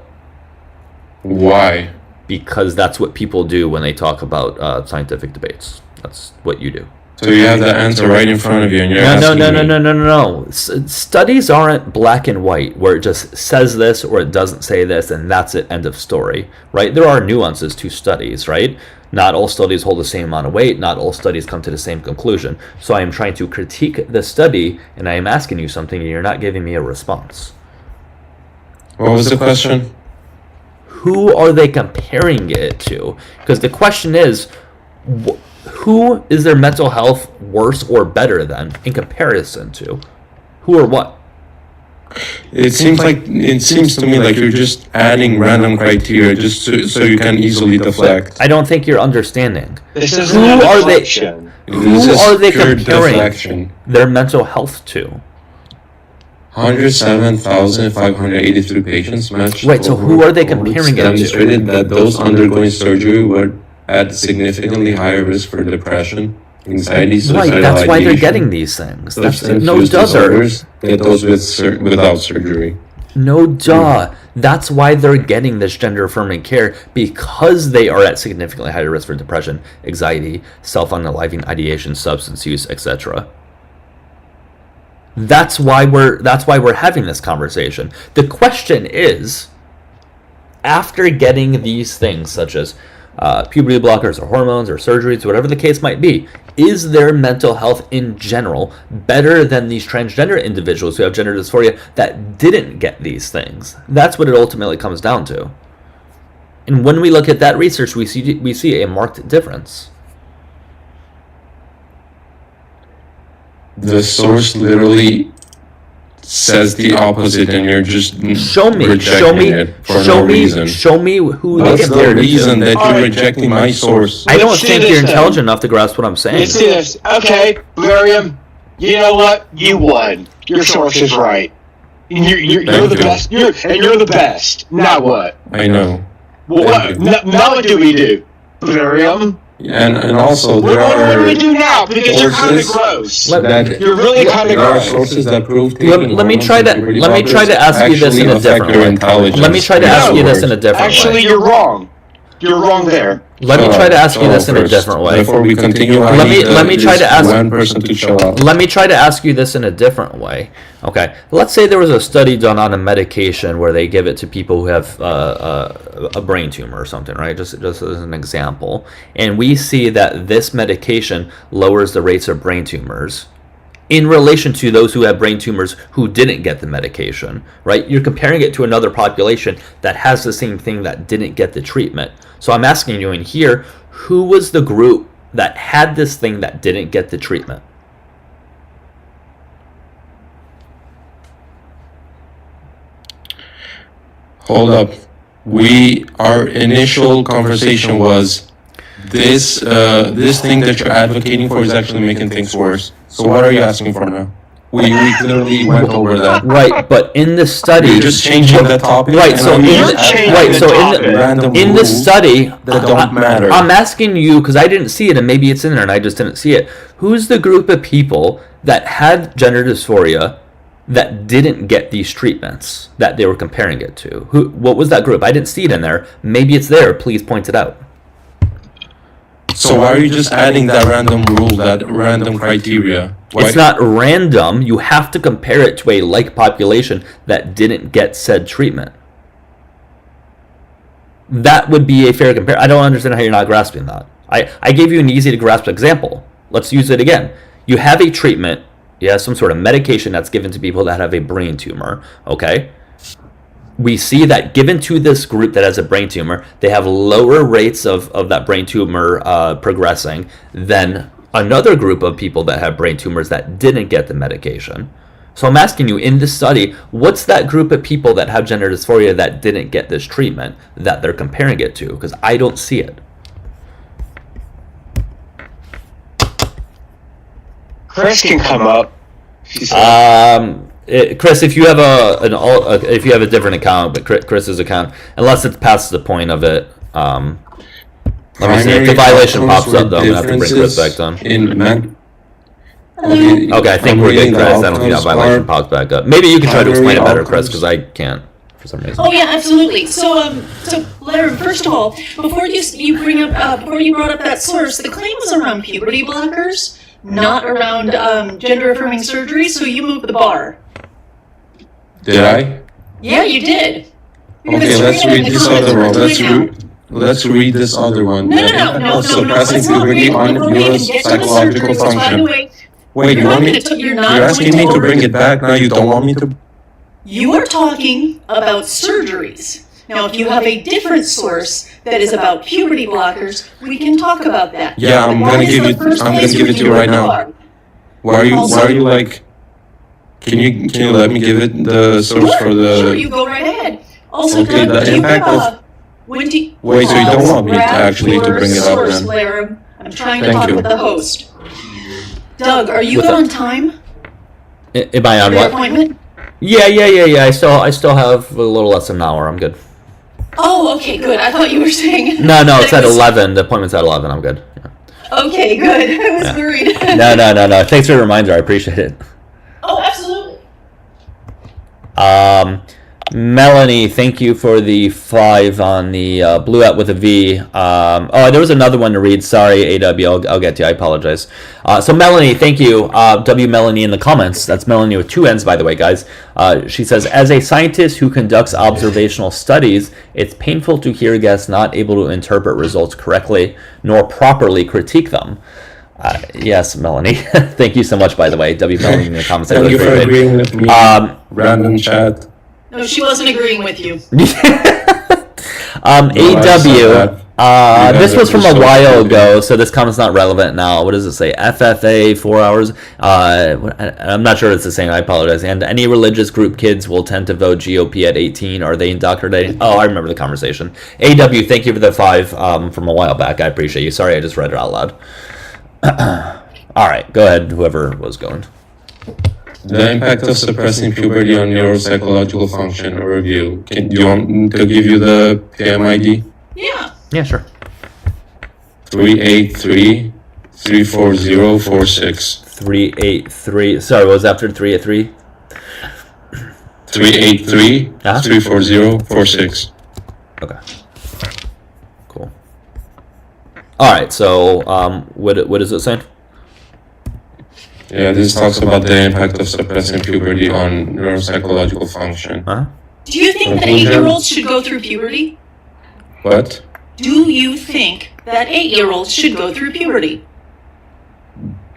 Why? Because that's what people do when they talk about scientific debates. That's what you do. So you have the answer right in front of you, and you're asking me. No. Studies aren't black and white, where it just says this or it doesn't say this, and that's it, end of story, right? There are nuances to studies, right? Not all studies hold the same amount of weight. Not all studies come to the same conclusion. So I am trying to critique the study, and I am asking you something, and you're not giving me a response. What was the question? Who are they comparing it to? Because the question is, who is their mental health worse or better than in comparison to? Who or what? It seems to me like you're just adding random criteria just so you can easily deflect. I don't think you're understanding. This is Who are they comparing deflection. Their mental health to? 107,583 patients matched. Right, so who are they comparing it to? Demonstrated that those undergoing surgery were at significantly higher risk for depression, anxiety, suicidal Right, that's why they're ideation, getting these things. substance No use duh. disorders, get those without surgery. No duh. That's why they're getting this gender affirming care, because they are at significantly higher risk for depression, anxiety, self-unaliving ideation, substance use, etc. That's why we're having this conversation. The question is, after getting these things such as puberty blockers or hormones or surgeries, whatever the case might be, is their mental health in general better than these transgender individuals who have gender dysphoria that didn't get these things? That's what it ultimately comes down to. And when we look at that research, we see a marked difference. The source literally says the opposite, and you're just rejecting it for no reason. Show me who they What's the compared it to. reason that you're rejecting my source? I don't think you're intelligent enough to grasp what I'm saying. Let's do this. Okay, barium. You know what? You won. Your source is right. And you're the best. You're the best. Now what? I know. Well, what? Now what do we do? Barium? And also there What do are we do now? Because you're kind of sources gross. that You're really kind of there are gross. sources that prove Let me try to ask you this in a different way. Let me try to ask you this in a different way. Actually, you're wrong. You're wrong there. Let me try to ask you this in a different way. Before we continue, let me try to ask one person to show up. Let me try to ask you this in a different way. Okay, let's say there was a study done on a medication where they give it to people who have a brain tumor or something, right? Just as an example, and we see that this medication lowers the rates of brain tumors in relation to those who have brain tumors who didn't get the medication, right? You're comparing it to another population that has the same thing that didn't get the treatment. So I'm asking you in here, who was the group that had this thing that didn't get the treatment? Hold up. Our initial conversation was this thing that you're advocating for is actually making things worse. So what are you asking for now? We clearly went over that. Right, but in the study, You're just changing the topic. right? So and in the study that don't matter. I'm asking you because I didn't see it, and maybe it's in there, and I just didn't see it. Who's the group of people that had gender dysphoria that didn't get these treatments that they were comparing it to? What was that group? I didn't see it in there. Maybe it's there. Please point it out. So why are you just adding that random rule, that random criteria? Why? It's not random. You have to compare it to a like population that didn't get said treatment. That would be a fair compare. I don't understand how you're not grasping that. I gave you an easy to grasp example. Let's use it again. You have a treatment, some sort of medication that's given to people that have a brain tumor, okay? We see that given to this group that has a brain tumor, they have lower rates of that brain tumor progressing than another group of people that have brain tumors that didn't get the medication. So I'm asking you, in this study, what's that group of people that have gender dysphoria that didn't get this treatment that they're comparing it to? Because I don't see it. Chris can come up. Chris, if you have if you have a different account, but Chris's account, unless it's past the point of it, let me see. If the violation pops up, though, I'm gonna have to bring Chris back on. Okay, I think we're getting Chris. I don't think that violation pops back up. Maybe you can try to explain it better, Chris, because I can't for some reason. Oh yeah, absolutely. So Larry, first of all, before you brought up that source, the claim was around puberty blockers, not around gender affirming surgery. So you moved the bar. Did I? Yeah, you did. Okay, let's read this other one. Let's read this other one. No. Suppressing Let's not puberty read on it before we even get to the neuropsychological surgery. So, by the function. way, Wait, you you're want not me? gonna you're You're not asking going me to to bring it back now? You don't want me to? You are talking about surgeries. Now, if you have a different source that is about puberty blockers, we can talk about that. Yeah, I'm gonna give it to you right now. Why are you like? Can you let me give it the source for the? Sure, you go right ahead. Also, Okay, Doug, the do you impact have of- when do you, Wait, so you don't want me to grab actually to your bring it up source, then? Lara. I'm trying to Thank talk you. with the host. Doug, are you With on the- time? Am I on Your what? appointment? Yeah. I still have a little less than an hour. I'm good. Oh, okay, good. I thought you were saying. No, that it's it at was- 11. The appointment's at 11. I'm good. Okay, good. I was worried. No. Thanks for the reminder. I appreciate it. Oh, absolutely. Melanie, thank you for the 5 on the blue app with a V. There was another one to read. Sorry, AW. I'll get to you. I apologize. So Melanie, thank you. W Melanie in the comments. That's Melanie with 2 N's, by the way, guys. She says, as a scientist who conducts observational studies, it's painful to hear guests not able to interpret results correctly nor properly critique them. Yes, Melanie. Thank you so much, by the way. W Melanie in the comments. Thank you for agreeing with me. Random chat. No, she wasn't agreeing with you. AW. This was from a while ago, so this comment's not relevant now. What does it say? FFA 4 hours. I'm not sure it's the same. I apologize. And any religious group kids will tend to vote GOP at 18. Are they indoctrinating? Oh, I remember the conversation. AW, thank you for the 5 from a while back. I appreciate you. Sorry, I just read it out loud. All right, go ahead. Whoever was going. The impact of suppressing puberty on neuropsychological function review. Do you want me to give you the PMID? Yeah. Yeah, sure. 383-34046. 383. Sorry, what was after 383? 383-34046. Okay. Cool. All right. So, what is it saying? Yeah, this talks about the impact of suppressing puberty on neuropsychological function. Do you think that 8-year-olds should go through puberty? What? Do you think that 8-year-olds should go through puberty?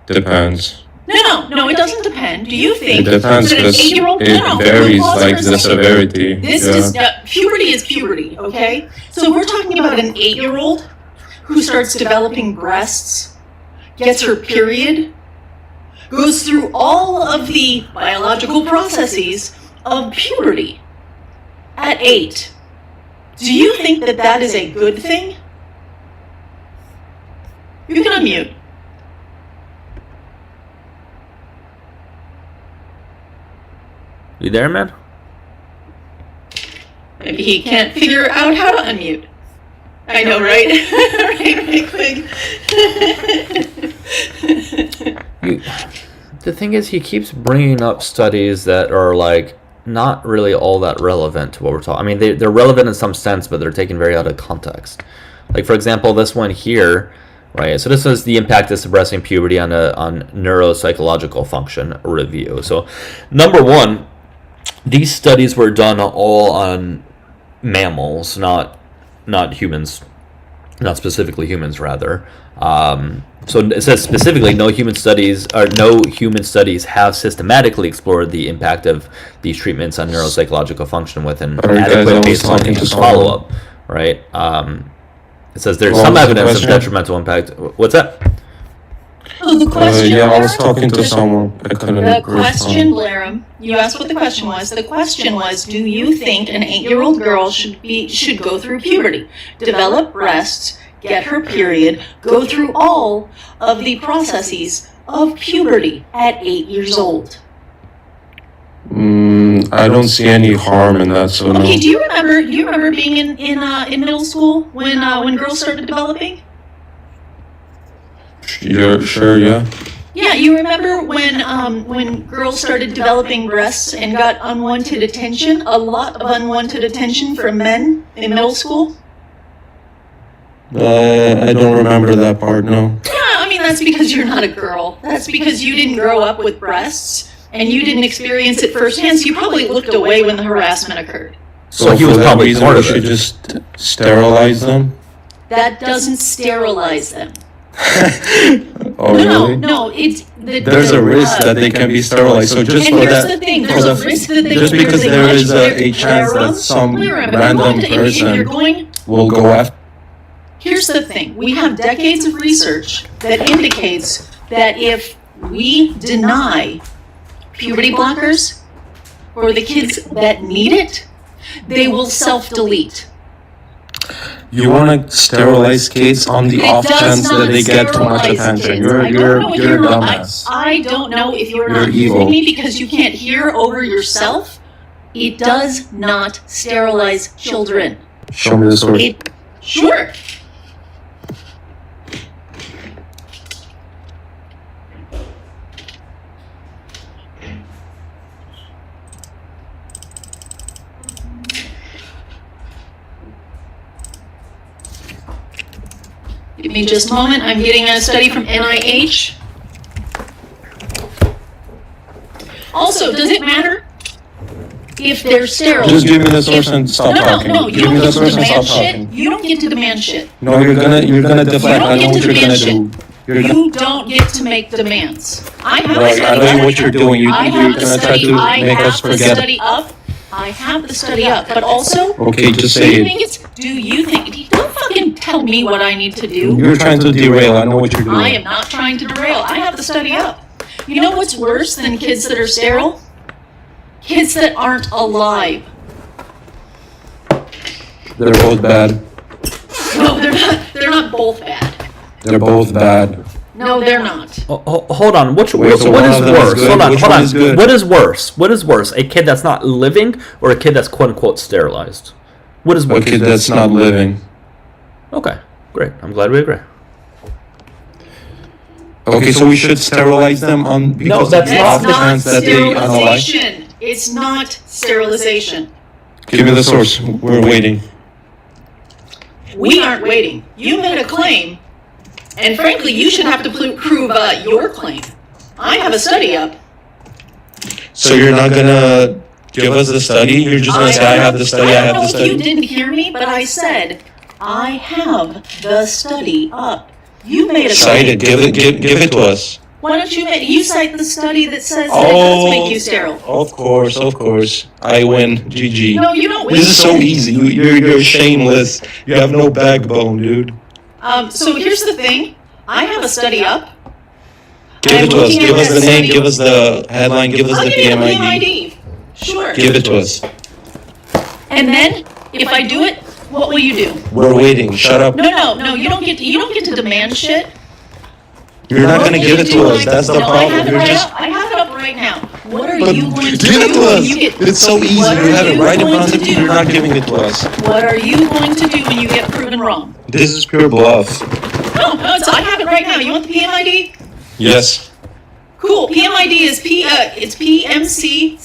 Depends. No, it doesn't depend. Do you think It depends that an because 8-year-old... it varies, like the severity. This is... puberty is puberty, okay? So we're talking about an 8-year-old who starts developing breasts, gets her period, goes through all of the biological processes of puberty at 8. Do you think that that is a good thing? You can unmute. You there, man? Maybe he can't figure out how to unmute. I know, right? The thing is, he keeps bringing up studies that are like not really all that relevant to what we're talking. I mean, they're relevant in some sense, but they're taken very out of context. Like, for example, this one here, right? So this is the impact of suppressing puberty on neuropsychological function review. So, number one, these studies were done all on mammals, not humans, not specifically humans, rather. So it says specifically, no human studies have systematically explored the impact of these treatments on neuropsychological function with an adequate baseline follow-up. Right? It says there's some evidence of detrimental impact. What's that? Oh, the question. Yeah, I was talking to someone. I couldn't The question, Blarum, you asked what the question was. The question was, do you think an 8-year-old girl should go through puberty, develop breasts, get her period, go through all of the processes of puberty at 8 years old? I don't see any harm in that. So Okay, no. do you remember being in middle school when girls started developing? You're sure? Yeah. Yeah, you remember when girls started developing breasts and got unwanted attention, a lot of unwanted attention from men in middle school? I don't remember that part. No. Yeah, I mean, that's because you're not a girl. That's because you didn't grow up with breasts and you didn't experience it firsthand, so you probably looked away when the harassment occurred. So he was probably part we of it. should just sterilize them. That doesn't sterilize them. Oh, really? No, it's... There's a risk that they can be sterilized. So just and for here's that, the thing, there's a risk that they just can because there is a chance that some random person will go after. Here's the thing. We have decades of research that indicates that if we deny puberty blockers for the kids that need it, they will self-delete. You want to sterilize kids on the off chance that they get too much attention. You're a dumbass. I don't know if you're not evil. hearing me because you can't hear over yourself. It does not sterilize children. Show me the source. Sure. Give me just a moment. I'm getting a study from NIH. Also, does it matter if they're sterile? Just give me the source and stop talking. No, you Give me don't the get to source and demand stop shit. talking. You don't get to demand shit. No, you're gonna deflect. I know what you're gonna do. You don't get to make demands. I have Right, a study I know up. what you're doing. You're I gonna have the try study. to I make us have the forget. study up. I have the study up. But also, Okay, just do say you it. think it's? Do you think? Don't fucking tell me what I need to do. You're trying to derail. I know what you're doing. I am not trying to derail. I have the study up. You know what's worse than kids that are sterile? Kids that aren't alive. They're both bad. No, they're not. They're not both bad. They're both bad. No, they're not. Hold on. What so is one of them is worse? good? Hold on. Which Hold one on. is good? What is worse? What is worse? A kid that's not living or a kid that's quote unquote sterilized? What is A worse? kid that's not living. Okay, great. I'm glad we agree. Okay, so we should sterilize them on because that's of the not- off chance that they unalive. sterilization. It's not sterilization. Give me the source. We're waiting. We aren't waiting. You made a claim, and frankly, you should have to prove your claim. I have a study up. So you're not gonna give us the study? You're just gonna say I have the study. I have the don't know if you study. didn't hear me, but I said I have the study up. You made a Cite claim. it. Give it to us. Why don't you cite the study that says that it does make you sterile? Of course. I win. GG. No, you don't win. This is so easy. You're shameless. You have no backbone, dude. So here's the thing. I have a study up. Give it to us. looking Give at us that the name. study. Give us the headline. Give us I'll the give you the PMID. PMID. Sure. Give it to us. And then, if I do it, what will you do? We're waiting. Shut up. No. You don't get to demand shit. You're not gonna give it to us. That's the No, I have problem. it You're right just. up. I have it up right now. What are But you going to give it do to when us. you get? It's so easy. What You are have it you right in going front to of you. do? You're not giving it to us. What are you going to do when you get proven wrong? This is pure bluff. No, I have it right now. You want the PMID? Yes. Cool. PMID is it's PMC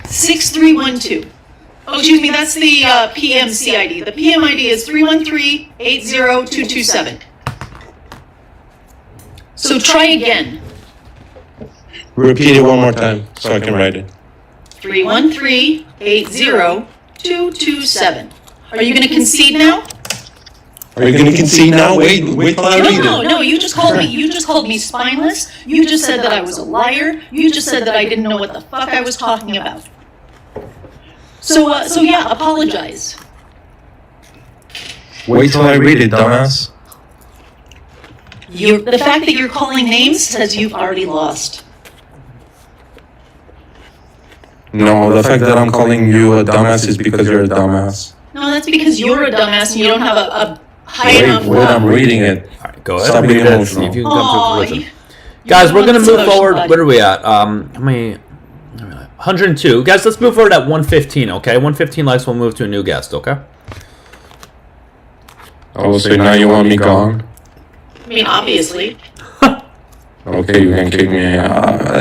662-6312. Oh, excuse me, that's the PMC ID. The PMID is 313-80227. So try again. Repeat it one more time so I can write it. 313-80227. Are you going to concede now? Are you gonna concede now? Wait till I read it. No, you just called me spineless. You just said that I was a liar. You just said that I didn't know what the fuck I was talking about. So yeah, apologize. Wait till I read it, dumbass. The fact that you're calling names says you've already lost. No, the fact that I'm calling you a dumbass is because you're a dumbass. No, that's because you're a dumbass and you don't have a high enough. Wait, I'm reading it. Go ahead. Stop and being read it. emotional. See if you can come to a conclusion. you Guys, we're want gonna this move emotion, forward. buddy. What are we at? How many? 102. Guys, let's move forward at 115. Okay, 115 likes. We'll move to a new guest. Okay. Oh, so now you want me gone? I mean, obviously. Okay, you can kick me.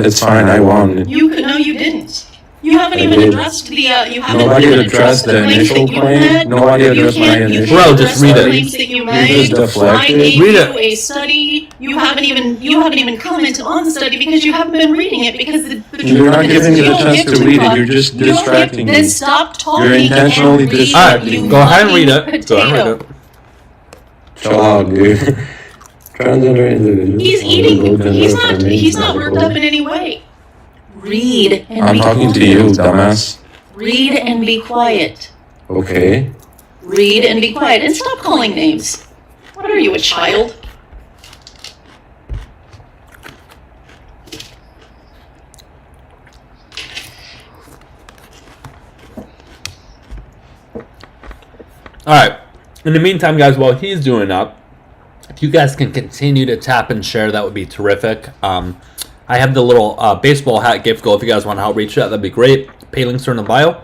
It's fine. I won. You could. No, you didn't. You haven't I even did. addressed the. You haven't Nobody even addressed the claims initial that you claim. had. Nobody You addressed my can't- you initial. can't Bro, address just read the it. claims that you You made. just deflected. I gave Read you it. a study. You haven't even commented on the study because you haven't been reading it because the You're not truth is giving me you the don't chance get to read it. talk. You're just You don't get- distracting Then me. stop talking. You're intentionally and read, distracting you me. Go ahead and fucking read it. Go ahead and read potato. it. Chill out, dude. Transgender individuals. He's eating. He's not worked up in any way. Read and I'm be talking to you, dumbass. Read and be quiet. Okay. Read and be quiet. And stop calling names. What are you, a child? All right. In the meantime, guys, while he's doing that, if you guys can continue to tap and share, that would be terrific. I have the little baseball hat gift goal. If you guys want to help reach that, that'd be great. Pay links are in the bio.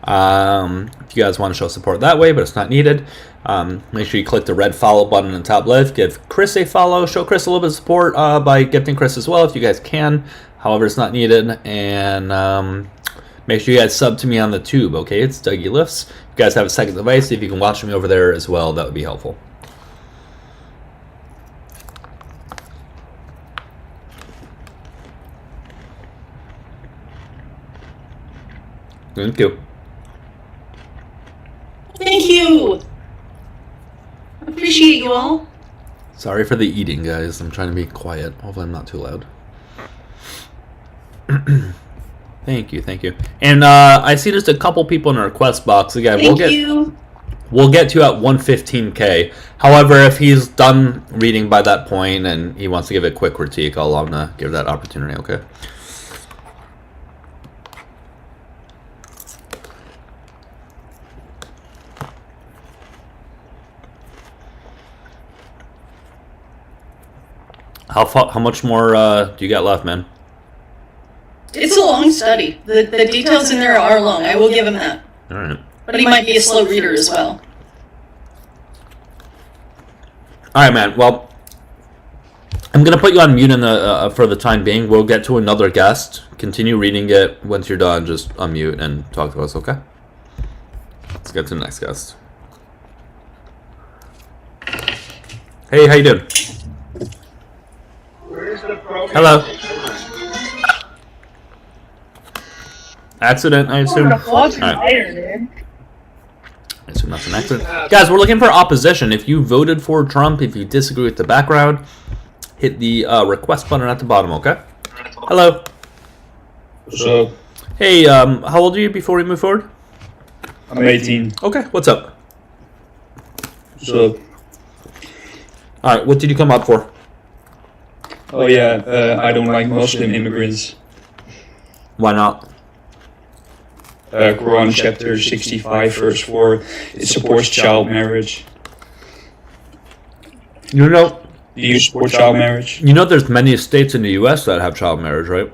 If you guys want to show support that way, but it's not needed, make sure you click the red follow button in the top left. Give Chris a follow. Show Chris a little bit of support by gifting Chris as well if you guys can. However, it's not needed. And make sure you guys sub to me on the tube, okay? It's Dougielifts. If you guys have a second device, if you can watch me over there as well, that would be helpful. Thank you. Thank you. Appreciate you all. Sorry for the eating, guys. I'm trying to be quiet. Hopefully I'm not too loud. Thank you, thank you. And I see just a couple people in our request box. Again, Thank you. We'll get to you at 115K. However, if he's done reading by that point and he wants to give a quick critique, I'll allow him to give that opportunity, okay? How much more do you got left, man? It's a long study. The details in there are long. I will give him that. All right. But he might be a slow reader as well. All right, man. Well, I'm gonna put you on mute for the time being. We'll get to another guest. Continue reading it. Once you're done, just unmute and talk to us. Okay. Let's get to the next guest. Hey, how you doing? Hello. Accident, I assume. Alright. I assume that's an accident. Guys, we're looking for opposition. If you voted for Trump, if you disagree with the background, hit the request button at the bottom, okay? Hello. What's up? Hey, how old are you before we move forward? I'm 18. Okay, what's up? What's up? Alright, what did you come up for? Oh yeah, I don't like Muslim immigrants. Why not? Quran chapter 65 verse 4, it supports child marriage. You know... Do you support child marriage? You know there's many states in the U.S. that have child marriage, right?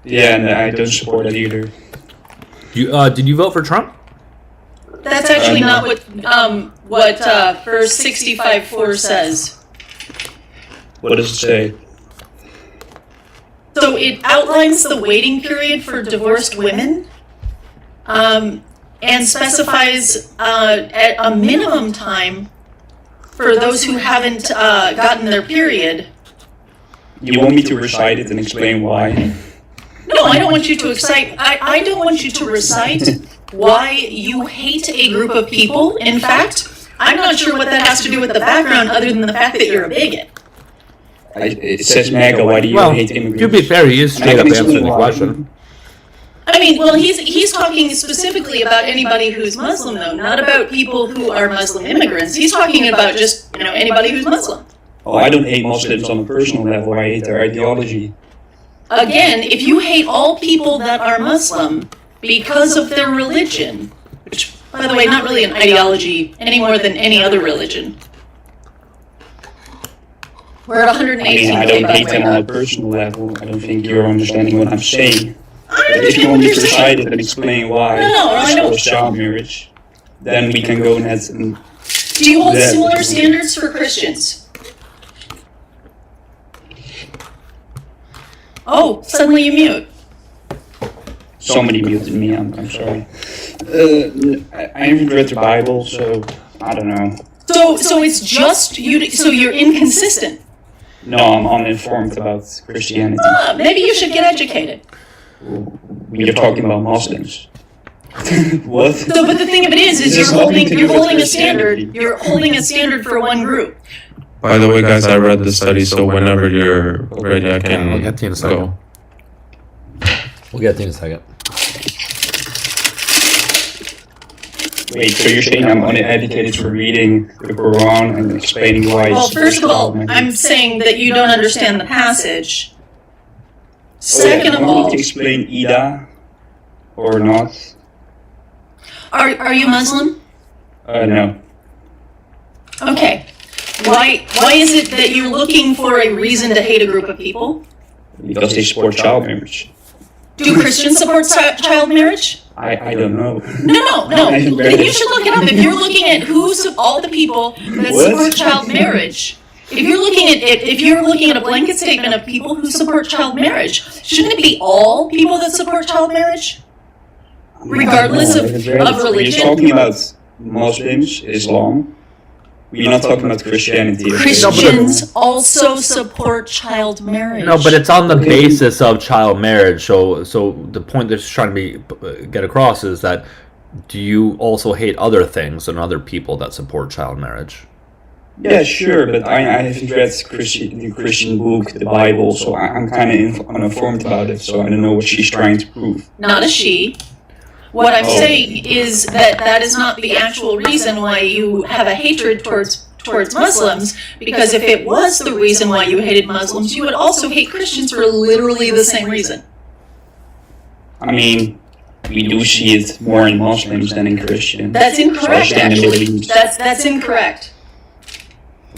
Yeah, and I don't support that either. Did you vote for Trump? That's actually not what verse 65:4 says. What does it say? So it outlines the waiting period for divorced women, and specifies at a minimum time for those who haven't gotten their period. You want me to recite it and explain why? No, I don't want you to excite. I don't want you to recite why you hate a group of people. In fact, I'm not sure what that has to do with the background other than the fact that you're a bigot. It says MAGA, why do you hate immigrants? To be fair, he is straight up answering the question. I mean, well, he's talking specifically about anybody who's Muslim, though, not about people who are Muslim immigrants. He's talking about just, anybody who's Muslim. Oh, I don't hate Muslims on a personal level, I hate their ideology. Again, if you hate all people that are Muslim because of their religion, which, by the way, not really an ideology any more than any other religion. We're at 118. I don't hate them on a personal level. I don't think you're understanding what I'm saying. If you want me to recite it and explain why it's called child marriage, then we can go ahead and... Do you hold similar standards for Christians? Oh, suddenly you mute. Somebody muted me, I'm sorry. I haven't read the Bible, so I don't know. So it's just you, so you're inconsistent. No, I'm uninformed about Christianity. Maybe you should get educated. You're talking about Muslims. What? So, but the thing of it is you're holding a standard. You're holding a standard for one group. By the way, guys, I read the study, so whenever you're ready, I can We'll get to you in a second. go. We'll get to you in a second. Wait, so you're saying I'm uneducated for reading the Quran and explaining why Well, first of all, I'm saying that you don't understand the passage. Second of you all, want me to explain Ida or not? are you Muslim? No. Okay. Why is it that you're looking for a reason to hate a group of people? Because they support child marriage. Do Christians support child marriage? I don't know. No. Then you should look it up. If you're looking at all the people that support child marriage, if you're looking at a blanket statement of people who support child marriage, shouldn't it be all people that support child marriage, regardless of religion? You're talking about Muslims, Islam. We're not talking about Christianity. Christians also support child marriage. No, but it's on the basis of child marriage. So the point that's trying to get across is that do you also hate other things and other people that support child marriage? Yeah, sure, but I haven't read the Christian book, the Bible, so I'm kind of uninformed about it, so I don't know what she's trying to prove. Not a she. What I'm saying is that is not the actual reason why you have a hatred towards Muslims, because if it was the reason why you hated Muslims, you would also hate Christians for literally the same reason. I mean, we do see it more in Muslims than in Christians. That's incorrect, actually. That's incorrect.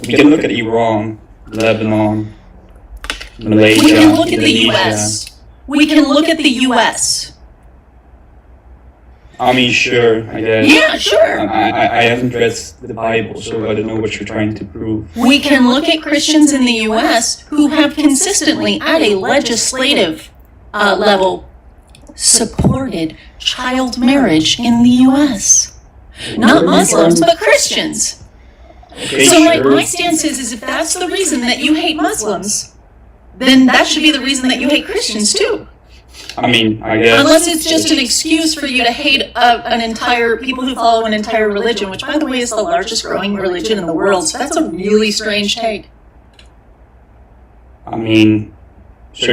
We can look at Iran. Lebanon, Malaysia, We can look at the Indonesia. U.S. We can look at the U.S. I mean, sure, I guess. Yeah, sure. I haven't read the Bible, so I don't know what you're trying to prove. We can look at Christians in the U.S. who have consistently, at a legislative level, supported child marriage in the U.S. Not Muslims, but Christians. Okay, So sure. my stance is if that's the reason that you hate Muslims, then that should be the reason that you hate Christians too. I mean, I guess. Unless it's just an excuse for you to hate people who follow an entire religion, which, by the way, is the largest growing religion in the world. So that's a really strange take. I mean, so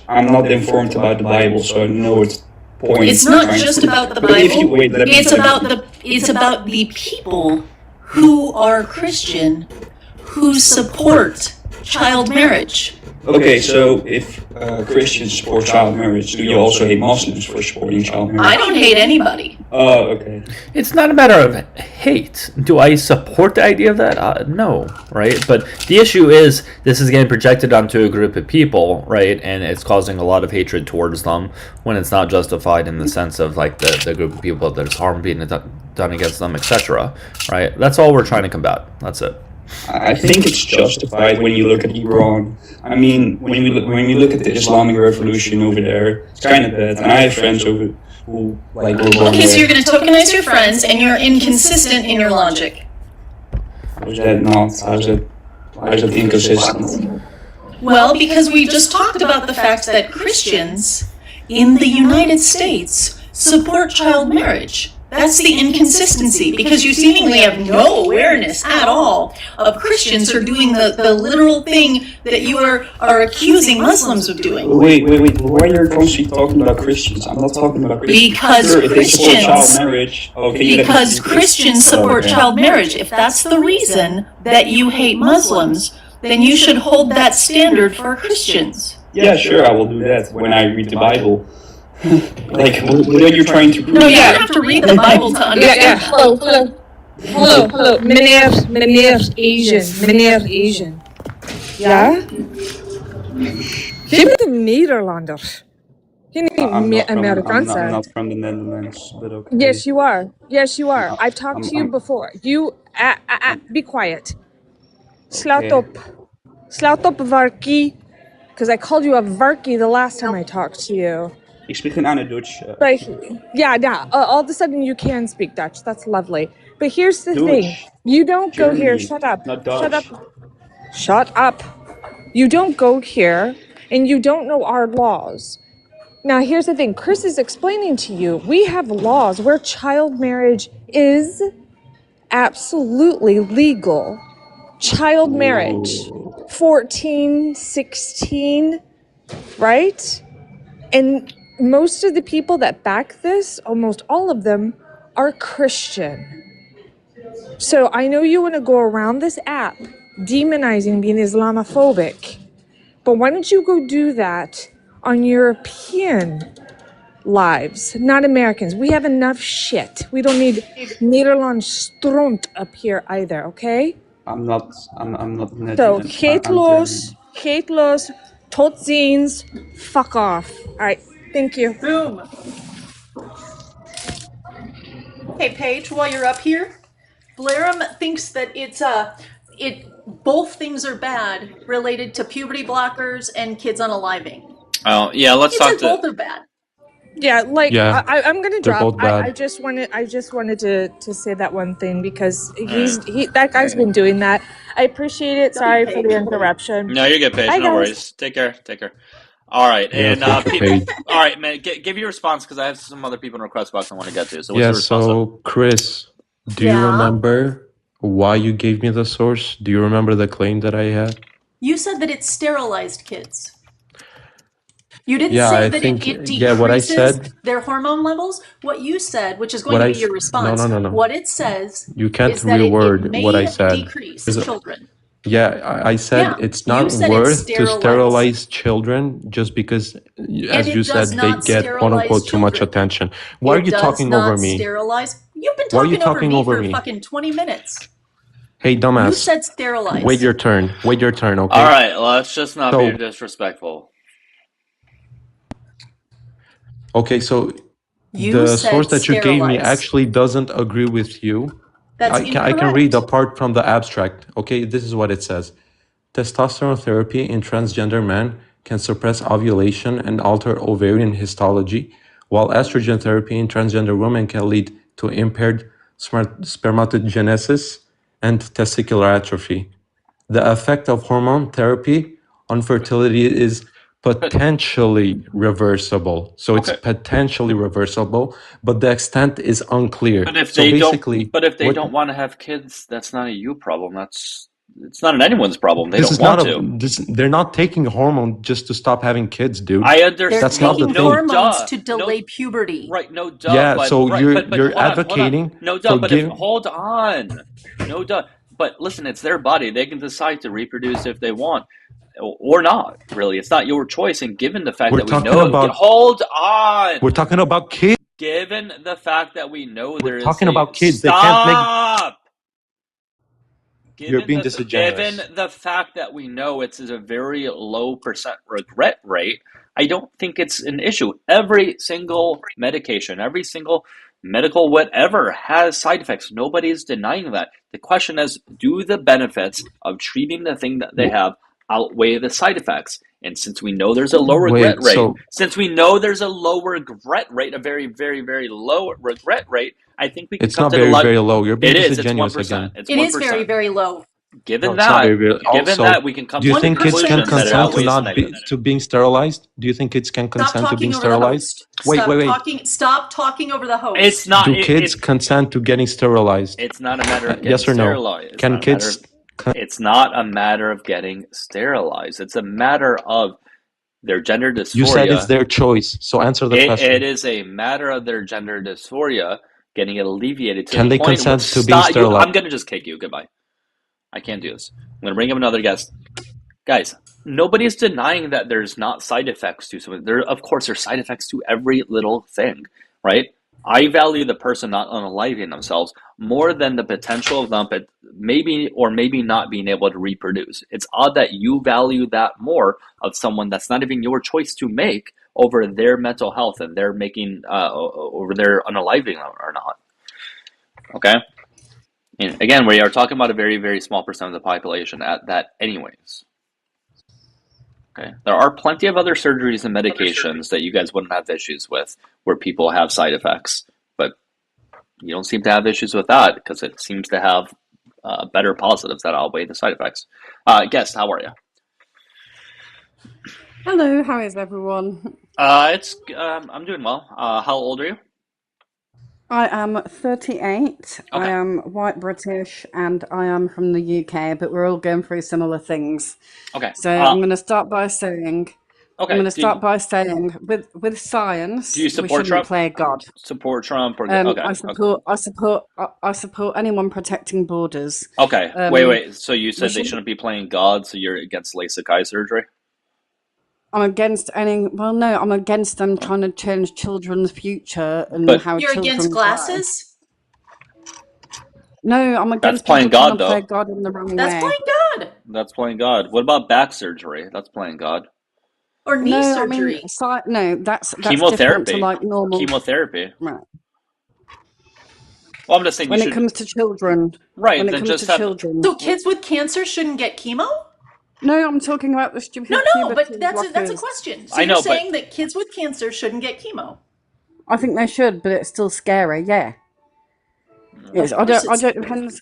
I'm not informed about the Bible, so I don't know its point. It's not just about the But if you Bible. wait, let me It's about the people who are Christian who support child marriage. Okay, so if Christians support child marriage, do you also hate Muslims for supporting child marriage? I don't hate anybody. Oh, okay. It's not a matter of hate. Do I support the idea of that? No, right? But the issue is this is getting projected onto a group of people, right? And it's causing a lot of hatred towards them when it's not justified in the sense of like the group of people that there's harm being done against them, etc. Right? That's all we're trying to combat. That's it. I think it's justified when you look at Iran. I mean, when we look at the Islamic Revolution over there, it's kind of bad. And I have friends who were born Okay, so there. you're going to tokenize your friends and you're inconsistent in your logic. How's that not? How's that inconsistent? Well, because we just talked about the fact that Christians in the United States support child marriage. That's the inconsistency, because you seemingly have no awareness at all of Christians who are doing the literal thing that you are accusing Muslims of doing. Wait. Why are you constantly talking about Christians? I'm not talking about Christians. Because Sure, if they support child Christians, marriage, okay, you let me because speak. Christians support Okay. child marriage. If that's the reason that you hate Muslims, then you should hold that standard for Christians. Yeah, sure, I will do that when I read the Bible. Like, what are you trying to prove? No, you don't have to read the Bible to understand that. Hallo. Meneer Asian. Ja? Je bent een Nederlander. Je bent I'm niet not Amerikaans. I'm not from the Netherlands, but okay. Yes, you are. I've talked to you before. You, be quiet. Sluit Okay. op. Sluit op, Varkie. Because I called you a Varkie the last time I talked to you. Ik spreek geen aan Dutch. But yeah, all of a sudden you can speak Dutch. That's lovely. But here's the thing. Dutch. You don't go here. Germany, Shut up. not Shut up. Dutch. Shut up. You don't go here and you don't know our laws. Now, here's the thing. Chris is explaining to you, we have laws where child marriage is absolutely legal. Child marriage. 14, 16, right? And most of the people that back this, almost all of them, are Christian. So I know you want to go around this app demonizing being Islamophobic, but why don't you go do that on European lives, not Americans? We have enough shit. We don't need Nederland stront up here either, okay? I'm not net. So, geetloos, tot ziens, fuck off. All right, thank you. Boom. Hey, Paige, while you're up here, Blarum thinks that both things are bad related to puberty blockers and kids unaliving. Oh, yeah, let's He talk said to... both are bad. Yeah, like Yeah, I'm gonna they're drop. both bad. I just wanted to say that one thing because that guy's been doing that. I appreciate it. Sorry for the interruption. No, you're good, Paige. Bye, No guys. worries. Take care. All right, Yeah, and fuck the page. all right, man. Give your response because I have some other people in the request box I want to get to. So what's Yeah, your response? so Chris, do you Yeah? remember why you gave me the source? Do you remember the claim that I had? You said that it sterilized kids. You didn't Yeah, say I that think, it yeah, what I decreases said, their hormone levels. What you said, which is going what to I, be your response, no. what it says You can't is that it reword may what I said. decrease Is it- children. Yeah, I said Yeah, it's you not said it worth to sterilized. sterilize children just because, as it you said, does they not get quote sterilize unquote too much children. attention. Why are It you does talking not over me? sterilize. You've been Why are you talking over talking me over for me? fucking 20 minutes. Hey, dumbass. You said sterilized. Wait your turn. Wait your turn, okay? All right, let's just not So- be disrespectful. Okay, so You the said source that you gave me sterilized. actually doesn't agree with you. That's I can read apart from the abstract. Okay, this is what it says. Testosterone therapy in transgender men can suppress ovulation and alter ovarian histology, while estrogen therapy in transgender women can lead to impaired spermatogenesis and testicular atrophy. The effect of hormone therapy on fertility is potentially reversible. So it's potentially reversible, but the extent is unclear. But if So they basically, don't, don't want to have kids, that's not a you problem. It's not an anyone's problem. They don't want to. They're not taking hormone just to stop having kids, dude. I understand. They're That's not the taking thing. hormones to delay puberty. Right, no duh. Yeah, but, so right, you're but you're hold on, advocating No duh, for but giving. hold on. No duh. But listen, it's their body. They can decide to reproduce if they want or not, really. It's not your choice. And given the fact We're that we talking know... about. Hold on! We're talking about kids. Given the fact that we know there is Talking about kids. Stop! They can't make. You're being disingenuous. Given the fact that we know it's a very low percent regret rate, I don't think it's an issue. Every single medication, every single medical whatever has side effects. Nobody's denying that. The question is, do the benefits of treating the thing that they have outweigh the side effects? And since we know there's a low regret rate, a very, very, very low regret rate, I think we can It's come not to very, the very low. You're being It is. It's disingenuous 1%. again. It's It 1%. is very, very low. Given It's not that, very, very. given Also, that, we can come do you to the think kids conclusion can that it consent to outweighs not the be negatives. to being sterilized? Do you think kids can Stop consent to being talking over the sterilized? host. Wait. Stop talking over the host. It's not. Do kids consent to getting sterilized? It's not a matter of getting Yes or no? sterilized. Can kids? It's not a matter of getting sterilized. It's a matter of their gender dysphoria. You said it's their choice, so answer the question. It is a matter of their gender dysphoria getting it alleviated to Can the they point consent where to being sterilized? I'm going to just kick you. Goodbye. I can't do this. I'm going to bring up another guest. Guys, nobody's denying that there's not side effects to something. Of course, there's side effects to every little thing, right? I value the person not unaliving themselves more than the potential of them, but maybe or maybe not being able to reproduce. It's odd that you value that more of someone that's not even your choice to make over their mental health and their making over their unaliving or not. Okay. And again, we are talking about a very, very small percent of the population at that, anyways. Okay. There are plenty of other surgeries and medications that you guys wouldn't have issues with where people have side effects, but you don't seem to have issues with that because it seems to have better positives that outweigh the side effects. Guest, how are you? Hello, how is everyone? I'm doing well. How old are you? I am 38. I Okay. am white British and I am from the UK, but we're all going through similar things. Okay. So I'm going to start by saying, Okay. with science, Do you we support shouldn't Trump? play God. Support Trump or okay? I support anyone protecting borders. Okay. Wait. So you said they shouldn't- shouldn't be playing God, so you're against LASIK eye surgery? I'm against I'm against them trying to change children's future and But- how You're children against die. glasses? No, I'm against playing people trying God, to play though. God in the wrong That's way. playing God. That's playing God. What about back surgery? That's playing God. Or knee No, surgery. I mean, that's different Chemotherapy. to like normal. Chemotherapy. Right. Well, I'm just saying When you it should. comes to children. Right, When it then comes just to have- children. So kids with cancer shouldn't get chemo? No, I'm talking about the stupid No, but puberty that's a blockers. question. So I know, you're but- saying that kids with cancer shouldn't get chemo? I think they should, but it's still scary. Yeah. Yes, I course don't.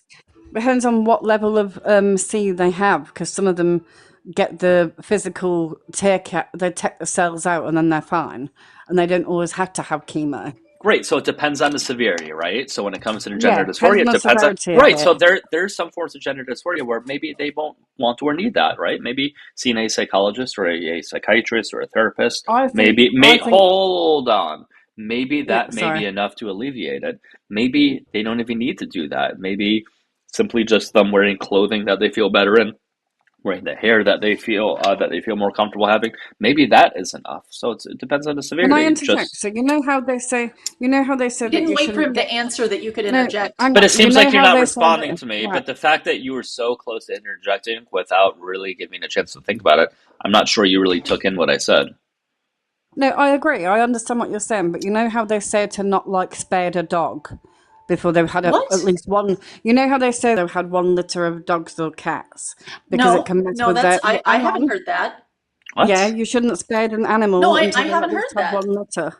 Depends on what level of C they have, because some of them get the physical they take the cells out and then they're fine, and they don't always have to have chemo. Great. So it depends on the severity, right? So when it comes to Yeah, gender dysphoria, it depends on the depends on severity of right. it. So there's some forms of gender dysphoria where maybe they won't want to or need that, right? Maybe seeing a psychologist or a psychiatrist or a therapist. Hold on. Maybe that may be enough to alleviate it. Maybe they don't even need to do that. Maybe simply just them wearing clothing that they feel better in wearing the hair that they feel more comfortable having. Maybe that is enough. So it depends on the Can I severity. interject? So you know how they say You that didn't you wait for shouldn't him get. to answer that you could No, interject. hang But on. it seems You know like you're how not they say responding that, to me. right? But the fact that you were so close to interjecting without really giving me a chance to think about it, I'm not sure you really took in what I said. No, I agree. I understand what you're saying, but you know how they say to not like spade a dog before they've had What? at least one. You know how they say they've had one litter of dogs or cats because it can mess No, with that's their. I Hang haven't on. heard that. Yeah, What? you shouldn't spade an No, animal I until they at haven't least heard have that. one litter.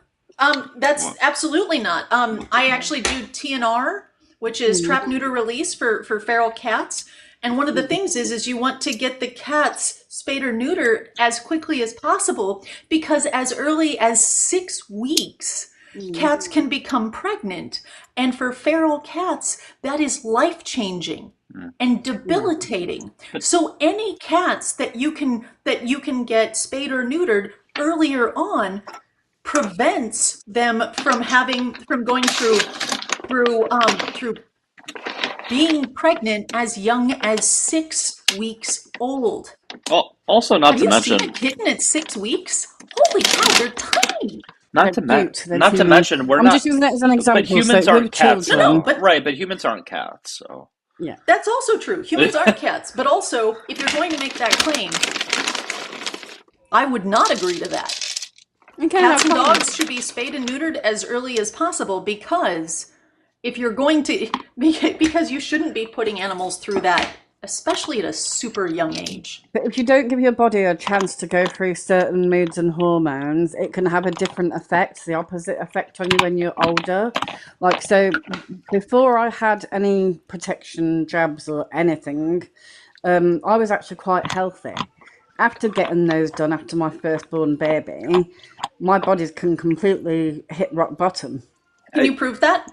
That's absolutely not. I actually do TNR, which is trap, neuter, release for feral cats. And one of the things is you want to get the cats spayed or neutered as quickly as possible because as early as 6 weeks, cats can become pregnant. And for feral cats, that is life changing and debilitating. So any cats that you can get spayed or neutered earlier on prevents them from going through being pregnant as young as 6 weeks old. Also, not Have to you seen mention, a kitten at 6 weeks? Holy cow, they're tiny. They're cute. They're not to human. mention, we're I'm just not. using that as an But example. So humans aren't with cats, children, though. Right? But humans aren't cats, so. yeah. That's also true. Humans aren't cats, but also if you're going to make that claim, I would not agree to that. Okay, Cats and that's fine. dogs should be spayed and neutered as early as possible because if you're going to, because you shouldn't be putting animals through that, especially at a super young age. But if you don't give your body a chance to go through certain moods and hormones, it can have a different effect, the opposite effect on you when you're older. Like, so before I had any protection jabs or anything, I was actually quite healthy. After getting those done after my firstborn baby, my body can completely hit rock bottom. Can you prove that?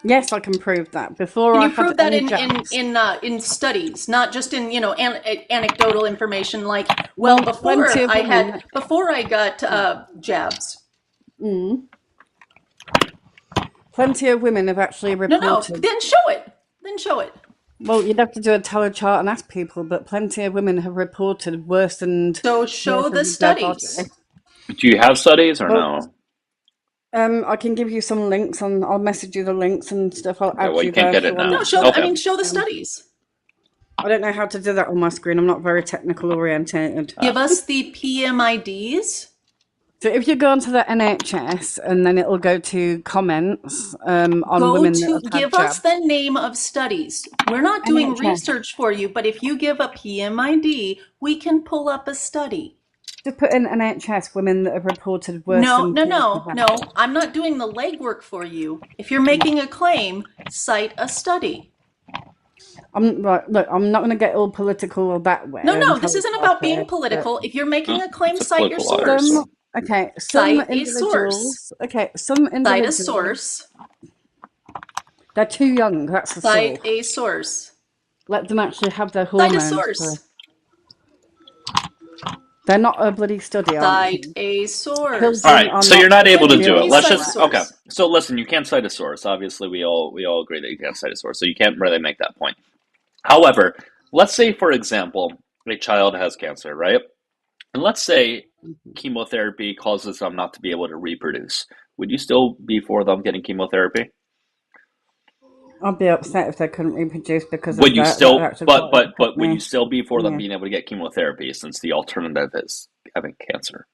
Yes, I can prove that. Before Can I you had prove that any jabs. in studies, not just in anecdotal information? Like, well, plenty of women. before I got jabs. Plenty of women have actually reported. No, then show it. Then show it. Well, you'd have to do a talent chart and ask people, but plenty of women have reported worsened. So show the studies. Do you have studies or no? I can give you some links and I'll message you the links and stuff. I'll add well, you can't there get it now. No, show. Okay. I mean, show the studies. I don't know how to do that on my screen. I'm not very technical orientated. Give us the PMIDs. So if you go onto the NHS and then it'll go to comments on women that have had Give jabs. us the name of studies. We're not doing research for you, but if you give a PMID, we can pull up a study. Just put in NHS women that have reported worsened. No. I'm not doing the legwork for you. If you're making a claim, cite a study. Look, I'm not going to get all political that way. No, this isn't about being political. If you're making a claim, cite your source. Okay, cite a source. Okay, some individuals. Cite a source. They're too young. That's the Cite source. a source. Let them actually have their hormones. Cite a source. They're not a bloody study, Cite a source. All right, so you're not able to do it. Let's Cite a just source. okay. So listen, you can't cite a source. Obviously, we all agree that you can't cite a source, so you can't really make that point. However, let's say, for example, a child has cancer, right? And let's say chemotherapy causes them not to be able to reproduce. Would you still be for them getting chemotherapy? I'd be upset if they couldn't reproduce because Would of you that. still, That but would you still be for them Yeah. being able to get chemotherapy since the alternative is having cancer?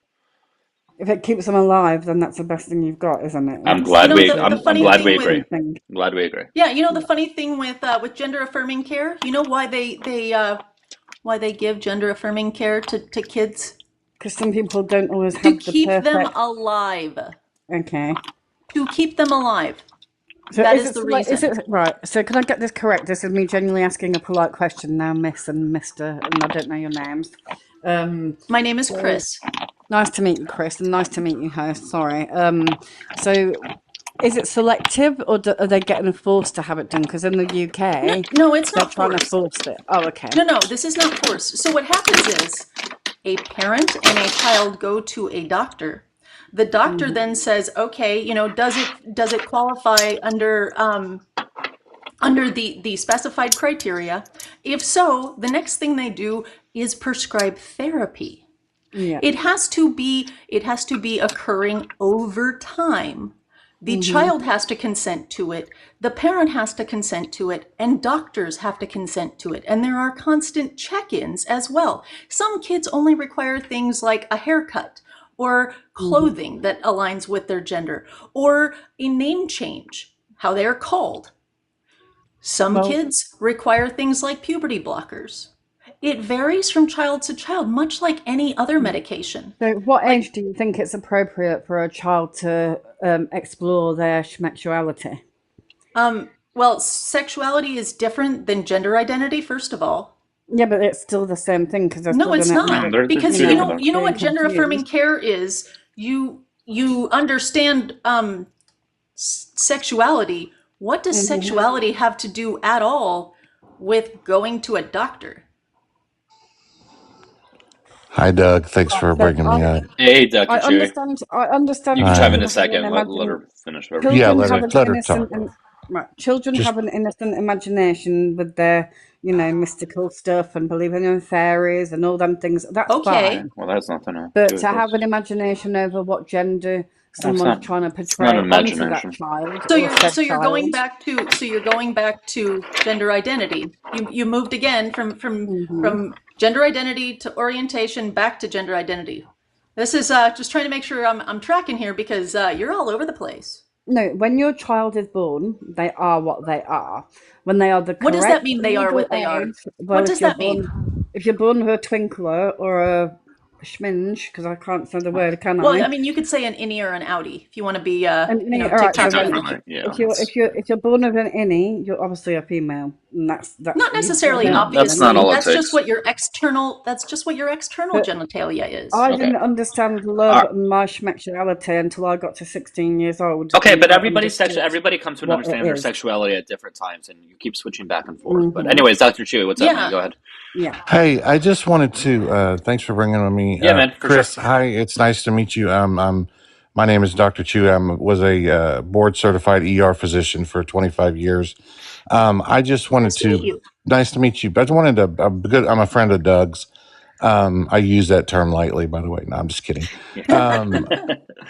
If it keeps them alive, then that's the best thing you've got, isn't it? I'm glad we agree. thing. I'm glad we agree. Yeah, you know the funny thing with gender affirming care, you know why they give gender affirming care to kids? Because some people don't always have To the keep them perfect. alive. Okay. To keep them alive. So That is is the like- reason. Is it right? So can I get this correct? This is me genuinely asking a polite question now, Miss and Mister, and I don't know your names. My name is Chris. Nice to meet you, Chris, and nice to meet you, host. Sorry. So is it selective, or are they getting forced to have it done? Because in the UK, No, it's they're not trying to forced. force it. Oh, okay. No, this is not forced. So what happens is a parent and a child go to a doctor. The doctor then says, okay, does it qualify under under the specified criteria. If so, the next thing they do is prescribe therapy. Yeah. It has to be occurring over time. The Mhm. child has to consent to it, the parent has to consent to it, and doctors have to consent to it. And there are constant check-ins as well. Some kids only require things like a haircut or clothing that aligns with their gender, or a name change, how they're called. Some Well- kids require things like puberty blockers. It varies from child to child, much like any other medication. So, what age do you think it's appropriate for a child to explore their sexuality? Well, sexuality is different than gender identity, first of all. Yeah, but it's still the same thing because No, it's not. Because you know what gender affirming care is? You understand sexuality. What does Mhm. sexuality have to do at all with going to a doctor? Hi, Doug. Thanks for bringing me up. Hey, Dr. I Chewy. understand. I understand. You can chime in a children second. have an Let her finish. Whatever. Children Yeah, have an let her innocent. talk. Right. Children Just- have an innocent imagination with their, mystical stuff and believing in fairies and all them things. That's Okay. fine. Well, that's nothing to But do with to have this. an imagination over what gender someone's not- trying to it's not portray an onto that imagination. child. So or you're said so you're going child. back to gender identity. You moved again from gender identity to orientation back to gender identity. This is just trying to make sure I'm tracking here because you're all over the place. No, when your child is born, they are what they are. When they are the correct What does that mean, they are what legal they are? age, What if does you're that mean? If you're born with a twinkler or a schminge, because I can't say the word, can Well, I? I mean, you could say an innie or an outie if you want to be, All right, so then Definitely, yeah. if you're born with an innie, you're obviously a female, and that's Not necessarily you- obviously. That's not all it That's just takes. what your external. That's just what your external But genitalia is. I Okay. didn't understand love and my sexuality until I got to 16 years old. Okay, and but I everybody's understood everybody comes to what it understand their is. sexuality at different times, and you keep switching back and forth. But Mhm. anyways, Dr. Chewy, what's up, Yeah. man? Go ahead. Yeah. Hey, I just wanted to thanks for bringing me. Yeah, man, for Chris, sure. hi. It's nice to meet you. My name is Dr. Chu. I was a board certified ER physician for 25 years. I just wanted Nice to meet you. Nice to meet you. But I wanted to. I'm a friend of Doug's. I use that term lightly, by the way. No, I'm just kidding.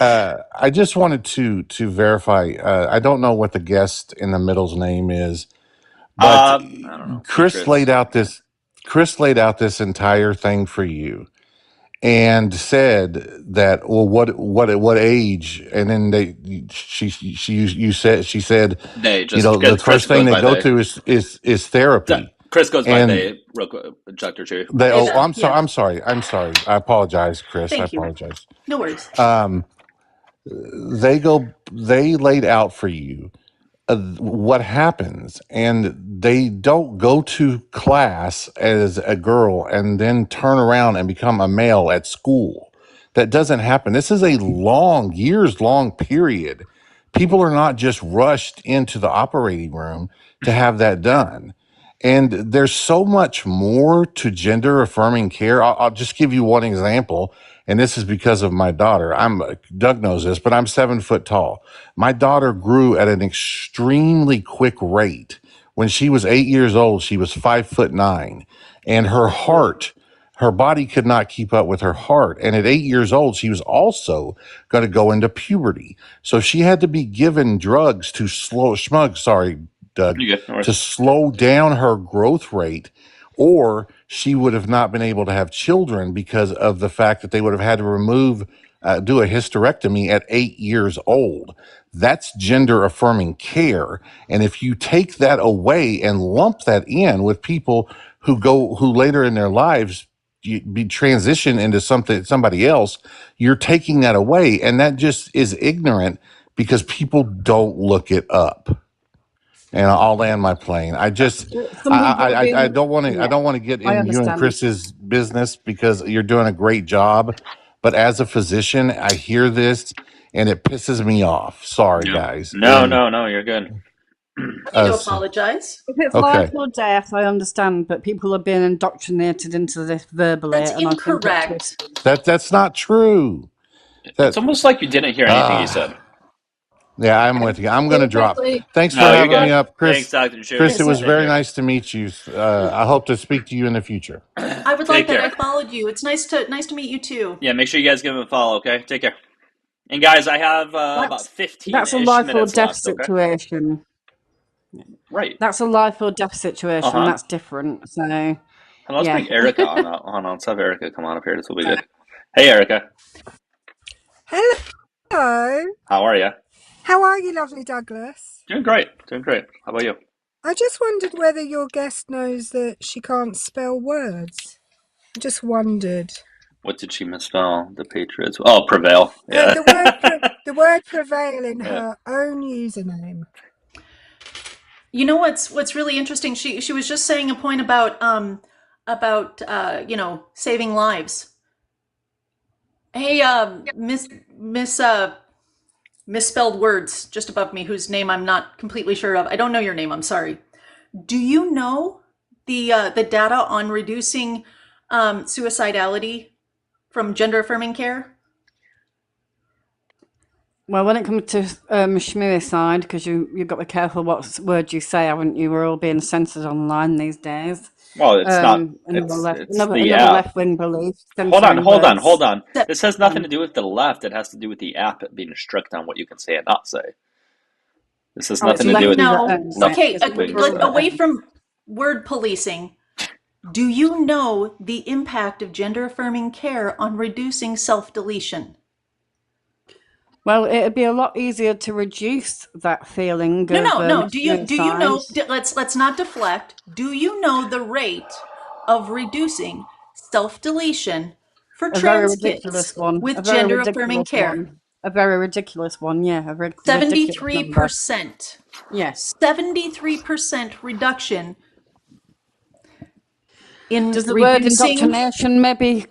I just wanted to verify. I don't know what the guest in the middle's name is, but I don't know. Chris laid out this entire thing for you and said that, well, what age? And then she said They just the Chris first thing goes they by go they. to is therapy. Chris goes by And they, real quick, Dr. Chewy. they I'm Yeah. sorry. I'm sorry. I apologize, Chris. I Thank you. apologize. No worries. They laid out for you what happens, and they don't go to class as a girl and then turn around and become a male at school. That doesn't happen. This is a years long period. People are not just rushed into the operating room to have that done. And there's so much more to gender affirming care. I'll just give you one example. And this is because of my daughter. Doug knows this, but I'm 7 foot tall. My daughter grew at an extremely quick rate. When she was 8 years old, she was 5'9", and her body could not keep up with her heart. And at 8 years old, she was also going to go into puberty. So she had to be given drugs to Doug, You good? No worries. to slow down her growth rate, or she would have not been able to have children because of the fact that they would have had to do a hysterectomy at 8 years old. That's gender affirming care. And if you take that away and lump that in with people who later in their lives be transition into somebody else, you're taking that away. And that just is ignorant because people don't look it up. And I'll land my plane. I just, I don't want to, I don't want to get I in you and understand. Chris's business because you're doing a great job. But as a physician, I hear this and it pisses me off. Sorry, guys. No, And, you're good. You need to apologize. If it's Okay. life or death, I understand, but people are being indoctrinated into this verbally. That's and I think incorrect. that's not true. It's almost like you didn't hear anything he said. Yeah, I'm with you. I'm going to drop. Thanks for No, you're having me good. up, Thanks, Chris. Dr. Shu. Chris, it was Take very care. nice to meet you. I hope to speak to you in the future. I would Take like that. care. I followed you. It's nice to meet you too. Yeah, make sure you guys give him a follow, okay? Take care. And guys, I have about That's a 15-ish life or minutes death left, okay? situation. Right. That's a life or death situation. Uh-huh. That's different. So, And let's yeah. bring Erica on. Let's have Erica come on up here. This will be good. Hey, Erica. Hello. How are you? How are you, lovely Douglas? Doing great. Doing great. How about you? I just wondered whether your guest knows that she can't spell words. I just wondered. What did she misspell? The Patriots. Oh, prevail. Yeah. The word prevail in Yeah. her own username. You know what's really interesting? She was just saying a point about saving lives. Hey, misspelled words just above me, whose name I'm not completely sure of. I don't know your name. I'm sorry. Do you know the data on reducing suicidality from gender affirming care? Well, when it comes to schmuicide, because you've got to be careful what words you say, haven't you? We're all being censored online these days. Well, it's not. Another It's the another app. left-wing belief. Hold censoring on. words. This has nothing to do with the left. It has to do with the app being strict on what you can say and not say. This has nothing to do with Okay, left-wing away from word policing. Do you know the impact of gender affirming care on reducing self-deletion? Well, it'd be a lot easier to reduce that feeling. No. Do you know? Let's not deflect. Do you know the rate of reducing self-deletion for trans kids with gender affirming care? A very ridiculous one. Yeah, a ridiculous 73%. Yes, 73% reduction. Does the word indoctrination maybe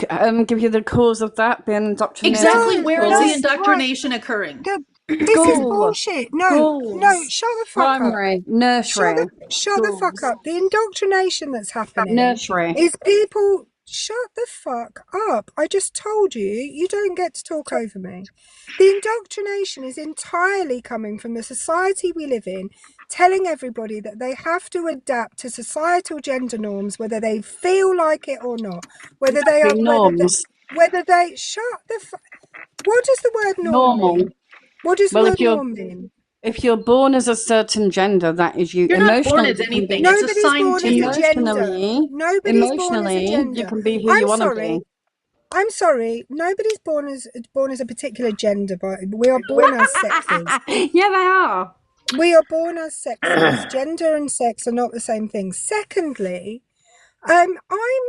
give you the cause of that being indoctrinated? Exactly. Where is the indoctrination occurring? This is bullshit. No, shut the fuck primary, up. Nursery. Shut the fuck up. The indoctrination that's happening Nursery. is people. Shut the fuck up. I just told you, you don't get to talk over me. The indoctrination is entirely coming from the society we live in, telling everybody that they have to adapt to societal gender norms, whether they feel like it or not. Whether they are norms. Whether they shut the fuck. What does the word norm mean? What does the word norm mean? If you're born as a certain gender, that is you. You're not born as anything. Nobody's born as a gender. Nobody's born as a gender. You can be who you want to be. I'm sorry. Nobody's born as a particular gender, but we are born as sexes. Yeah, they are. We are born as sexes. Gender and sex are not the same thing. Secondly, I'm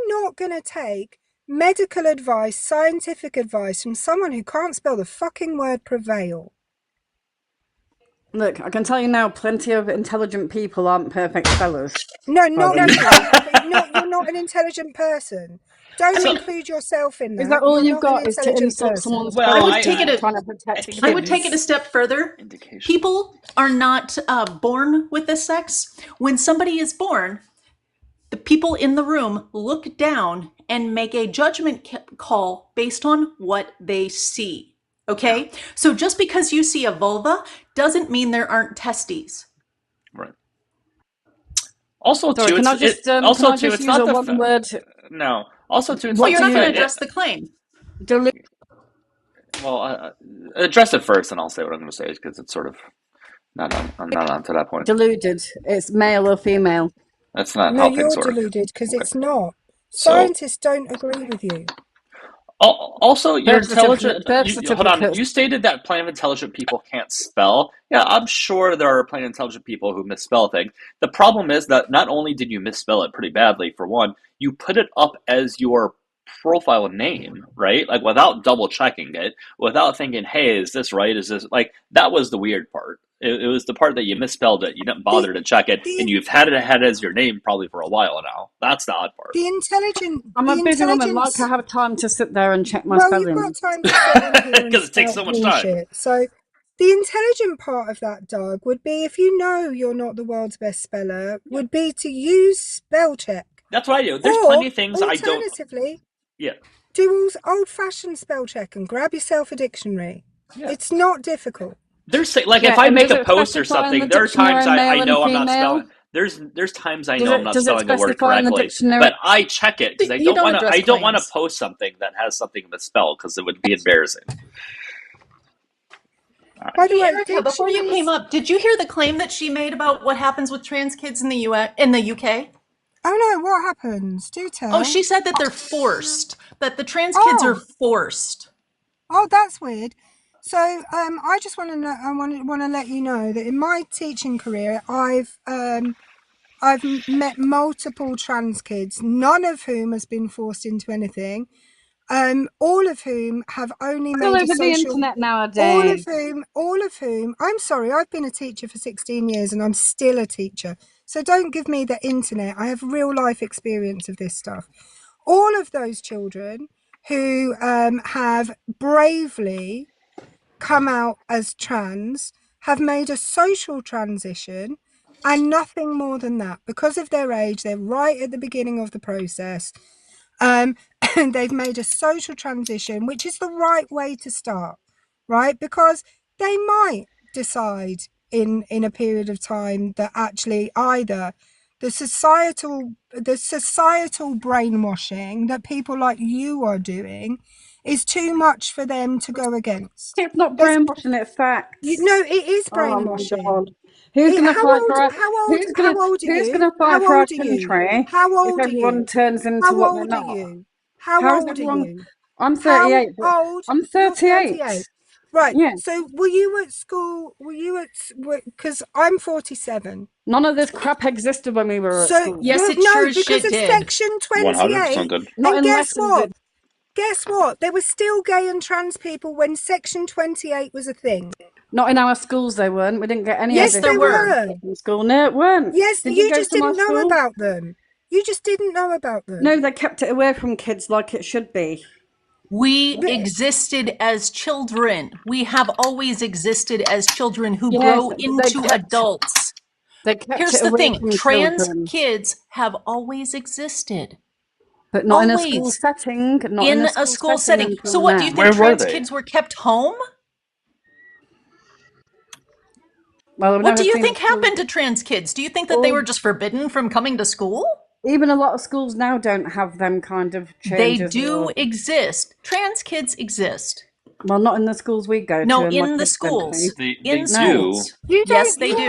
not going to take medical advice, scientific advice from someone who can't spell the fucking word prevail. Look, I can tell you now, plenty of intelligent people aren't perfect spellers. No, not you. You're not an intelligent person. Don't include yourself in that. Is that all You're you've not got? Is to insult someone's I would spelling? take it a step further. People are not born with this sex. When somebody is born, the people in the room look down and make a judgment call based on what they see. Okay? So just because you see a vulva doesn't mean there aren't testes. Right. Also, Sorry, too, can I just it's use not the one word? No. Also, too, it's Well, you're not not the going to address the claim. Well, address it first, and I'll say what I'm going to say because it's sort of I'm not on to that point. Deluded. It's male or female. That's not No, how you're things work. deluded because it's not. Scientists don't agree with you. Also, you're intelligent. Hold on. certificates. You stated that plenty of intelligent people can't spell. Yeah, I'm sure there are plenty of intelligent people who misspell things. The problem is that not only did you misspell it pretty badly, for one, you put it up as your profile name, right? Like without double checking it, without thinking, hey, is this right? Is this like that was the weird part. It was the part that you misspelled it. You didn't bother to check it, and you've had it ahead as your name probably for a while now. That's the odd part. The intelligent. I'm a busy woman. Like I have time to sit there and check my well, spelling. You've got time to sit on here and because it takes so much time. So, the intelligent part of that, Doug, would be if you know you're not the world's best speller, would be to use spell check. That's what I do. There's plenty of things I don't. Alternatively, yeah. Do old-fashioned spell check and grab yourself a dictionary. Yeah. It's not difficult. There's like Yeah, if I and make does a it post or specify in the something, there are dictionary times I male and know I'm not female? spelling. There's times I Does know I'm it not does it spelling a word specify in the correctly, dictionary? but I check it because You don't address I don't want to claims. post something that has something misspelled because it would be embarrassing. By the way, Erica, before you came up, did you hear the claim that she made about what happens with trans kids in the UK? Oh no, what happens? Do tell. Oh, she said that they're forced. That the trans kids are forced. Oh, that's weird. So, I just want to know. I want to let you know that in my teaching career, I've met multiple trans kids, none of whom has been forced into anything. All of whom have only It's all made a over the social. internet All nowadays. of whom. I'm sorry, I've been a teacher for 16 years and I'm still a teacher. So don't give me the internet. I have real life experience of this stuff. All of those children who have bravely come out as trans have made a social transition and nothing more than that. Because of their age, they're right at the beginning of the process. And they've made a social transition, which is the right way to start, right? Because they might decide in a period of time that actually either the societal brainwashing that people like you are doing is too much for them to go against. It's not brainwashing, it's facts. No, it is Oh my brainwashing. god. Who's gonna fight for our How old are who's you? gonna fight How for our old are you? country How if old are everyone you? turns into How what they're old are not? you? How How is old are everyone you? I'm How 38, but old? I'm You're 38. 38. Right. Yeah. So were you at school? Were you at? Because I'm 47. None of this crap existed when we were at So school. Yes, it no, sure as because shit of did. Section 100% 28. did. Not And in guess lessons what? Guess what? There were still gay and trans people when Section 28 was a thing. Not in our schools they weren't. We didn't get any Yes, of this there were. in school. No, it weren't. Yes, Did you you go just to my didn't know school? about them. You just didn't know about them. No, they kept it away from kids like it should be. We existed as children. We have always existed as children who Yes, grow but into adults. They kept Here's it the away thing, from trans children. kids have always existed. But not in a school Always. setting. Not in a school setting setting. So until what, do you now. think trans kids were kept home? Well, I've What never do you seen a think school. happened to trans kids? Do you think that they were just forbidden from coming to school? Even a lot of schools now don't have them kind of They changes. do exist. Trans kids exist. Well, not in the schools we go No, to. in the schools. They schools. You don't. Yes, they you do.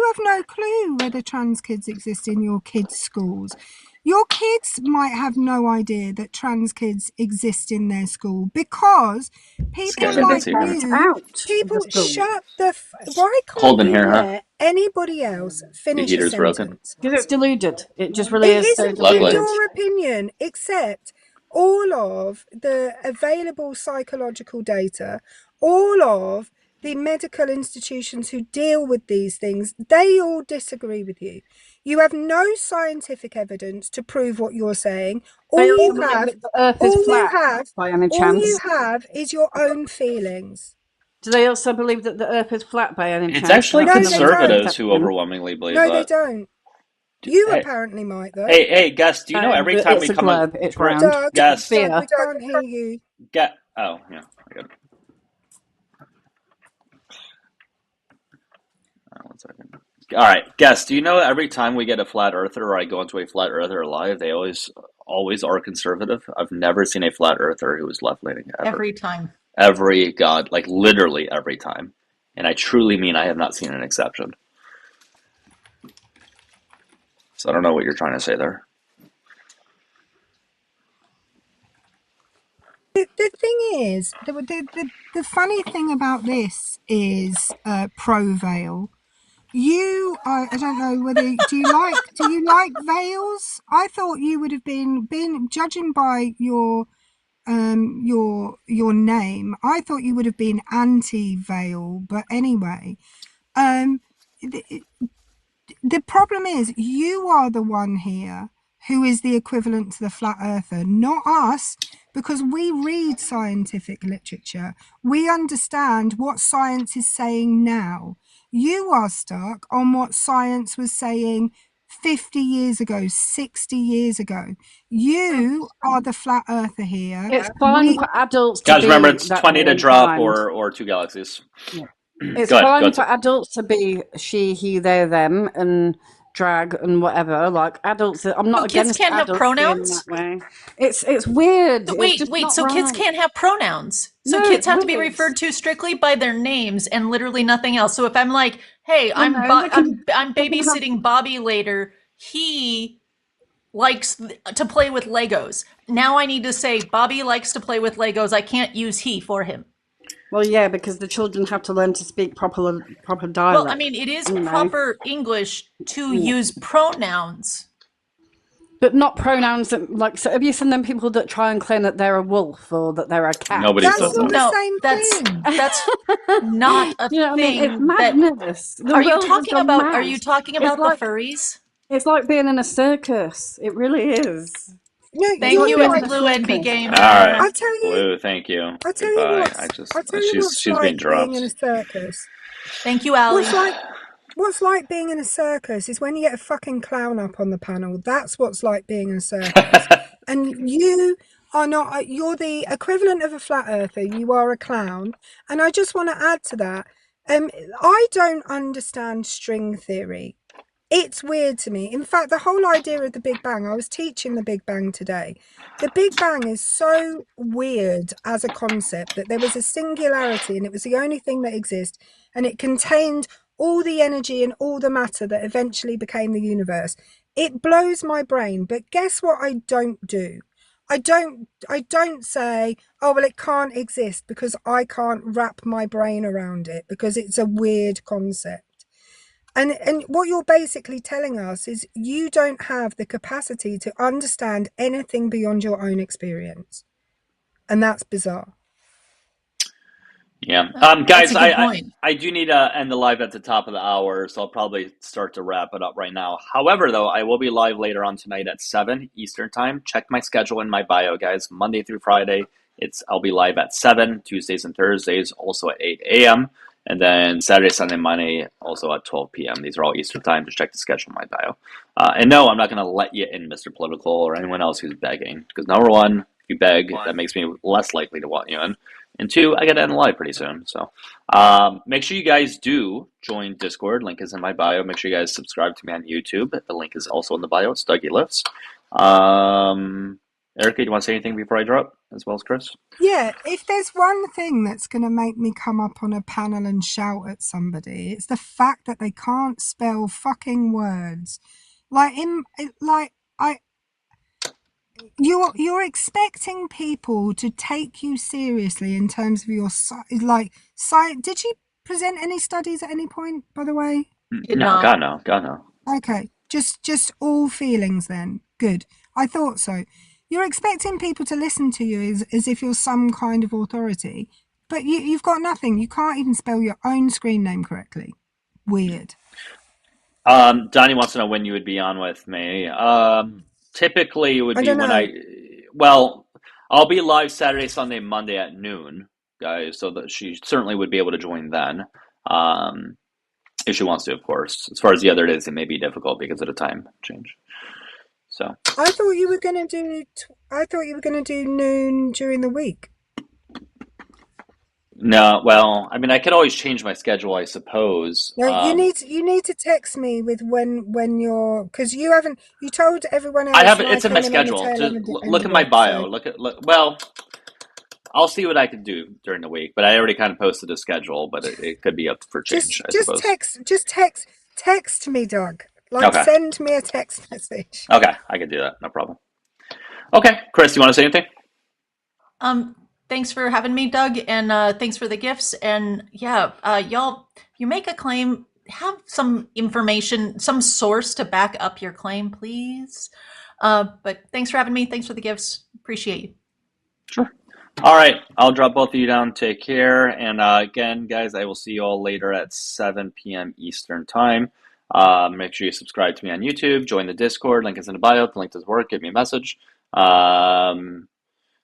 have no clue whether trans kids exist in your kids' schools. Your kids might have no idea that trans kids exist in their school because people like you, people shut the. Why can't Cold in you here, huh? let anybody else The finish a heater's broken. sentence? Because it's deluded. It just really It is so isn't deluded. your opinion, except all of the available psychological data, all of the medical institutions who deal with these things, they all disagree with you. You have no scientific evidence to prove what you're saying. All you have, the Earth is flat by any all you chance. have is your own feelings. Do they also believe that the Earth is flat by any chance? It's actually No, they conservatives don't. who overwhelmingly believe No, that. they don't. You Hey. apparently might, though. Hey, guest, do you know every time we it's a come globe, it's round. Doug, guest, Doug, we can't hear you. oh, yeah, I got it. One second. All right, guest, do you know every time we get a flat earther or I go into a flat earther live, they always are conservative? I've never seen a flat earther who is left-leaning ever. Every time. Every god, like literally every time. And I truly mean I have not seen an exception. So I don't know what you're trying to say there. The thing is, the funny thing about this is pro-veil. I don't know whether do you like veils? I thought you would have been judging by your name. I thought you would have been anti-veil, but anyway, the problem is you are the one here who is the equivalent to the flat earther, not us, because we read scientific literature. We understand what science is saying now. You are stuck on what science was saying 50 years ago, 60 years ago. You are the flat earther here. It's fun for adults to Guys, be remember it's that 20 way to drop inclined. or two galaxies. Yeah. It's Go ahead. fine Go for ahead. adults to be she, he, they, them, and drag and whatever. Like adults, I'm not So kids against can't have adults being pronouns? that way. It's weird. It's Wait, just wait, not so kids right. can't have pronouns. So No, kids it's have to be weird. referred to strictly by their names and literally nothing else. So if I'm like, "Hey, Well, I'm no, I'm they can have. babysitting Bobby later. He likes to play with Legos." Now I need to say Bobby likes to play with Legos. I can't use he for him. Well, yeah, because the children have to learn to speak proper Well, I dialect. mean, it is You know. proper English to Yeah. use pronouns. But not pronouns that, like, so have you seen them people that try and claim that they're a wolf or that they're a cat? Nobody That's says not that. the No, same thing. that's not a You know what I mean? It's thing that madness. The Are you world has talking gone about are mad. you talking It's about the like furries? it's like being in a circus. It really is. No, It's Thank like you're you, being and in right. a Blue NB circus. All right, Gamer. I tell you, Blue. Thank you. I tell you Goodbye. what's, I tell you what's She's being like being in a dropped. circus. Thank you, Allie. What's like being in a circus is when you get a fucking clown up on the panel. That's what's like being in a circus. And you are not, you're the equivalent of a flat earther. You are a clown. And I just want to add to that. I don't understand string theory. It's weird to me. In fact, the whole idea of the Big Bang, I was teaching the Big Bang today. The Big Bang is so weird as a concept that there was a singularity and it was the only thing that exists, and it contained all the energy and all the matter that eventually became the universe. It blows my brain, but guess what I don't do? I don't say, oh well, it can't exist because I can't wrap my brain around it because it's a weird concept. And what you're basically telling us is you don't have the capacity to understand anything beyond your own experience. And that's bizarre. Yeah. That's Guys, a good point. I do need to end the live at the top of the hour, so I'll probably start to wrap it up right now. However, though, I will be live later on tonight at 7 Eastern Time. Check my schedule in my bio, guys. Monday through Friday, I'll be live at 7, Tuesdays and Thursdays, also at 8 a.m. And then Saturday, Sunday, Monday, also at 12 p.m. These are all Eastern Time. Just check the schedule in my bio. And no, I'm not going to let you in, Mr. Political, or anyone else who's begging. Because number one, if you beg, that makes me less likely to want you in. And two, I got to end the live pretty soon. So make sure you guys do join Discord. Link is in my bio. Make sure you guys subscribe to me on YouTube. The link is also in the bio. It's Dougielifts. Erica, do you want to say anything before I drop, as well as Chris? Yeah, if there's one thing that's going to make me come up on a panel and shout at somebody, it's the fact that they can't spell fucking words. You're expecting people to take you seriously in terms of your did she present any studies at any point, by the way? No, God no. Okay, just all feelings then. Good. I thought so. You're expecting people to listen to you as if you're some kind of authority, but you've got nothing. You can't even spell your own screen name correctly. Weird. Donnie wants to know when you would be on with me. Typically, it would be when I'll be live Saturday, Sunday, Monday at noon, guys, so that she certainly would be able to join then. If she wants to, of course. As far as the other days, it may be difficult because of the time change. So I thought you were going to do noon during the week. no, well, I mean, I could always change my schedule, I suppose. No, you need to text me with when you're, because you told everyone else. I have it. It's in my schedule. Just look at my bio. Well, I'll see what I can do during the week, but I already kind of posted a schedule, but it could be up for change, I suppose. Text me, Doug. Okay. Send me a text message. Okay, I can do that. No problem. Okay, Chris, you want to say anything? Thanks for having me, Doug, and thanks for the gifts. And yeah, y'all, you make a claim, have some information, some source to back up your claim, please. But thanks for having me. Thanks for the gifts. Appreciate you. Sure. All right, I'll drop both of you down. Take care. And again, guys, I will see you all later at 7 p.m. Eastern Time. Make sure you subscribe to me on YouTube. Join the Discord. Link is in the bio. If the link does work, give me a message.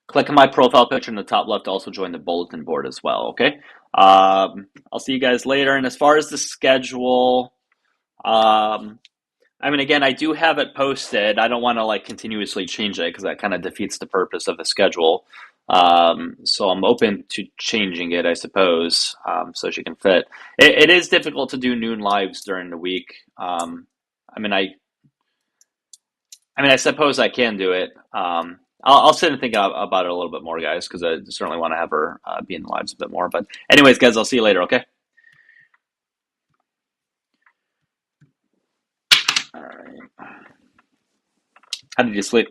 Click on my profile picture in the top left to also join the bulletin board as well, okay? I'll see you guys later. And as far as the schedule, I mean, again, I do have it posted. I don't want to continuously change it because that kind of defeats the purpose of the schedule. So I'm open to changing it, I suppose, so she can fit. It is difficult to do noon lives during the week. I mean, I suppose I can do it. I'll sit and think about it a little bit more, guys, because I certainly want to have her be in the lives a bit more. But anyways, guys, I'll see you later. Okay. All right. How did you sleep?